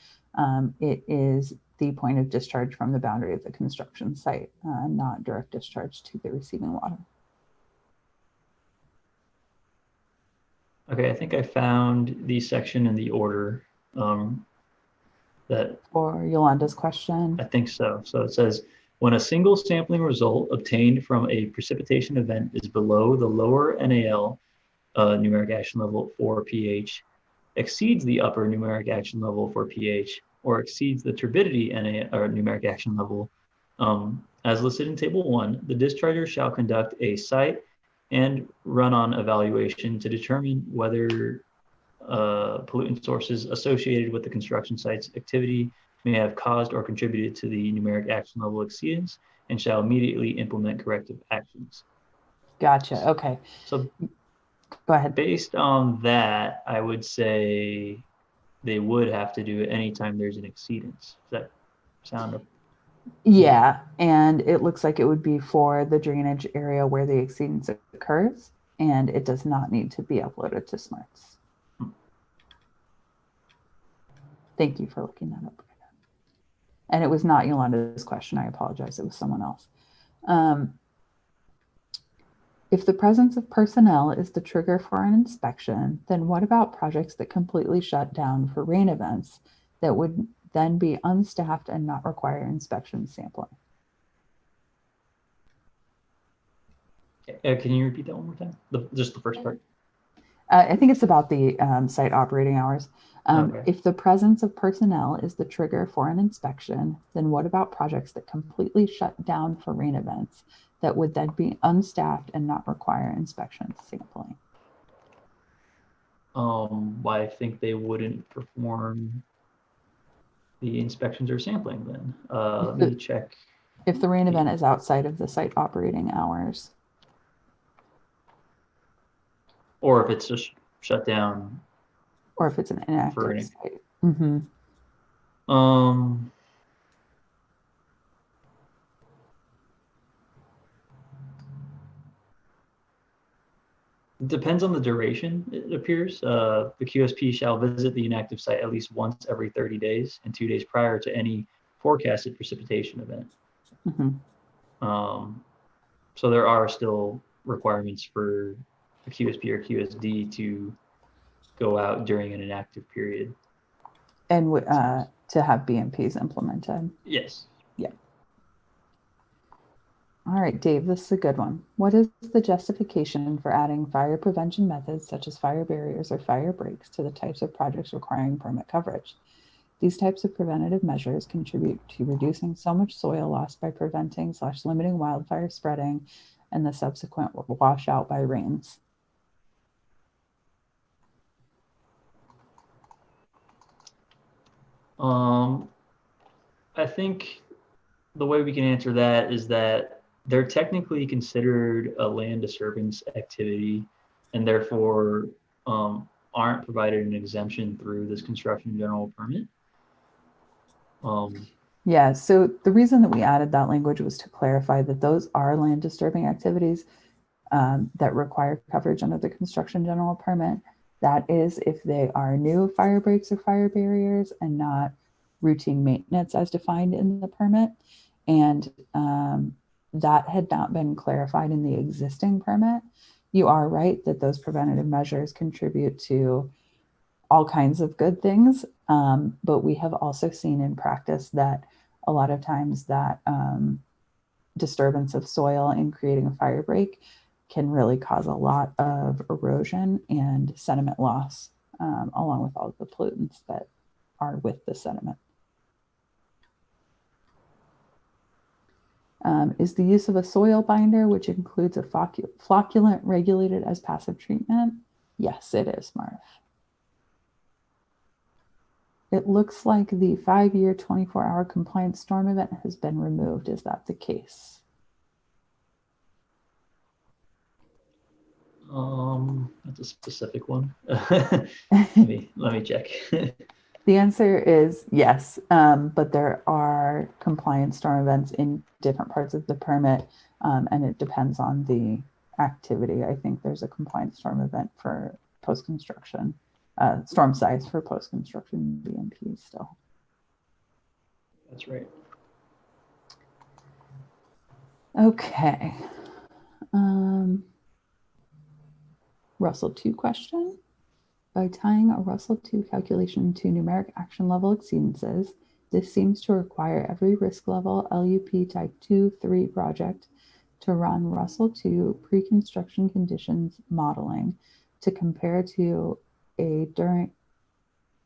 S2: It is the point of discharge from the boundary of the construction site, not direct discharge to the receiving water.
S3: Okay, I think I found the section in the order that.
S2: For Yolanda's question.
S3: I think so. So it says, when a single sampling result obtained from a precipitation event is below the lower NAL numeric action level for pH, exceeds the upper numeric action level for pH, or exceeds the turbidity NAL or numeric action level, as listed in Table 1, the discharger shall conduct a site and run-on evaluation to determine whether pollutant sources associated with the construction site's activity may have caused or contributed to the numeric action level exceedance, and shall immediately implement corrective actions.
S2: Gotcha. Okay.
S3: So
S2: go ahead.
S3: Based on that, I would say they would have to do it anytime there's an exceedance. Is that sound of.
S2: Yeah, and it looks like it would be for the drainage area where the exceedance occurs, and it does not need to be uploaded to SMARTS. Thank you for looking that up. And it was not Yolanda's question. I apologize. It was someone else. If the presence of personnel is the trigger for an inspection, then what about projects that completely shut down for rain events that would then be unstaffed and not require inspection sampling?
S3: Can you repeat that one more time? Just the first part.
S2: I think it's about the site operating hours.
S3: Okay.
S2: If the presence of personnel is the trigger for an inspection, then what about projects that completely shut down for rain events that would then be unstaffed and not require inspection sampling?
S3: Why I think they wouldn't perform the inspections or sampling then. Let me check.
S2: If the rain event is outside of the site operating hours.
S3: Or if it's just shut down.
S2: Or if it's an inactive site.
S3: It depends on the duration, it appears. The QSP shall visit the inactive site at least once every 30 days and 2 days prior to any forecasted precipitation event. So there are still requirements for a QSP or QSD to go out during an inactive period.
S2: And to have BMPs implemented.
S3: Yes.
S2: Yeah. All right, Dave, this is a good one. What is the justification for adding fire prevention methods such as fire barriers or fire breaks to the types of projects requiring permit coverage? These types of preventative measures contribute to reducing so much soil loss by preventing/limiting wildfire spreading and the subsequent washout by rains.
S3: I think the way we can answer that is that they're technically considered a land disturbance activity and therefore aren't provided an exemption through this construction general permit.
S2: Yeah, so the reason that we added that language was to clarify that those are land disturbing activities that require coverage under the construction general permit. That is if they are new fire breaks or fire barriers and not routine maintenance as defined in the permit. And that had not been clarified in the existing permit. You are right that those preventative measures contribute to all kinds of good things, but we have also seen in practice that a lot of times that disturbance of soil in creating a fire break can really cause a lot of erosion and sediment loss, along with all of the pollutants that are with the sediment. Is the use of a soil binder, which includes a flocculant, regulated as passive treatment? Yes, it is, Marv. It looks like the 5-year, 24-hour compliance storm event has been removed. Is that the case?
S3: That's a specific one. let me check.
S2: The answer is yes, but there are compliance storm events in different parts of the permit, and it depends on the activity. I think there's a compliance storm event for post-construction, storm size for post-construction BMP still.
S3: That's right.
S2: Okay. Russell 2 question. By tying a Russell 2 calculation to numeric action level exceedances, this seems to require every risk level LUP type 2-3 project to run Russell 2 pre-construction conditions modeling to compare to a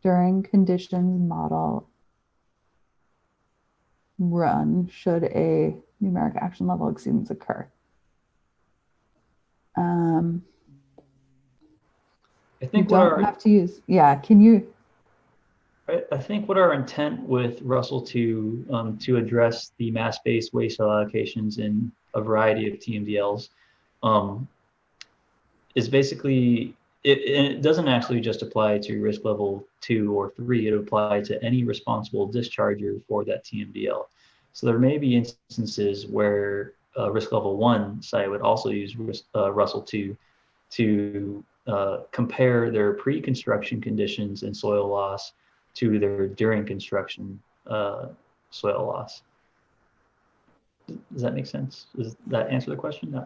S2: during conditions model run should a numeric action level exceedance occur.
S3: I think
S2: you don't have to use, yeah, can you?
S3: I think what our intent with Russell to address the mass-based waste allocations in a variety of TMDLs is basically it doesn't actually just apply to risk level 2 or 3. It would apply to any responsible discharger for that TMDL. So there may be instances where risk level 1 site would also use Russell 2 to compare their pre-construction conditions and soil loss to their during construction soil loss. Does that make sense? Does that answer the question?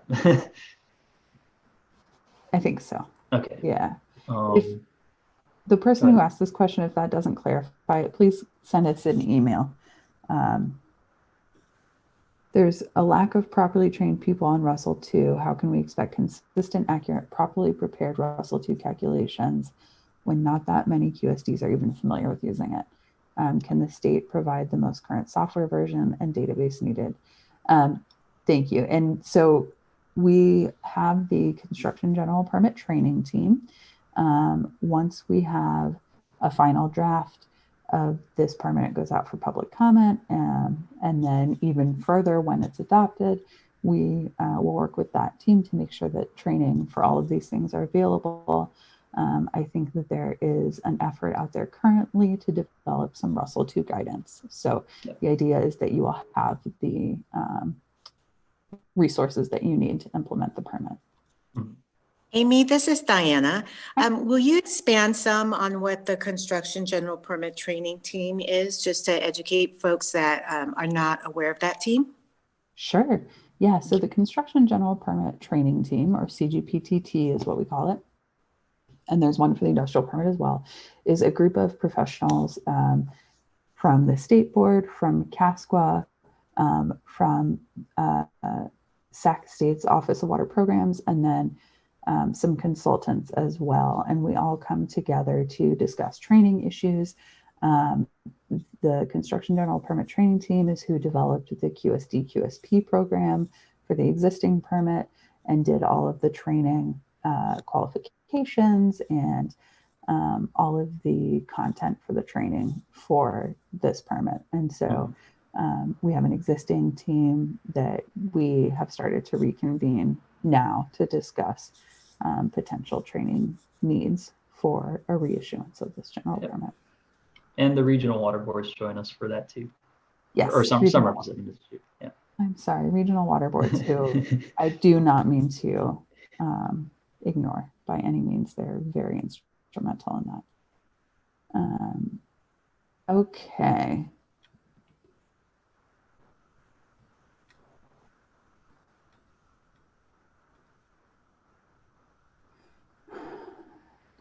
S2: I think so.
S3: Okay.
S2: Yeah. If the person who asked this question, if that doesn't clarify it, please send us an email. There's a lack of properly trained people on Russell 2. How can we expect consistent, accurate, properly prepared Russell 2 calculations when not that many QSDs are even familiar with using it? Can the state provide the most current software version and database needed? Thank you. And so we have the construction general permit training team. Once we have a final draft of this permit, it goes out for public comment. And then even further, when it's adopted, we will work with that team to make sure that training for all of these things are available. I think that there is an effort out there currently to develop some Russell 2 guidance. So the idea is that you will have the resources that you need to implement the permit.
S1: Amy, this is Diana. Will you expand some on what the Construction General Permit Training Team is, just to educate folks that are not aware of that team?
S2: Sure. Yeah, so the Construction General Permit Training Team, or CGPTT is what we call it, and there's one for the industrial permit as well, is a group of professionals from the State Board, from CASQA, from Sac State's Office of Water Programs, and then some consultants as well. And we all come together to discuss training issues. The Construction General Permit Training Team is who developed the QSD QSP program for the existing permit and did all of the training qualifications and all of the content for the training for this permit. And so we have an existing team that we have started to reconvene now to discuss potential training needs for a reissuance of this general permit.
S3: And the regional water boards join us for that too.
S2: Yes.
S3: Or some representatives too. Yeah. I'm
S2: sorry, regional water boards, who I do not mean to ignore by any means. They're very instrumental in that. Okay.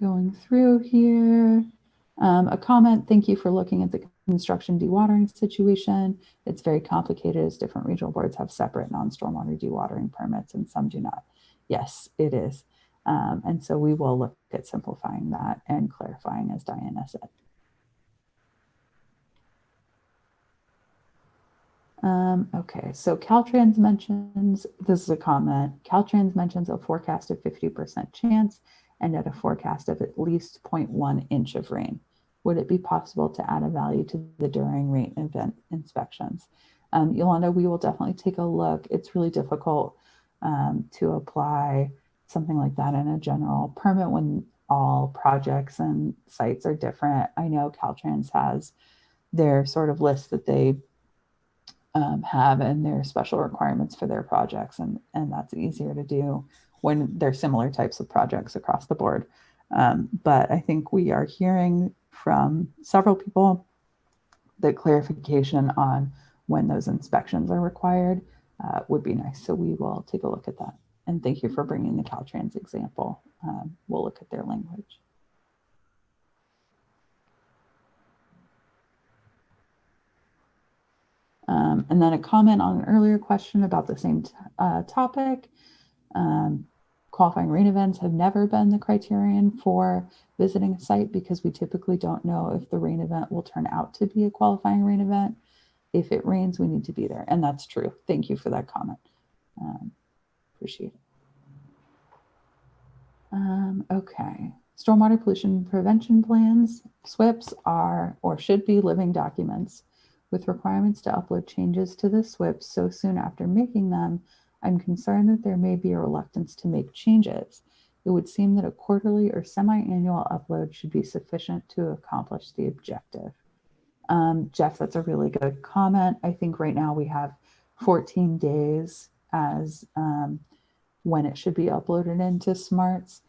S2: Going through here, a comment, thank you for looking at the construction dewatering situation. It's very complicated as different regional boards have separate non-stormwater dewatering permits and some do not. Yes, it is. And so we will look at simplifying that and clarifying, as Diana said. Okay, so Caltrans mentions, this is a comment, Caltrans mentions a forecast of 50% chance and at a forecast of at least 0.1 inch of rain. Would it be possible to add a value to the during rain event inspections? Yolanda, we will definitely take a look. It's really difficult to apply something like that in a general permit when all projects and sites are different. I know Caltrans has their sort of list that they have and their special requirements for their projects, and that's easier to do when they're similar types of projects across the board. But I think we are hearing from several people that clarification on when those inspections are required would be nice. So we will take a look at that. And thank you for bringing the Caltrans example. We'll look at their language. And then a comment on an earlier question about the same topic. Qualifying rain events have never been the criterion for visiting a site because we typically don't know if the rain event will turn out to be a qualifying rain event. If it rains, we need to be there. And that's true. Thank you for that comment. Appreciate it. Okay. Stormwater pollution prevention plans, SWIPs, are or should be living documents with requirements to upload changes to the SWIPs so soon after making them. I'm concerned that there may be a reluctance to make changes. it would seem that a quarterly or semi-annual upload should be sufficient to accomplish the objective. Jeff, that's a really good comment. I think right now we have 14 days as when it should be uploaded into SMARTS.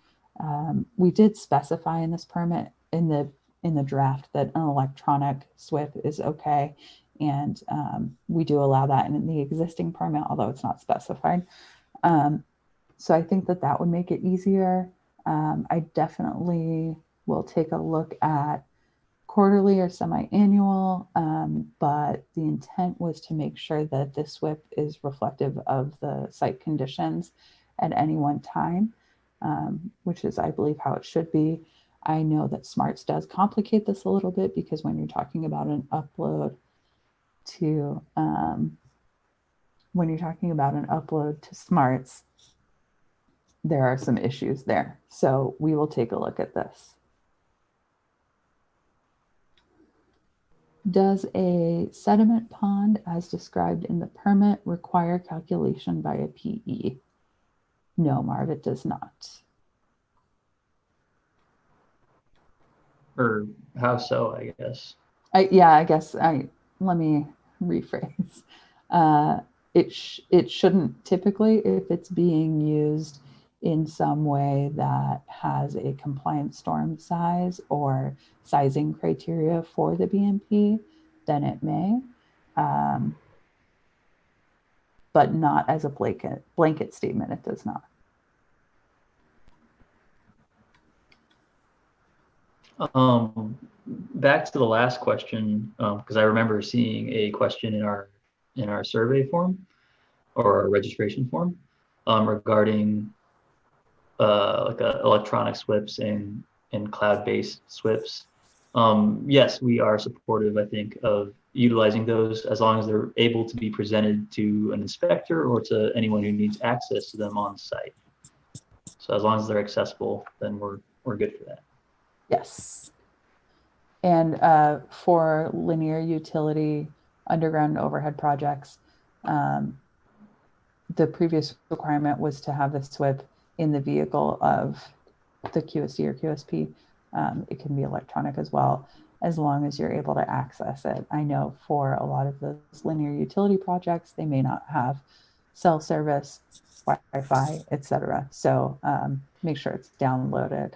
S2: We did specify in this permit in the draft that an electronic SWIP is okay, and we do allow that in the existing permit, although it's not specified. So I think that would make it easier. I definitely will take a look at quarterly or semi-annual, but the intent was to make sure that the SWIP is reflective of the site conditions at any one time, which is, I believe, how it should be. I know that SMARTS does complicate this a little bit because when you're talking about an upload to SMARTS, there are some issues there. So we will take a look at this. Does a sediment pond, as described in the permit, require calculation by a PE? No, Marv, it does not.
S3: Or how so, I guess.
S2: Let me rephrase. It shouldn't typically, if it's being used in some way that has a compliant storm size or sizing criteria for the BMP, then it may, but not as a blanket statement, it does not.
S3: Back to the last question, because I remember seeing a question in our survey form or our registration form regarding like electronic SWIPs and cloud-based SWIPs. Yes, we are supportive, I think, of utilizing those as long as they're able to be presented to an inspector or to anyone who needs access to them on site. So as long as they're accessible, then we're good for that.
S2: Yes. And for linear utility underground and overhead projects, the previous requirement was to have the SWIP in the vehicle of the QSD or QSP. It can be electronic as well, as long as you're able to access it. I know for a lot of those linear utility projects, they may not have cell service, Wi-Fi, etc. So make sure it's downloaded.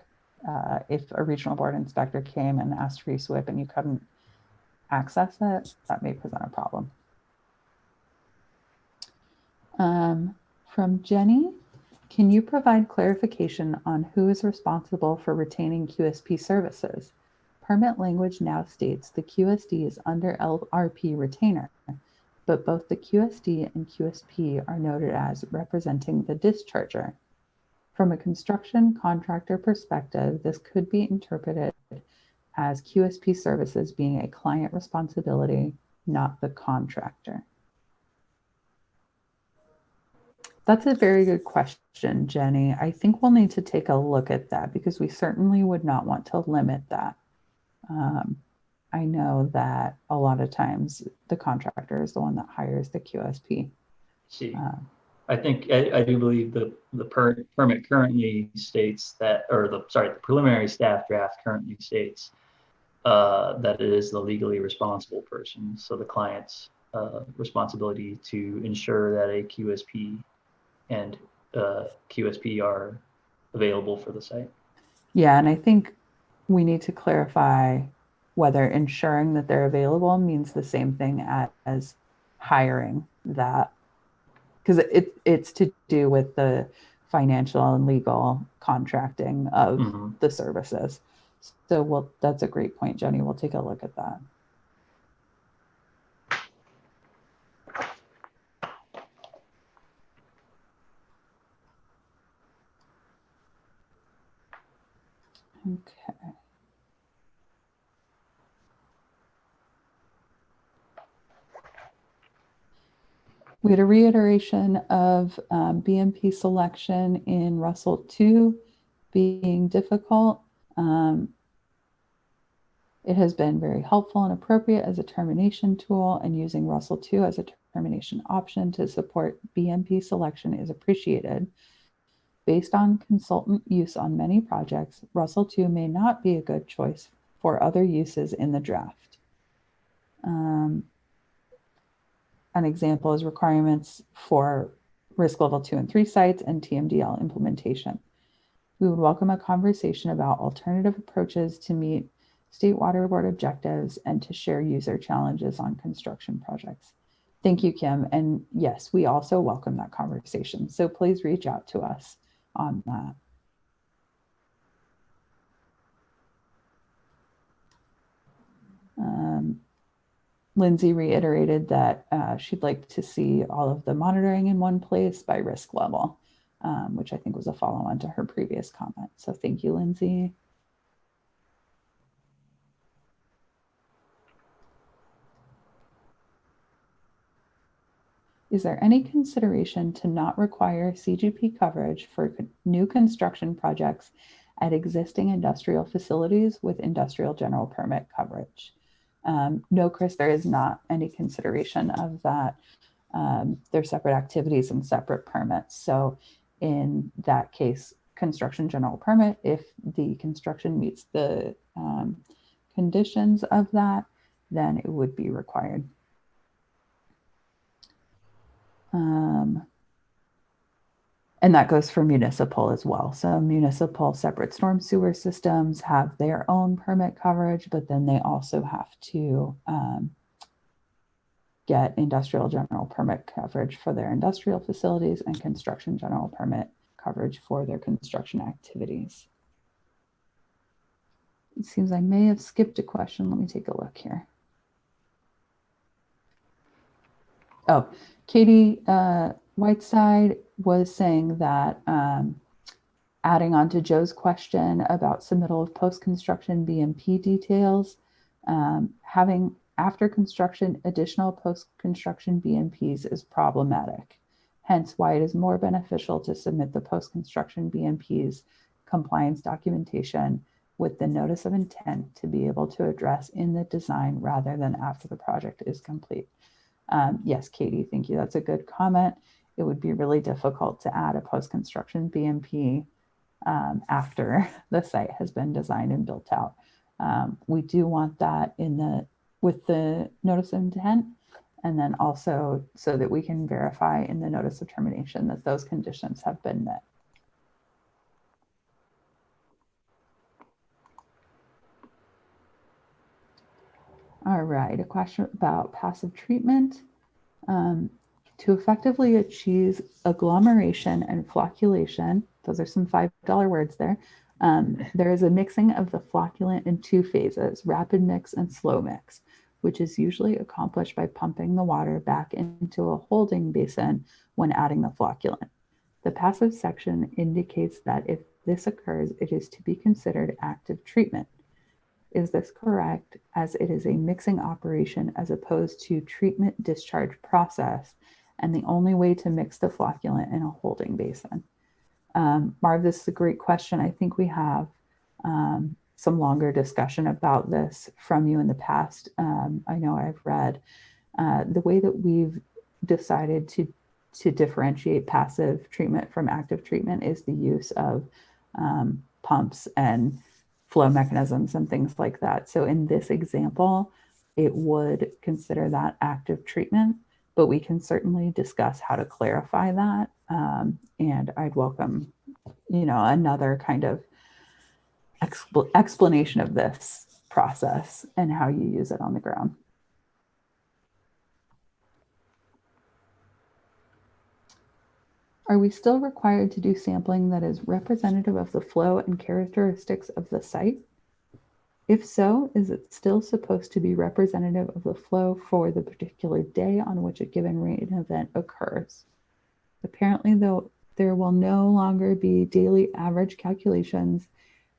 S2: If a regional board inspector came and asked for your SWIP and you couldn't access it, that may present a problem. From Jenny, can you provide clarification on who is responsible for retaining QSP services? Permit language now states the QSD is under LRP retainer, but both the QSD and QSP are noted as representing the discharger. From a construction contractor perspective, this could be interpreted as QSP services being a client responsibility, not the contractor. That's a very good question, Jenny. I think we'll need to take a look at that because we certainly would not want to limit that. I know that a lot of times the contractor is the one that hires the QSP.
S3: See, I think I do believe the permit currently states that, or the preliminary staff draft currently states that it is the legally responsible person. So the client's responsibility to ensure that a QSP and QSP are available for the site.
S2: Yeah, and I think we need to clarify whether ensuring that they're available means the same thing as hiring that, because it's to do with the financial and legal contracting of the services. So that's a great point, Jenny. We'll take a look at that. Okay. We had a reiteration of BMP selection in Russell 2 being difficult. It has been very helpful and appropriate as a termination tool, and using Russell 2 as a termination option to support BMP selection is appreciated. Based on consultant use on many projects, Russell 2 may not be a good choice for other uses in the draft. An example is requirements for risk level 2 and 3 sites and TMDL implementation. We would welcome a conversation about alternative approaches to meet State Water Board objectives and to share user challenges on construction projects. Thank you, Kim. And yes, we also welcome that conversation. So please reach out to us on that. Lindsay reiterated that she'd like to see all of the monitoring in one place by risk level, which I think was a follow-on to her previous comment. So thank you, Lindsay. Is there any consideration to not require CGP coverage for new construction projects at existing industrial facilities with industrial general permit coverage? No, Chris, there is not any consideration of that. They're separate activities and separate permits. So in that case, construction general permit, if the construction meets the conditions of that, then it would be required. And that goes for municipal as well. So municipal separate storm sewer systems have their own permit coverage, but then they also have to get industrial general permit coverage for their industrial facilities and construction general permit coverage for their construction activities. It seems I may have skipped a question. Let me take a look here. Oh, Katie Whiteside was saying that adding on to Joe's question about submittal of post-construction BMP details, having after construction additional post-construction BMPs is problematic. Hence why it is more beneficial to submit the post-construction BMPs compliance documentation with the notice of intent to be able to address in the design rather than after the project is complete. Yes, Katie, thank you. That's a good comment. It would be really difficult to add a post-construction BMP after the site has been designed and built out. We do want that with the notice of intent, and then also so that we can verify in the notice of termination that those conditions have been met. All right, a question about passive treatment. To effectively achieve agglomeration and flocculation, those are some $5 words there, there is a mixing of the flocculant in two phases, rapid mix and slow mix, which is usually accomplished by pumping the water back into a holding basin when adding the flocculant. The passive section indicates that if this occurs, it is to be considered active treatment. Is this correct, as it is a mixing operation as opposed to treatment discharge process, and the only way to mix the flocculant in a holding basin? Marv, this is a great question. I think we have some longer discussion about this from you in the past. I know I've read the way that we've decided to differentiate passive treatment from active treatment is the use of pumps and flow mechanisms and things like that. So in this example, it would consider that active treatment, but we can certainly discuss how to clarify that. And I'd welcome, another kind of explanation of this process and how you use it on the ground. Are we still required to do sampling that is representative of the flow and characteristics of the site? If so, is it still supposed to be representative of the flow for the particular day on which a given rain event occurs? Apparently, though, there will no longer be daily average calculations,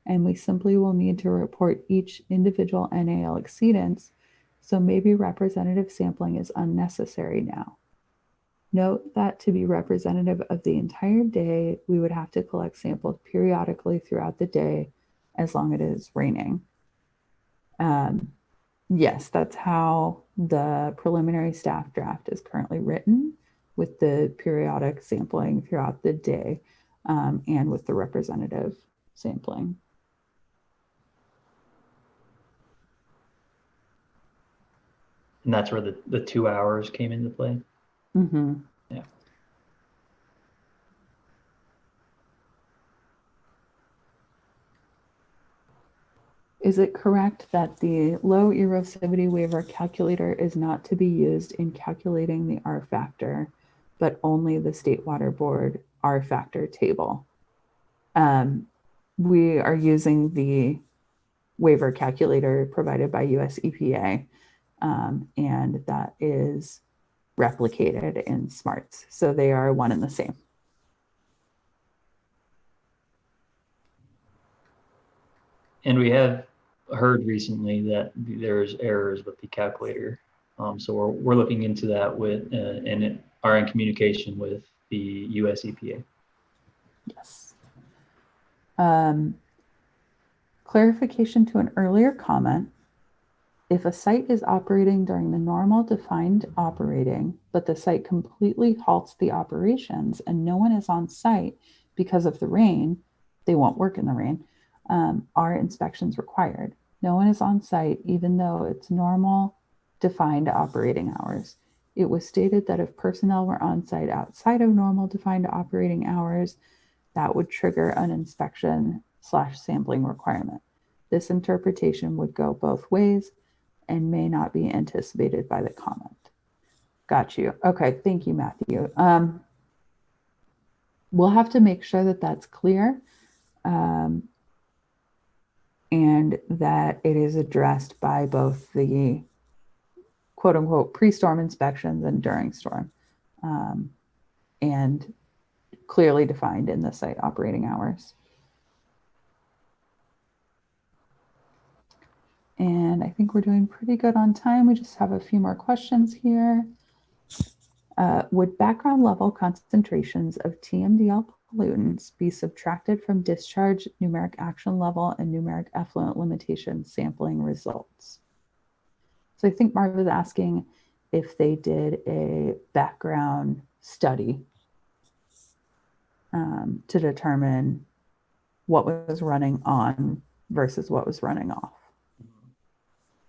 S2: and we simply will need to report each individual NAL exceedance, so maybe representative sampling is unnecessary now. Note that to be representative of the entire day, we would have to collect samples periodically throughout the day as long as it is raining. Yes, that's how the preliminary staff draft is currently written, with the periodic sampling throughout the day. and with the representative sampling.
S3: And that's where the 2 hours came into play.
S2: Mm-hmm.
S3: Yeah.
S2: Is it correct that the low erosivity waiver calculator is not to be used in calculating the R factor, but only the State Water Board R factor table? We are using the waiver calculator provided by US EPA, and that is replicated in SMARTS. So they are one and the same.
S3: And we have heard recently that there's errors with the calculator. So we're looking into that with, and are in communication with the US EPA.
S2: Yes. Clarification to an earlier comment. If a site is operating during the normal defined operating, but the site completely halts the operations and no one is on site because of the rain, they won't work in the rain, are inspections required. No one is on site even though it's normal defined operating hours. It was stated that if personnel were on site outside of normal defined operating hours, that would trigger an inspection/sampling requirement. This interpretation would go both ways and may not be anticipated by the comment. Got you. Okay, thank you, Matthew. We'll have to make sure that that's clear, and that it is addressed by both the quote unquote pre-storm inspections and during storm, and clearly defined in the site operating hours. And I think we're doing pretty good on time. We just have a few more questions here. Would background level concentrations of TMDL pollutants be subtracted from discharge, numeric action level, and numeric effluent limitation sampling results? So I think Marv was asking if they did a background study to determine what was running on versus what was running off.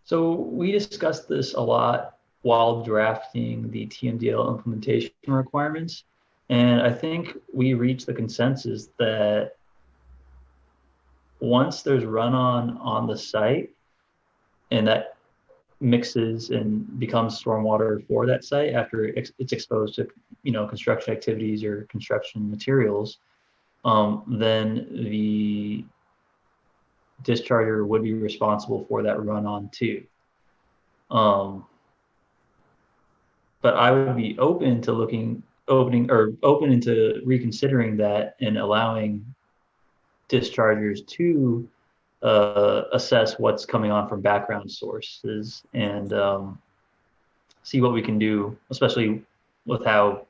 S3: So we discussed this a lot while drafting the TMDL implementation requirements. And I think we reached the consensus that once there's run-on on the site and that mixes and becomes stormwater for that site after it's exposed to, construction activities or construction materials, then the discharger would be responsible for that run-on too. But I would be open to open into reconsidering that and allowing dischargers to assess what's coming on from background sources and see what we can do, especially with how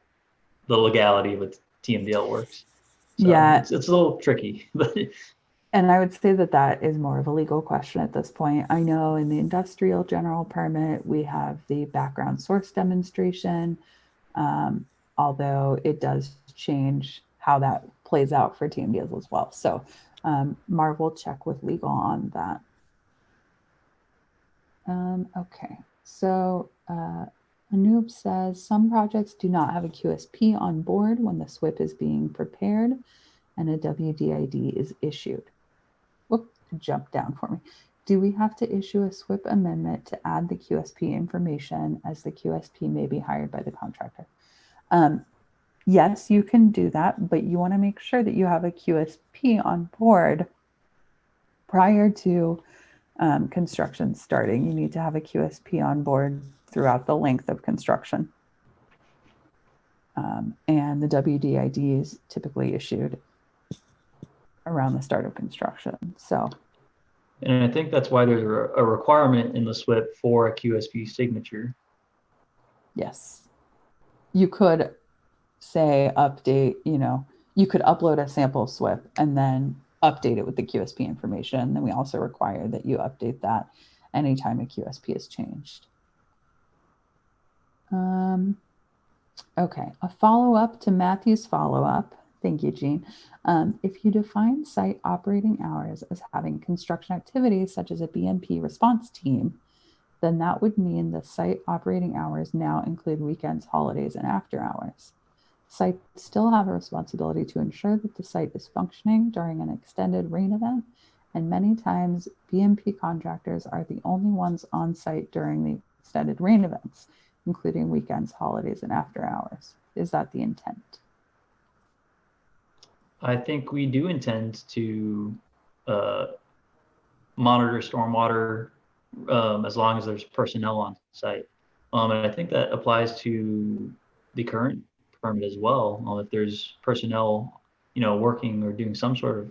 S3: the legality of a TMDL works. So
S2: yeah,
S3: it's a little tricky.
S2: And I would say that that is more of a legal question at this point. I know in the industrial general permit, we have the background source demonstration, although it does change how that plays out for TMDLs as well. So Marv will check with legal on that. Okay, so Anoop says some projects do not have a QSP on board when the SWIP is being prepared and a WDID is issued. Whoop, jump down for me. Do we have to issue a SWIP amendment to add the QSP information as the QSP may be hired by the contractor? Yes, you can do that, but you want to make sure that you have a QSP on board prior to construction starting. You need to have a QSP on board throughout the length of construction. And the WDID is typically issued around the start of construction. So,
S3: and I think that's why there's a requirement in the SWIP for a QSP signature.
S2: Yes, you could say update, you could upload a sample SWIP and then update it with the QSP information. Then we also require that you update that anytime a QSP is changed. Okay, a follow-up to Matthew's follow-up. Thank you, Jean. If you define site operating hours as having construction activities such as a BMP response team, then that would mean the site operating hours now include weekends, holidays, and after hours. Sites still have a responsibility to ensure that the site is functioning during an extended rain event, and many times BMP contractors are the only ones on site during the extended rain events, including weekends, holidays, and after hours. Is that the intent?
S3: I think we do intend to monitor stormwater as long as there's personnel on site. And I think that applies to the current permit as well. If there's personnel, working or doing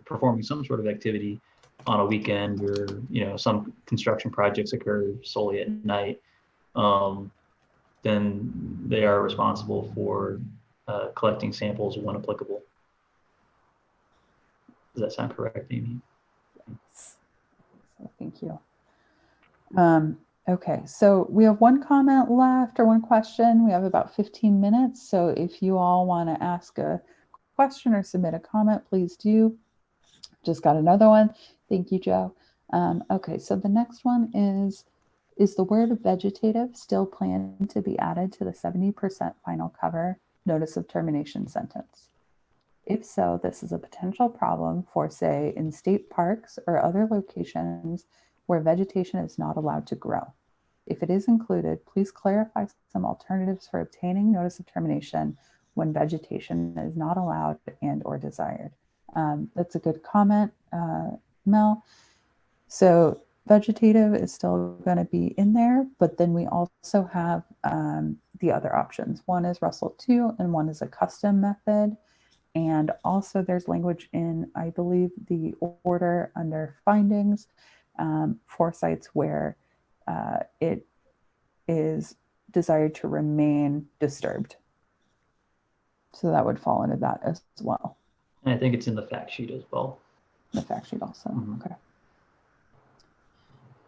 S3: performing some sort of activity on a weekend, or, some construction projects occur solely at night, then they are responsible for collecting samples when applicable. Does that sound correct, Amy?
S2: Yes. So thank you. Okay, so we have one comment left or one question. We have about 15 minutes. So if you all want to ask a question or submit a comment, please do. Just got another one. Thank you, Joe. Okay, so the next one is the word vegetative still planned to be added to the 70% final cover notice of termination sentence? If so, this is a potential problem for, say, in state parks or other locations where vegetation is not allowed to grow. If it is included, please clarify some alternatives for obtaining notice of termination when vegetation is not allowed and or desired. That's a good comment, Mel. So vegetative is still going to be in there, but then we also have the other options. One is Russell 2 and one is a custom method. And also there's language in, I believe, the order under findings for sites where it is desired to remain disturbed. So that would fall into that as well.
S3: And I think it's in the fact sheet as well.
S2: The fact sheet also, okay.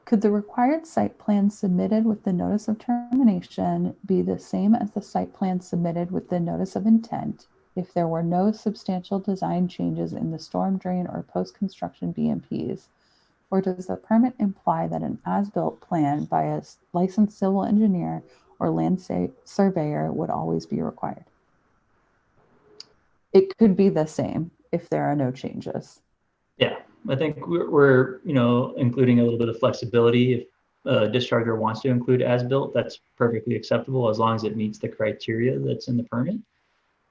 S2: Could the required site plan submitted with the notice of termination be the same as the site plan submitted with the notice of intent if there were no substantial design changes in the storm drain or post-construction BMPs? Or does the permit imply that an as-built plan by a licensed civil engineer or land surveyor would always be required? It could be the same if there are no changes.
S3: Yeah, I think we're including a little bit of flexibility. If a discharger wants to include as-built, that's perfectly acceptable as long as it meets the criteria that's in the permit.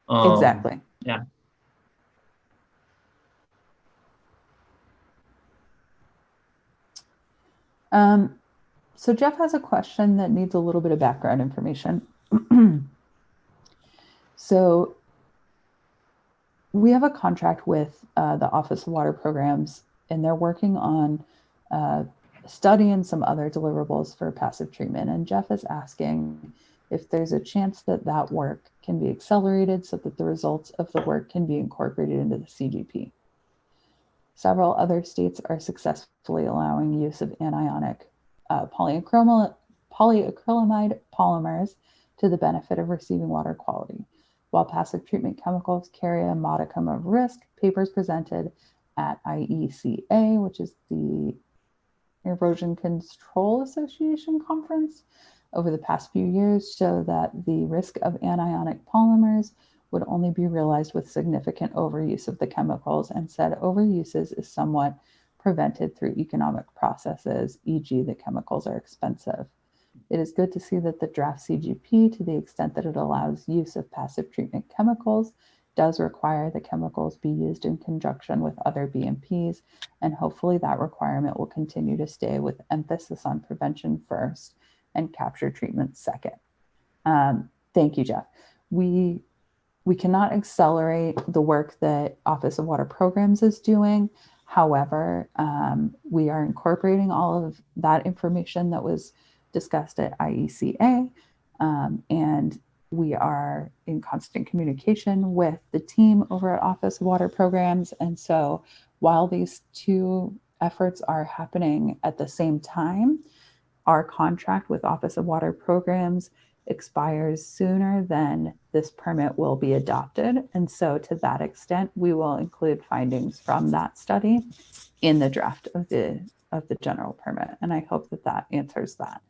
S2: Exactly.
S3: Yeah.
S2: So Jeff has a question that needs a little bit of background information. So we have a contract with the Office of Water Programs, and they're working on studying some other deliverables for passive treatment. And Jeff is asking if there's a chance that that work can be accelerated so that the results of the work can be incorporated into the CGP. Several other states are successfully allowing use of anionic polyacrylamide polymers to the benefit of receiving water quality. While passive treatment chemicals carry a modicum of risk, papers presented at IECA, which is the Erosion Control Association conference, over the past few years show that the risk of anionic polymers would only be realized with significant overuse of the chemicals, and said overuses is somewhat prevented through economic processes, e.g. the chemicals are expensive. It is good to see that the draft CGP, to the extent that it allows use of passive treatment chemicals, does require the chemicals be used in conjunction with other BMPs, and hopefully that requirement will continue to stay with emphasis on prevention first and capture treatment second. Thank you, Jeff. We cannot accelerate the work that Office of Water Programs is doing. However, we are incorporating all of that information that was discussed at IECA, and we are in constant communication with the team over at Office of Water Programs. And so while these two efforts are happening at the same time, our contract with Office of Water Programs expires sooner, then this permit will be adopted. And so to that extent, we will include findings from that study in the draft of the general permit. And I hope that that answers that.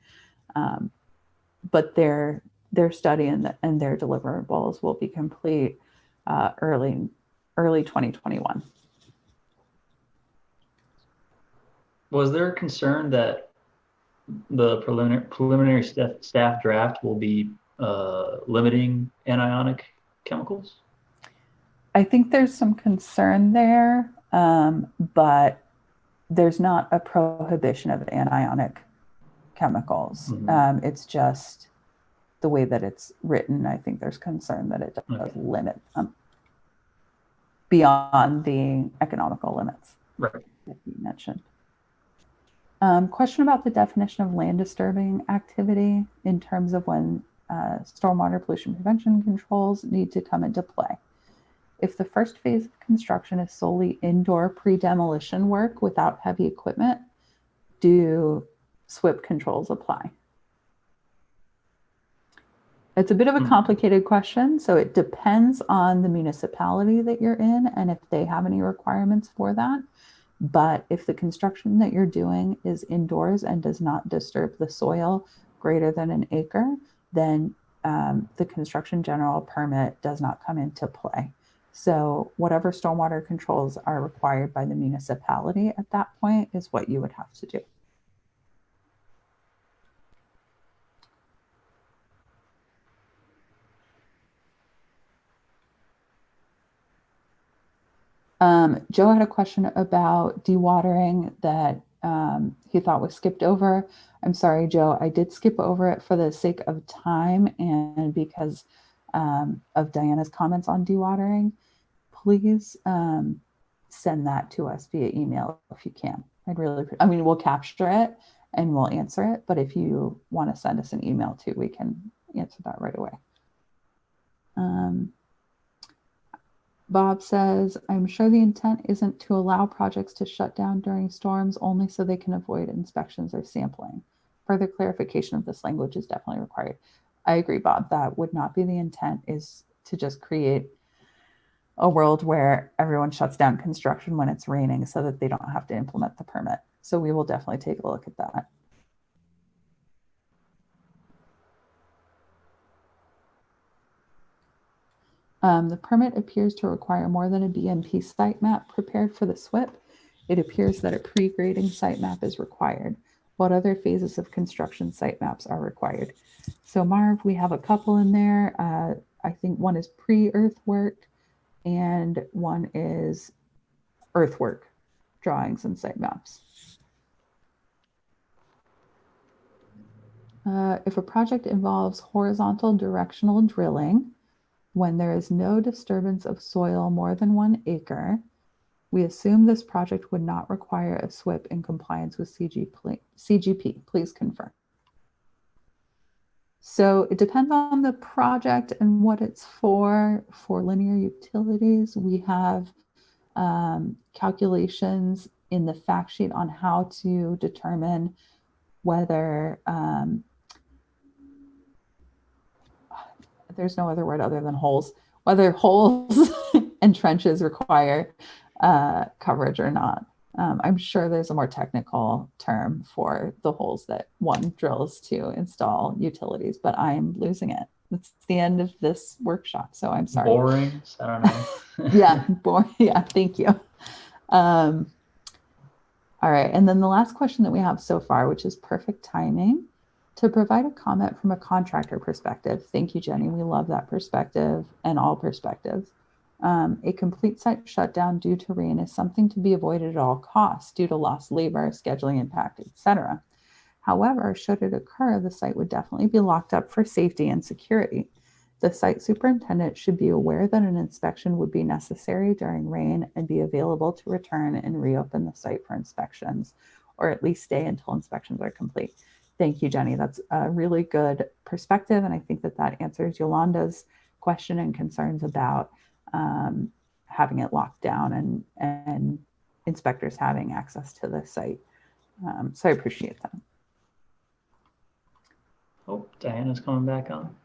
S2: But their study and their deliverables will be complete early 2021.
S3: Was there a concern that the preliminary staff draft will be limiting anionic chemicals?
S2: I think there's some concern there, but there's not a prohibition of anionic chemicals.
S3: Mm-hmm.
S2: It's just the way that it's written. I think there's concern that it does limit them beyond the economical limits that you mentioned. Question about the definition of land disturbing activity in terms of when stormwater pollution prevention controls need to come into play. If the first phase of construction is solely indoor pre-demolition work without heavy equipment, do SWRCB controls apply? It's a bit of a complicated question, so it depends on the municipality that you're in and if they have any requirements for that. But if the construction that you're doing is indoors and does not disturb the soil greater than an acre, then the construction general permit does not come into play. So whatever stormwater controls are required by the municipality at that point is what you would have to do. Joe had a question about dewatering that he thought was skipped over. I'm sorry, Joe, I did skip over it for the sake of time and because of Diana's comments on dewatering. Please send that to us via email if you can. We'll capture it and we'll answer it, but if you want to send us an email too, we can answer that right away. Bob says, I'm sure the intent isn't to allow projects to shut down during storms only so they can avoid inspections or sampling. Further clarification of this language is definitely required. I agree, Bob. That would not be the intent, is to just create a world where everyone shuts down construction when it's raining so that they don't have to implement the permit. So we will definitely take a look at that. The permit appears to require more than a BMP site map prepared for the SWRCB. It appears that a pre-grading site map is required. What other phases of construction site maps are required? So Marv, we have a couple in there. I think one is pre-earthwork and one is earthwork drawings and site maps. If a project involves horizontal directional drilling, when there is no disturbance of soil more than 1 acre, we assume this project would not require a SWRCB in compliance with CGP. Please confirm. So it depends on the project and what it's for. For linear utilities, we have calculations in the fact sheet on how to determine whether there's no other word other than holes, whether holes and trenches require coverage or not. I'm sure there's a more technical term for the holes that one drills to install utilities, but I'm losing it. It's the end of this workshop, so I'm sorry.
S3: Borings? I don't know.
S2: Yeah, thank you. All right, and then the last question that we have so far, which is perfect timing, to provide a comment from a contractor perspective. Thank you, Jenny. We love that perspective and all perspectives. A complete site shutdown due to rain is something to be avoided at all costs due to lost labor, scheduling impact, etc. However, should it occur, the site would definitely be locked up for safety and security. The site superintendent should be aware that an inspection would be necessary during rain and be available to return and reopen the site for inspections, or at least stay until inspections are complete. Thank you, Jenny. That's a really good perspective. And I think that that answers Yolanda's question and concerns about having it locked down and inspectors having access to the site. So I appreciate that.
S3: Oh, Diana's coming back on.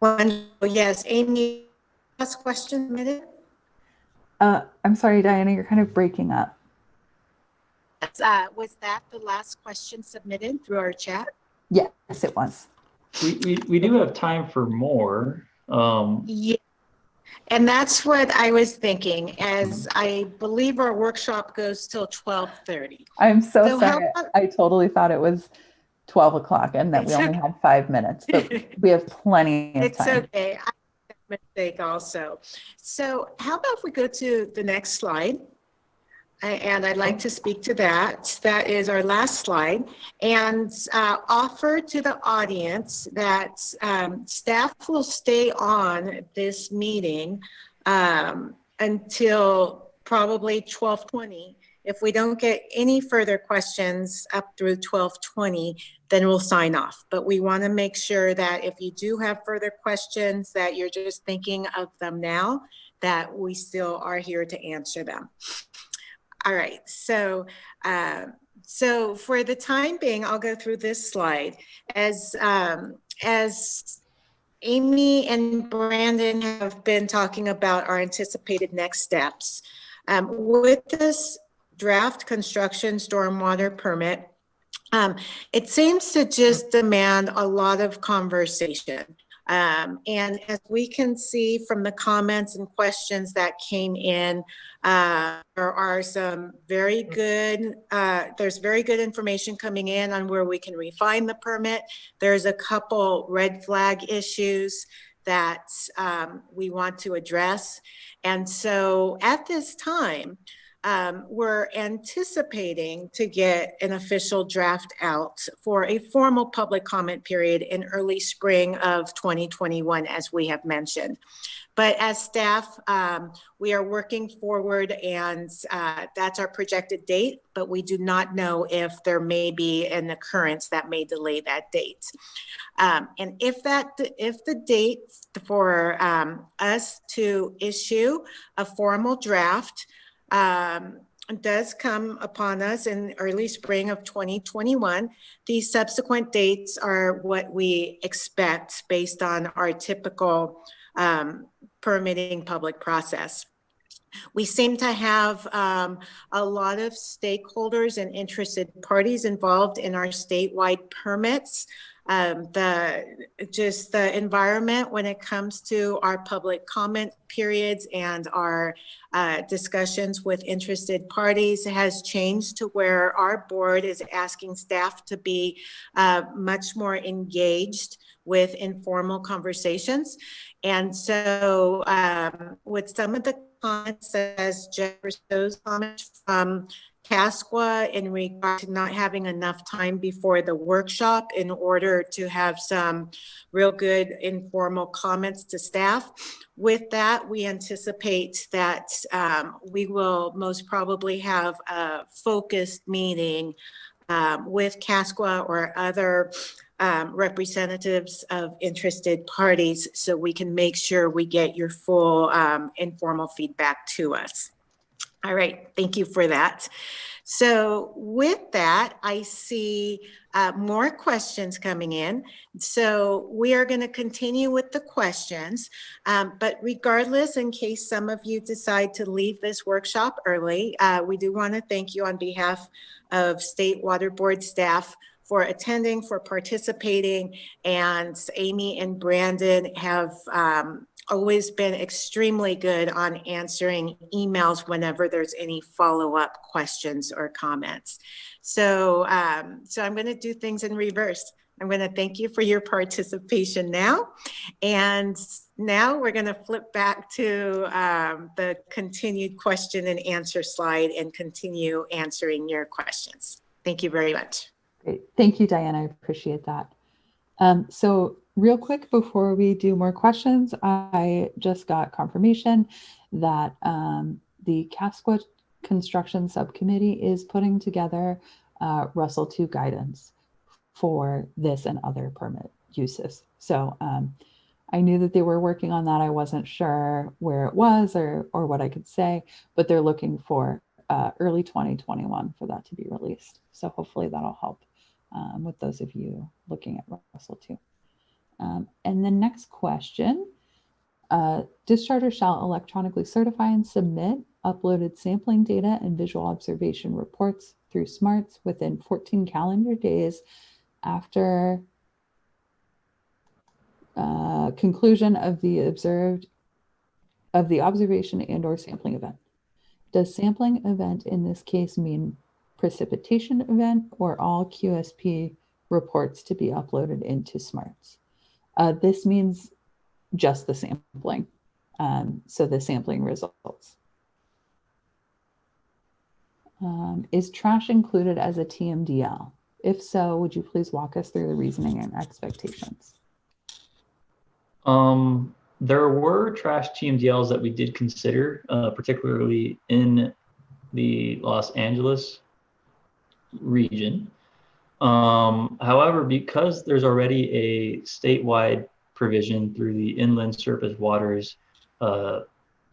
S1: Wonderful. Yes, Amy, last question submitted?
S2: I'm sorry, Diana, you're kind of breaking up.
S1: Was that the last question submitted through our chat?
S2: Yes, it was.
S3: We do have time for more.
S1: Yeah. And that's what I was thinking, as I believe our workshop goes till 12:30.
S2: I'm so
S1: So how
S2: sorry.
S1: about-
S2: I totally thought it was 12 o'clock and that we
S1: It's
S2: only
S1: okay.
S2: had 5 minutes, but we have plenty of
S1: It's
S2: time.
S1: okay. I made a mistake also. So how about if we go to the next slide? And I'd like to speak to that. That is our last slide. And offer to the audience that staff will stay on this meeting until probably 12:20. If we don't get any further questions up through 12:20, then we'll sign off. But we want to make sure that if you do have further questions, that you're just thinking of them now, that we still are here to answer them. All right, so for the time being, I'll go through this slide. As Amy and Brandon have been talking about our anticipated next steps. With this draft construction stormwater permit, it seems to just demand a lot of conversation. And as we can see from the comments and questions that came in, there are some very good, there's very good information coming in on where we can refine the permit. There's a couple red flag issues that we want to address. And so at this time, we're anticipating to get an official draft out for a formal public comment period in early spring of 2021, as we have mentioned. But as staff, we are working forward, and that's our projected date, but we do not know if there may be an occurrence that may delay that date. And if the date for us to issue a formal draft does come upon us in early spring of 2021, these subsequent dates are what we expect based on our typical permitting public process. We seem to have a lot of stakeholders and interested parties involved in our statewide permits. The environment when it comes to our public comment periods and our discussions with interested parties has changed to where our board is asking staff to be much more engaged with informal conversations. And so with some of the comments, as Jefferson's comments from CASQA in regard to not having enough time before the workshop in order to have some real good informal comments to staff. With that, we anticipate that we will most probably have a focused meeting with CASQA or other representatives of interested parties so we can make sure we get your full informal feedback to us. All right, thank you for that. So with that, I see more questions coming in. So we are going to continue with the questions, but regardless, in case some of you decide to leave this workshop early, we do want to thank you on behalf of State Water Board staff for attending, for participating, and Amy and Brandon have always been extremely good on answering emails whenever there's any follow-up questions or comments. So, so I'm going to do things in reverse. I'm going to thank you for your participation now. And now we're going to flip back to the continued question and answer slide and continue answering your questions. Thank you very much.
S2: Great. Thank you, Diana. I appreciate that. So real quick, before we do more questions, I just got confirmation that the CASQA Construction Subcommittee is putting together Russell 2 guidance for this and other permit uses. So I knew that they were working on that. I wasn't sure where it was or what I could say, but they're looking for early 2021 for that to be released. So hopefully that'll help with those of you looking at Russell too. And the next question, dischargers shall electronically certify and submit uploaded sampling data and visual observation reports through SMARTS within 14 calendar days after conclusion of the observation and or sampling event. Does sampling event in this case mean precipitation event or all QSP reports to be uploaded into SMARTS? This means just the sampling. So the sampling results. Is trash included as a TMDL? If so, would you please walk us through the reasoning and expectations?
S3: There were trash TMDLs that we did consider, particularly in the Los Angeles region. However, because there's already a statewide provision through the Inland Surface Waters,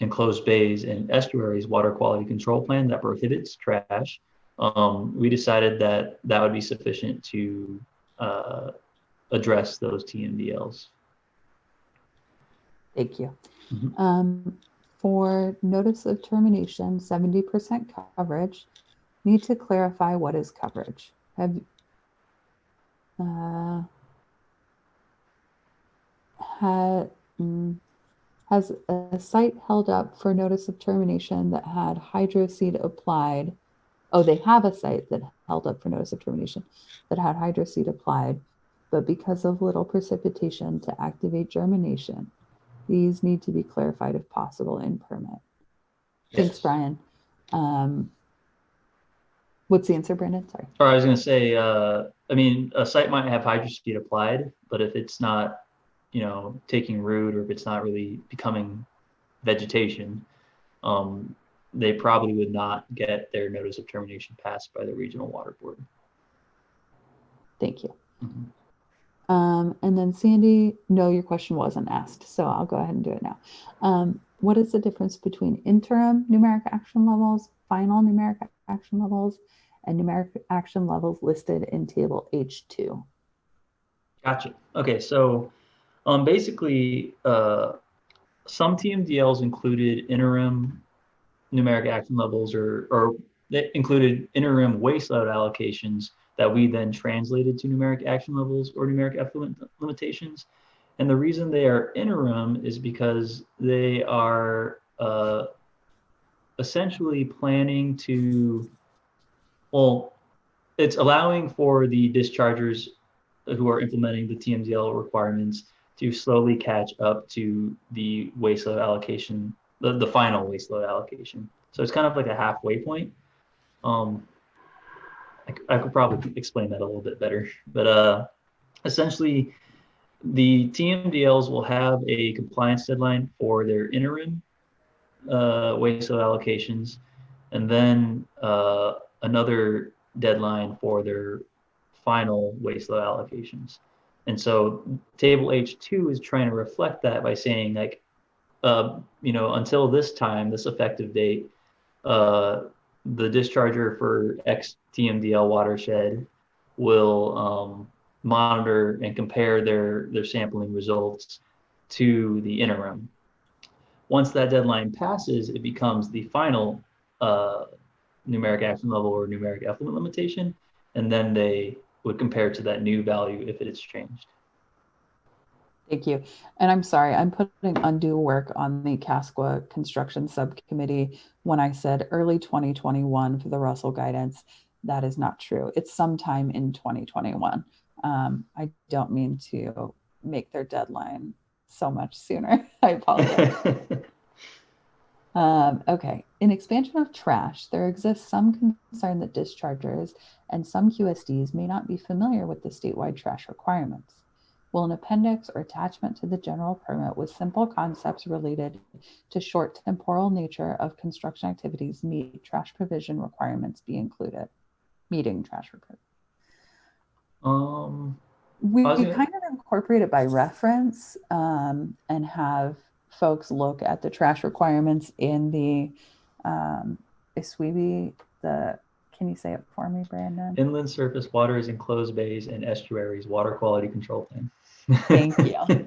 S3: Enclosed Bays, and Estuaries Water Quality Control Plan that prohibits trash, we decided that that would be sufficient to address those TMDLs.
S2: Thank you. For notice of termination, 70% coverage, need to clarify what is coverage. Has a site held up for notice of termination that had hydroseed applied? Oh, they have a site that held up for notice of termination that had hydroseed applied, but because of little precipitation to activate germination, these need to be clarified if possible in permit.
S3: Yes.
S2: Thanks, Brian. What's the answer, Brandon? Sorry.
S3: Or I was going to say, I mean, a site might have hydroseed applied, but if it's not, you know, taking root, or if it's not really becoming vegetation, they probably would not get their notice of termination passed by the regional water board.
S2: Thank you. And then Sandy, no, your question wasn't asked, so I'll go ahead and do it now. What is the difference between interim numeric action levels, final numeric action levels, and numeric action levels listed in table H2? Gotcha.
S3: Okay, so basically, some TMDLs included interim numeric action levels, or they included interim waste load allocations that we then translated to numeric action levels or numeric effluent limitations. And the reason they are interim is because they are essentially planning to, well, it's allowing for the dischargers who are implementing the TMDL requirements to slowly catch up to the waste load allocation, the final waste load allocation. So it's kind of like a halfway point. I could probably explain that a little bit better, but essentially the TMDLs will have a compliance deadline for their interim waste load allocations, and then another deadline for their final waste load allocations. And so table H2 is trying to reflect that by saying, like, you know, until this time, this effective date, the discharger for X TMDL watershed will monitor and compare their sampling results to the interim. Once that deadline passes, it becomes the final numeric action level or numeric effluent limitation, and then they would compare to that new value if it is changed.
S2: Thank you. And I'm sorry, I'm putting undue work on the CASQA construction subcommittee when I said early 2021 for the Russell guidance. That is not true. It's sometime in 2021. I don't mean to make their deadline so much sooner. I apologize. Okay. In expansion of trash, there exists some concern that dischargers and some QSDs may not be familiar with the statewide trash requirements. Will an appendix or attachment to the general permit with simple concepts related to short temporal nature of construction activities meet trash provision requirements be included? Meeting trash requirements. We kind of incorporate it by reference and have folks look at the trash requirements in the SWRCB, the Can you say it for me, Brandon?
S3: Inland surface waters, enclosed bays, and estuaries, water quality control plan.
S2: Thank you.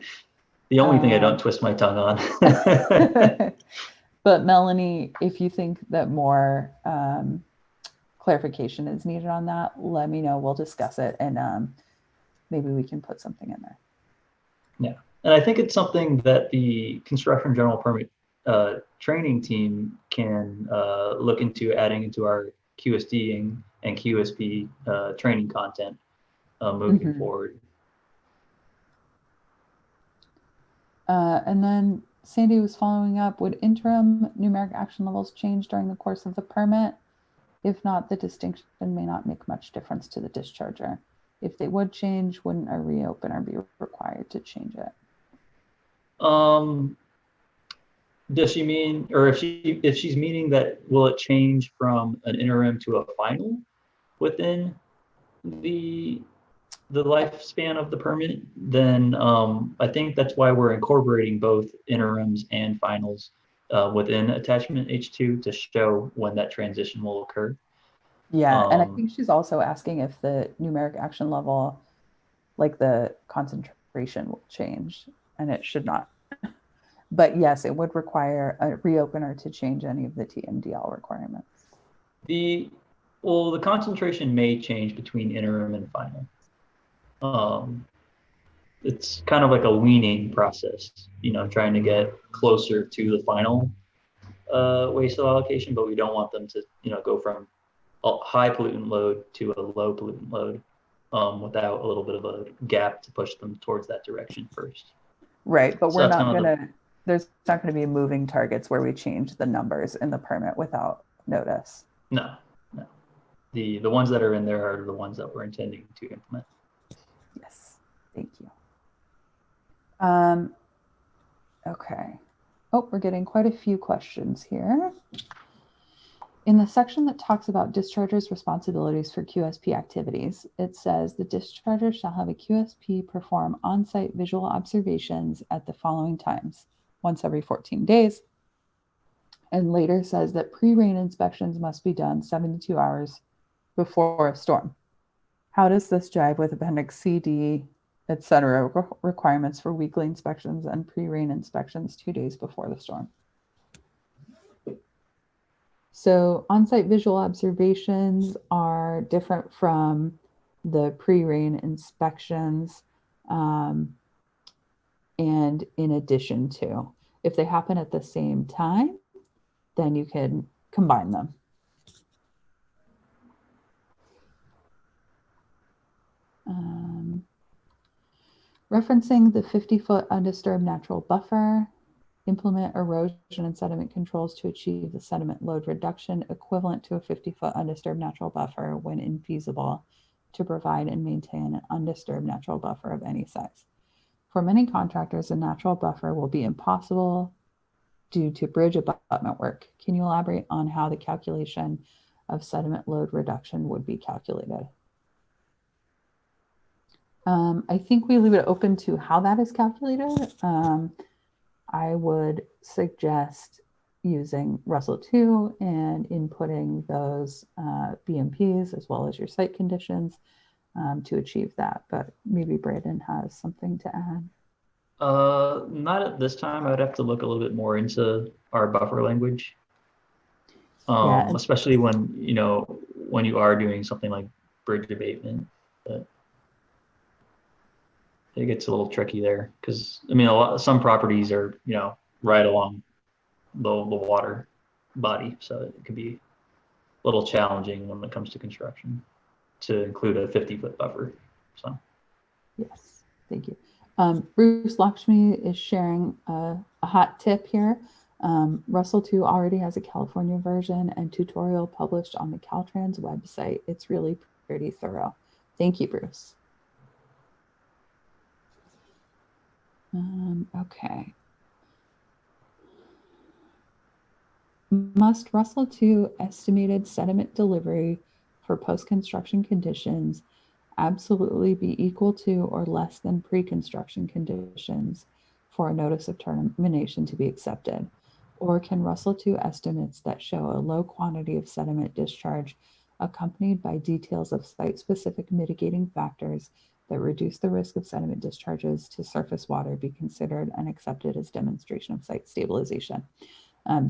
S3: The only thing I don't twist my tongue on.
S2: But Melanie, if you think that more clarification is needed on that, let me know. We'll discuss it, and maybe we can put something in there.
S3: Yeah, and I think it's something that the construction general permit training team can look into adding into our QSD and QSP training content moving forward.
S2: And then Sandy was following up, would interim numeric action levels change during the course of the permit? If not, the distinction may not make much difference to the discharger. If they would change, wouldn't a reopener be required to change it?
S3: Does she mean, or if she's meaning that will it change from an interim to a final within the lifespan of the permit, then I think that's why we're incorporating both interims and finals within attachment H2 to show when that transition will occur.
S2: Yeah, and I think she's also asking if the numeric action level, like the concentration, will change, and it should not. But yes, it would require a reopener to change any of the TMDL requirements.
S3: The concentration may change between interim and final. It's kind of like a weaning process, trying to get closer to the final waste allocation, but we don't want them to, go from a high pollutant load to a low pollutant load without a little bit of a gap to push them towards that direction first.
S2: Right, but we're not gonna, there's not gonna be moving targets where we change the numbers in the permit without notice.
S3: No. The ones that are in there are the ones that we're intending to implement.
S2: Yes, thank you. Okay. Oh, we're getting quite a few questions here. In the section that talks about dischargers' responsibilities for QSP activities, it says the discharger shall have a QSP perform on-site visual observations at the following times, once every 14 days, and later says that pre-rain inspections must be done 72 hours before a storm. How does this jive with Appendix C, D, etc. requirements for weekly inspections and pre-rain inspections 2 days before the storm? So on-site visual observations are different from the pre-rain inspections, and in addition to, if they happen at the same time, then you can combine them. Referencing the 50-foot undisturbed natural buffer, implement erosion and sediment controls to achieve the sediment load reduction equivalent to a 50-foot undisturbed natural buffer when infeasible to provide and maintain an undisturbed natural buffer of any size. For many contractors, a natural buffer will be impossible due to bridge abutment work. Can you elaborate on how the calculation of sediment load reduction would be calculated? I think we leave it open to how that is calculated. I would suggest using Russell 2 and inputting those BMPs as well as your site conditions to achieve that. But maybe Brandon has something to add.
S3: Not at this time. I'd have to look a little bit more into our buffer language.
S2: Yeah,
S3: especially when you are doing something like bridge abatement. But it gets a little tricky there because some properties are right along the water body, so it could be a little challenging when it comes to construction to include a 50-foot buffer. So
S2: yes, thank you. Bruce Lakshmi is sharing a hot tip here. Russell 2 already has a California version and tutorial published on the Caltrans website. It's really pretty thorough. Thank you, Bruce. Okay. Must Russell 2 estimated sediment delivery for post-construction conditions absolutely be equal to or less than pre-construction conditions for a notice of termination to be accepted? Or can Russell 2 estimates that show a low quantity of sediment discharge accompanied by details of site-specific mitigating factors that reduce the risk of sediment discharges to surface water be considered and accepted as demonstration of site stabilization.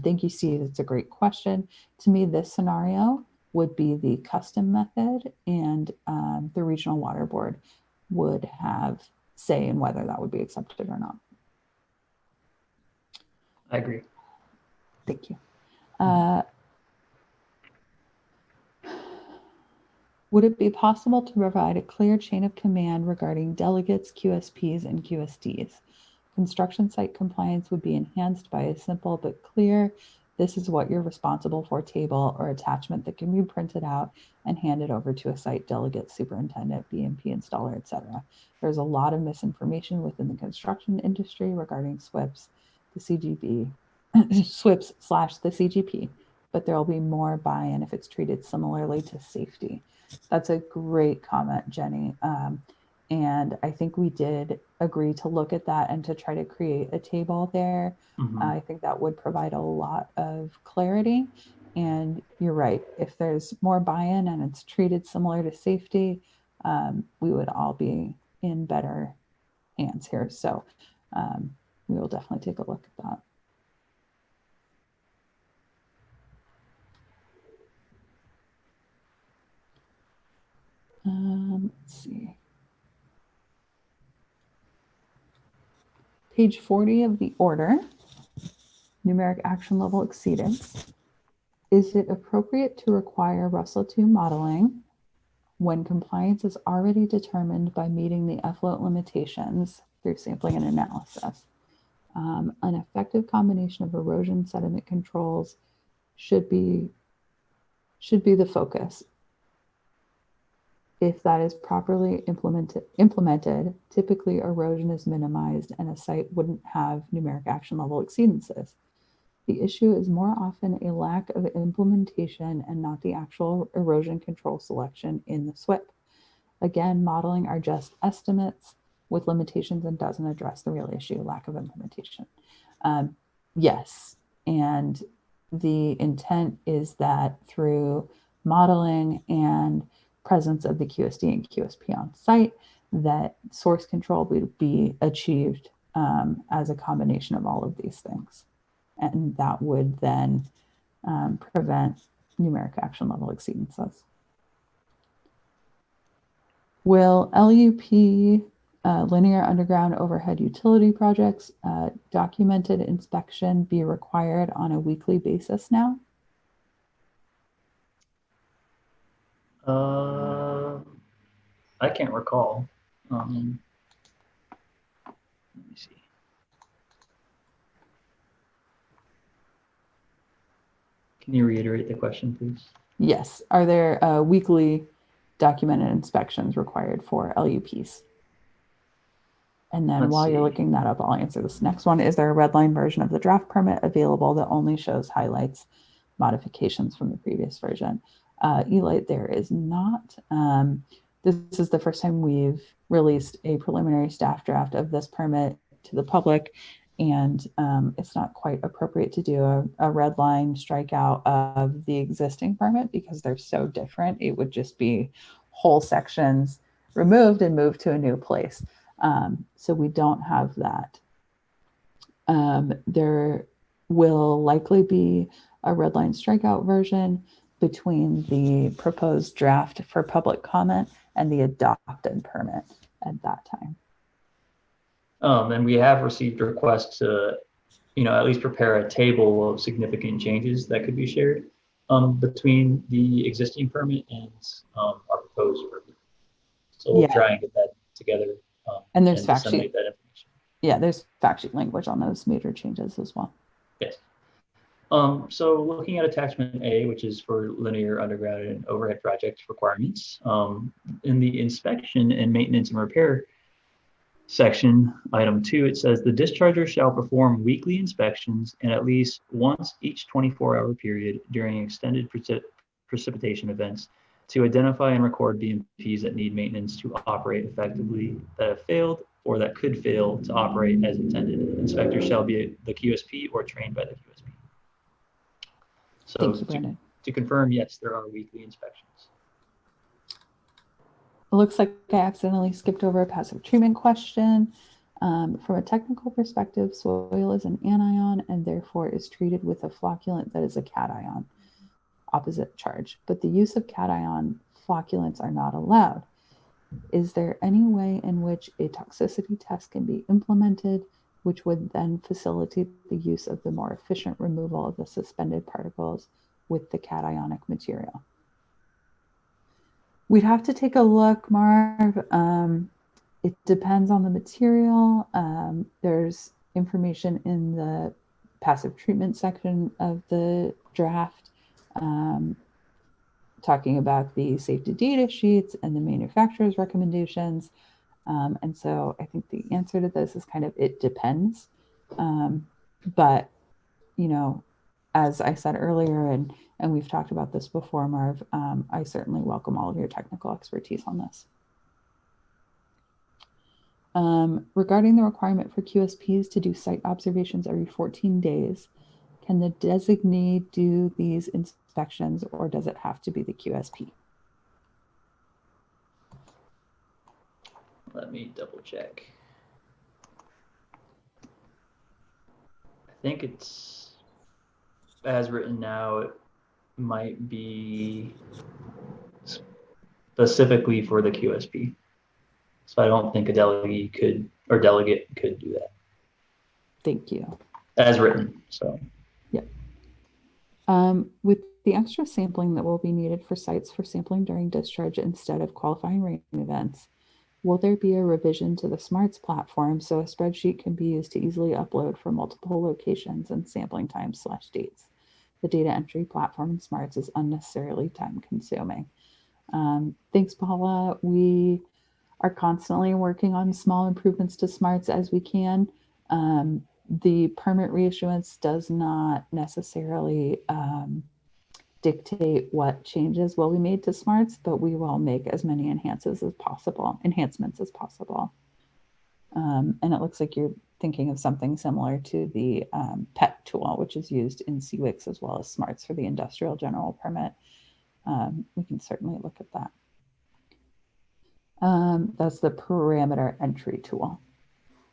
S2: Thank you, Steve. It's a great question. To me, this scenario would be the custom method, and the Regional Water Board would have say in whether that would be accepted or not.
S3: I agree.
S2: Thank you. Would it be possible to provide a clear chain of command regarding delegates, QSPs, and QSDs? Construction site compliance would be enhanced by a simple but clear, this is what you're responsible for table or attachment that can be printed out and handed over to a site delegate, superintendent, BMP installer, etc. There's a lot of misinformation within the construction industry regarding SWIPs, the CGB, SWIPs/the CGP, but there will be more buy-in if it's treated similarly to safety. That's a great comment, Jenny. And I think we did agree to look at that and to try to create a table there. I think that would provide a lot of clarity. And you're right, if there's more buy-in and it's treated similar to safety, we would all be in better hands here. So we will definitely take a look at that. Let's see. Page 40 of the order, numeric action level exceedance. Is it appropriate to require Russell 2 modeling when compliance is already determined by meeting the effluent limitations through sampling and analysis? An effective combination of erosion sediment controls should be the focus. If that is properly implemented, typically erosion is minimized and a site wouldn't have numeric action level exceedances. The issue is more often a lack of implementation and not the actual erosion control selection in the SWIP. Again, modeling are just estimates with limitations and doesn't address the real issue, lack of implementation. Yes, and the intent is that through modeling and presence of the QSD and QSP on site, that source control would be achieved as a combination of all of these things. And that would then prevent numeric action level exceedances. Will LUP linear underground overhead utility projects documented inspection be required on a weekly basis now?
S3: I can't recall. Let me see. Can you reiterate the question, please?
S2: Yes. Are there weekly documented inspections required for LUPs? And then while you're looking that up, I'll answer this next one. Is there a red line version of the draft permit available that only shows highlights modifications from the previous version? Eli, there is not. This is the first time we've released a preliminary staff draft of this permit to the public, and it's not quite appropriate to do a red line strikeout of the existing permit because they're so different. It would just be whole sections removed and moved to a new place. So we don't have that. There will likely be a red line strikeout version between the proposed draft for public comment and the adopted permit at that time.
S3: And we have received requests to, at least prepare a table of significant changes that could be shared between the existing permit and our proposed permit. So we'll try and get that together
S2: and there's fact sheet.
S3: That information.
S2: Yeah, there's fact sheet language on those major changes as well.
S3: Yes. So looking at attachment A, which is for linear underground and overhead project requirements, in the inspection and maintenance and repair section, item 2, it says the discharger shall perform weekly inspections and at least once each 24-hour period during extended precipitation events to identify and record BMPs that need maintenance to operate effectively, that have failed or that could fail to operate as intended. Inspectors shall be the QSP or trained by the QSP. So
S2: Thank you, Brandon.
S3: to confirm, yes, there are weekly inspections.
S2: It looks like I accidentally skipped over a passive treatment question. From a technical perspective, soil is an anion and therefore is treated with a flocculant that is a cation, opposite charge. But the use of cation flocculants are not allowed. Is there any way in which a toxicity test can be implemented, which would then facilitate the use of the more efficient removal of the suspended particles with the cationic material? We'd have to take a look, Marv. It depends on the material. There's information in the passive treatment section of the draft talking about the safety data sheets and the manufacturer's recommendations. And so I think the answer to this is kind of, it depends. But, you know, as I said earlier, and we've talked about this before, Marv, I certainly welcome all of your technical expertise on this. Regarding the requirement for QSPs to do site observations every 14 days, can the designee do these inspections, or does it have to be the QSP?
S3: Let me double check. I think it's, as written now, it might be specifically for the QSP. So I don't think a delegate could do that.
S2: Thank you.
S3: As written, so.
S2: Yep. With the extra sampling that will be needed for sites for sampling during discharge instead of qualifying rain events, will there be a revision to the SMARTS platform so a spreadsheet can be used to easily upload for multiple locations and sampling times / dates? The data entry platform in SMARTS is unnecessarily time consuming. Thanks, Paula. We are constantly working on small improvements to SMARTS as we can. The permit reissuance does not necessarily dictate what changes will be made to SMARTS, but we will make as many enhancements as possible. And it looks like you're thinking of something similar to the PET tool, which is used in CWICS as well as SMARTS for the industrial general permit. We can certainly look at that. That's the parameter entry tool,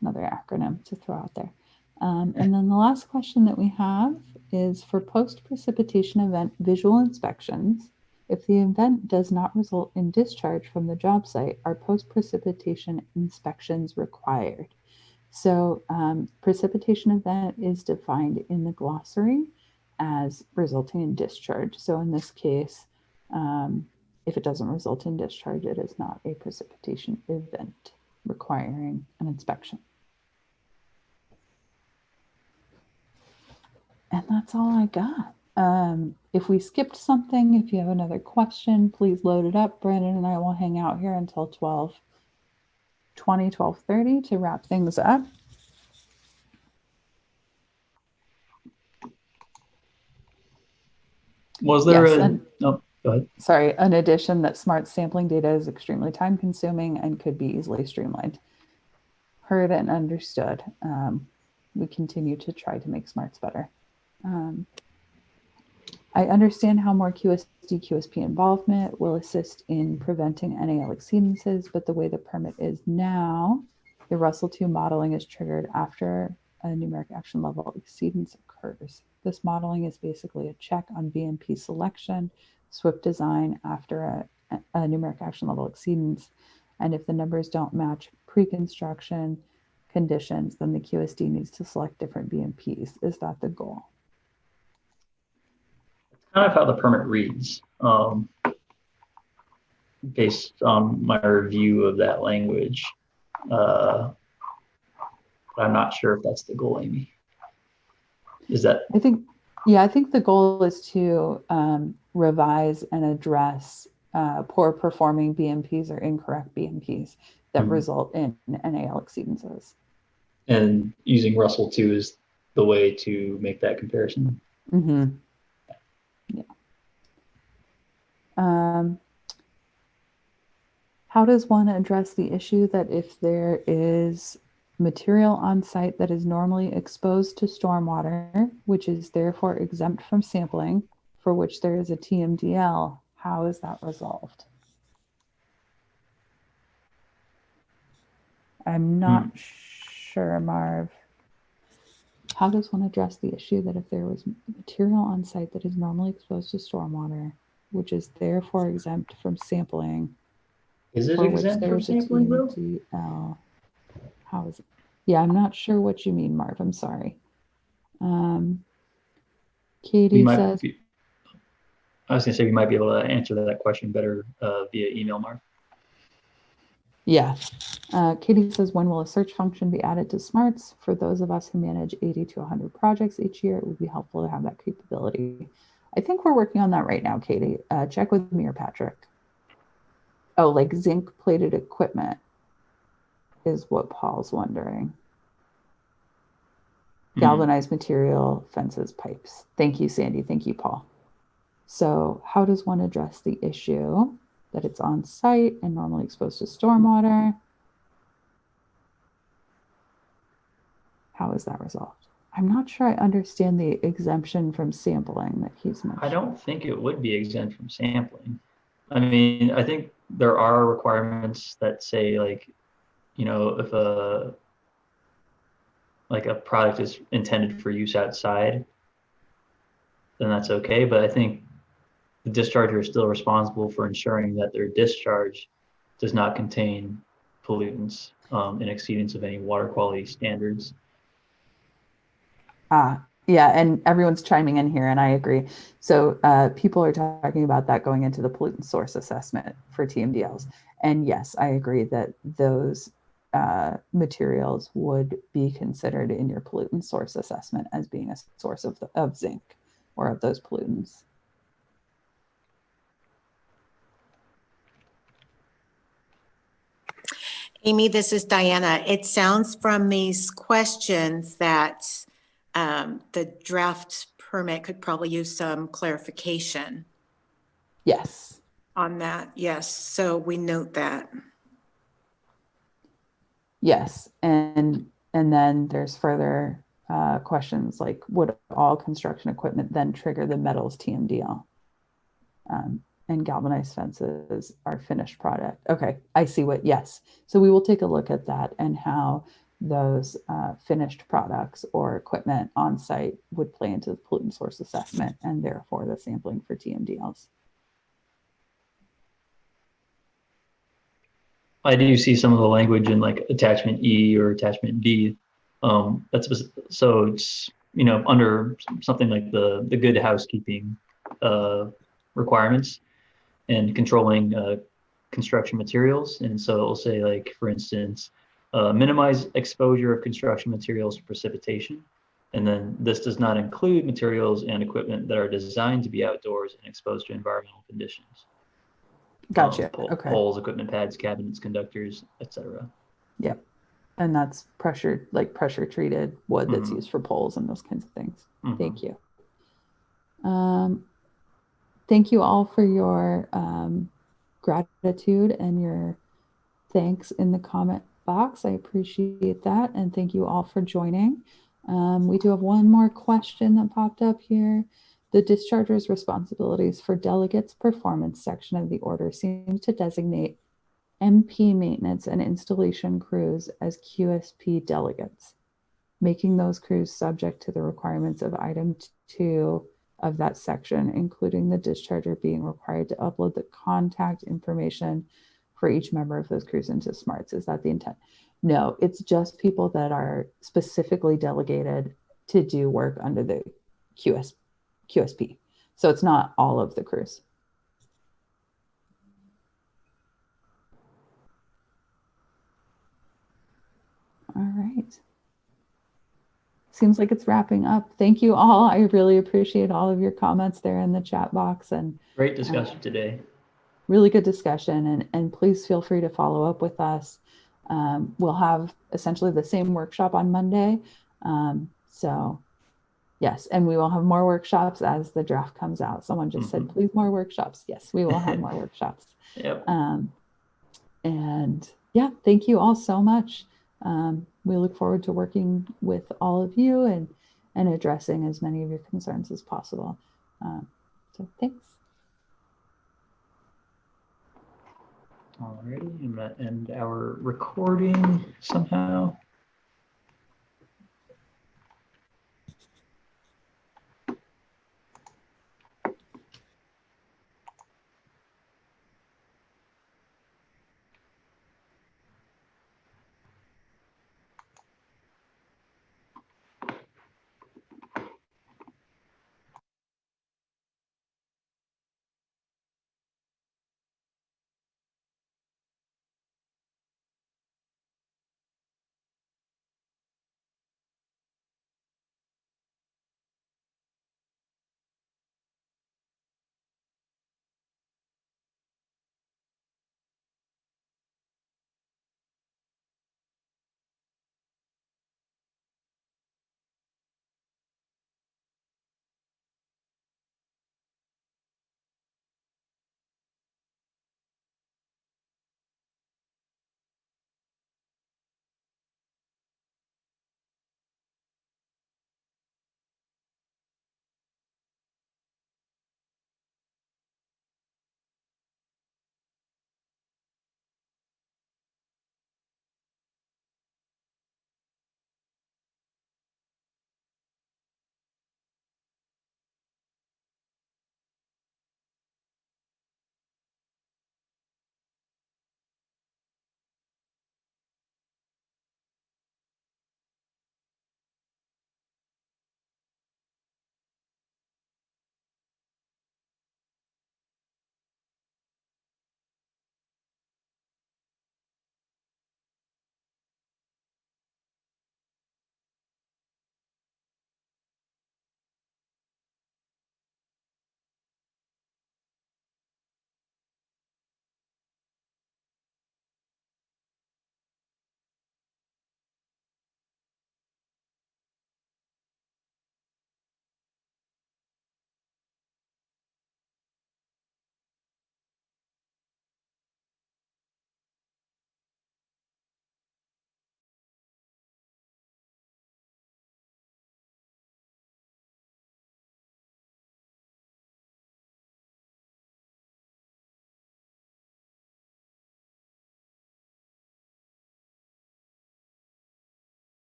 S2: another acronym to throw out there. And then the last question that we have is for post-precipitation event visual inspections. If the event does not result in discharge from the job site, are post-precipitation inspections required? So precipitation event is defined in the glossary as resulting in discharge. So in this case, if it doesn't result in discharge, it is not a precipitation event requiring an inspection. And that's all I got. If we skipped something, if you have another question, please load it up. Brandon and I will hang out here until 12:20, 12:30 to wrap things up.
S3: Was there go ahead.
S2: Sorry, an addition that smart sampling data is extremely time consuming and could be easily streamlined. Heard and understood. We continue to try to make SMARTS better. I understand how more QSP involvement will assist in preventing NAL exceedances, but the way the permit is now, the Russell 2 modeling is triggered after a numeric action level exceedance occurs. This modeling is basically a check on BMP selection, SWIP design after a numeric action level exceedance. And if the numbers don't match pre-construction conditions, then the QSD needs to select different BMPs. Is that the goal?
S3: Kind of how the permit reads, based on my review of that language. But I'm not sure if that's the goal, Amy. Is that?
S2: I think the goal is to revise and address poor performing BMPs or incorrect BMPs that result in NAL exceedances.
S3: And using Russell 2 is the way to make that comparison.
S2: Mm-hmm. Yeah. How does one address the issue that if there is material on site that is normally exposed to stormwater, which is therefore exempt from sampling, for which there is a TMDL, how is that resolved? I'm not sure, Marv. How does one address the issue that if there was material on site that is normally exposed to stormwater, which is therefore exempt from sampling,
S3: Is it
S2: for which
S3: exempt from
S2: there's a
S3: sampling though?
S2: TMDL? How is it? Yeah, I'm not sure what you mean, Marv. I'm sorry. Katie says,
S3: I was going to say we might be able to answer that question better via email, Mark.
S2: yeah. Katie says, when will a search function be added to Smarts? For those of us who manage 80 to 100 projects each year, it would be helpful to have that capability. I think we're working on that right now, Katie. Check with me or Patrick. Oh, like zinc plated equipment is what Paul's wondering. Galvanized material, fences, pipes. Thank you, Sandy. Thank you, Paul. So how does one address the issue that it's on site and normally exposed to stormwater? How is that resolved? I'm not sure I understand the exemption from sampling that he's mentioned.
S3: I don't think it would be exempt from sampling. I mean, I think there are requirements that say, like, you know, if a product is intended for use outside, then that's okay. But I think the discharger is still responsible for ensuring that their discharge does not contain pollutants in exceedance of any water quality standards.
S2: Yeah, and everyone's chiming in here, and I agree. So people are talking about that going into the pollutant source assessment for TMDLs. And yes, I agree that those materials would be considered in your pollutant source assessment as being a source of zinc or of those pollutants.
S1: Amy, this is Diana. It sounds from these questions that the draft permit could probably use some clarification.
S2: Yes.
S1: On that, yes. So we note that.
S2: Yes, and then there's further questions like, would all construction equipment then trigger the metals TMDL? And galvanized fences are finished product. Okay, I see what, yes. So we will take a look at that and how those finished products or equipment on site would play into the pollutant source assessment and therefore the sampling for TMDLs.
S3: I do see some of the language in like attachment E or attachment D. That's so it's, you know, under something like the good housekeeping requirements and controlling construction materials. And so it'll say, like, for instance, minimize exposure of construction materials to precipitation. And then this does not include materials and equipment that are designed to be outdoors and exposed to environmental conditions.
S2: Gotcha. Okay.
S3: Poles, equipment pads, cabinets, conductors, etc.
S2: Yep. And that's pressure treated wood that's used for poles and those kinds of things. Thank you. Thank you all for your gratitude and your thanks in the comment box. I appreciate that. And thank you all for joining. We do have one more question that popped up here. The discharger's responsibilities for delegates performance section of the order seems to designate MP maintenance and installation crews as QSP delegates, making those crews subject to the requirements of item 2 of that section, including the discharger being required to upload the contact information for each member of those crews into Smarts. Is that the intent? No, it's just people that are specifically delegated to do work under the QSP. So it's not all of the crews. All right. Seems like it's wrapping up. Thank you all. I really appreciate all of your comments there in the chat box. And
S3: great discussion today.
S2: Really good discussion. And please feel free to follow up with us. We'll have essentially the same workshop on Monday. So yes, and we will have more workshops as the draft comes out. Someone just said, please more workshops. Yes, we will have more workshops.
S3: Yep.
S2: And yeah, thank you all so much. We look forward to working with all of you and addressing as many of your concerns as possible. So thanks.
S3: Alrighty, I'm gonna end our recording somehow.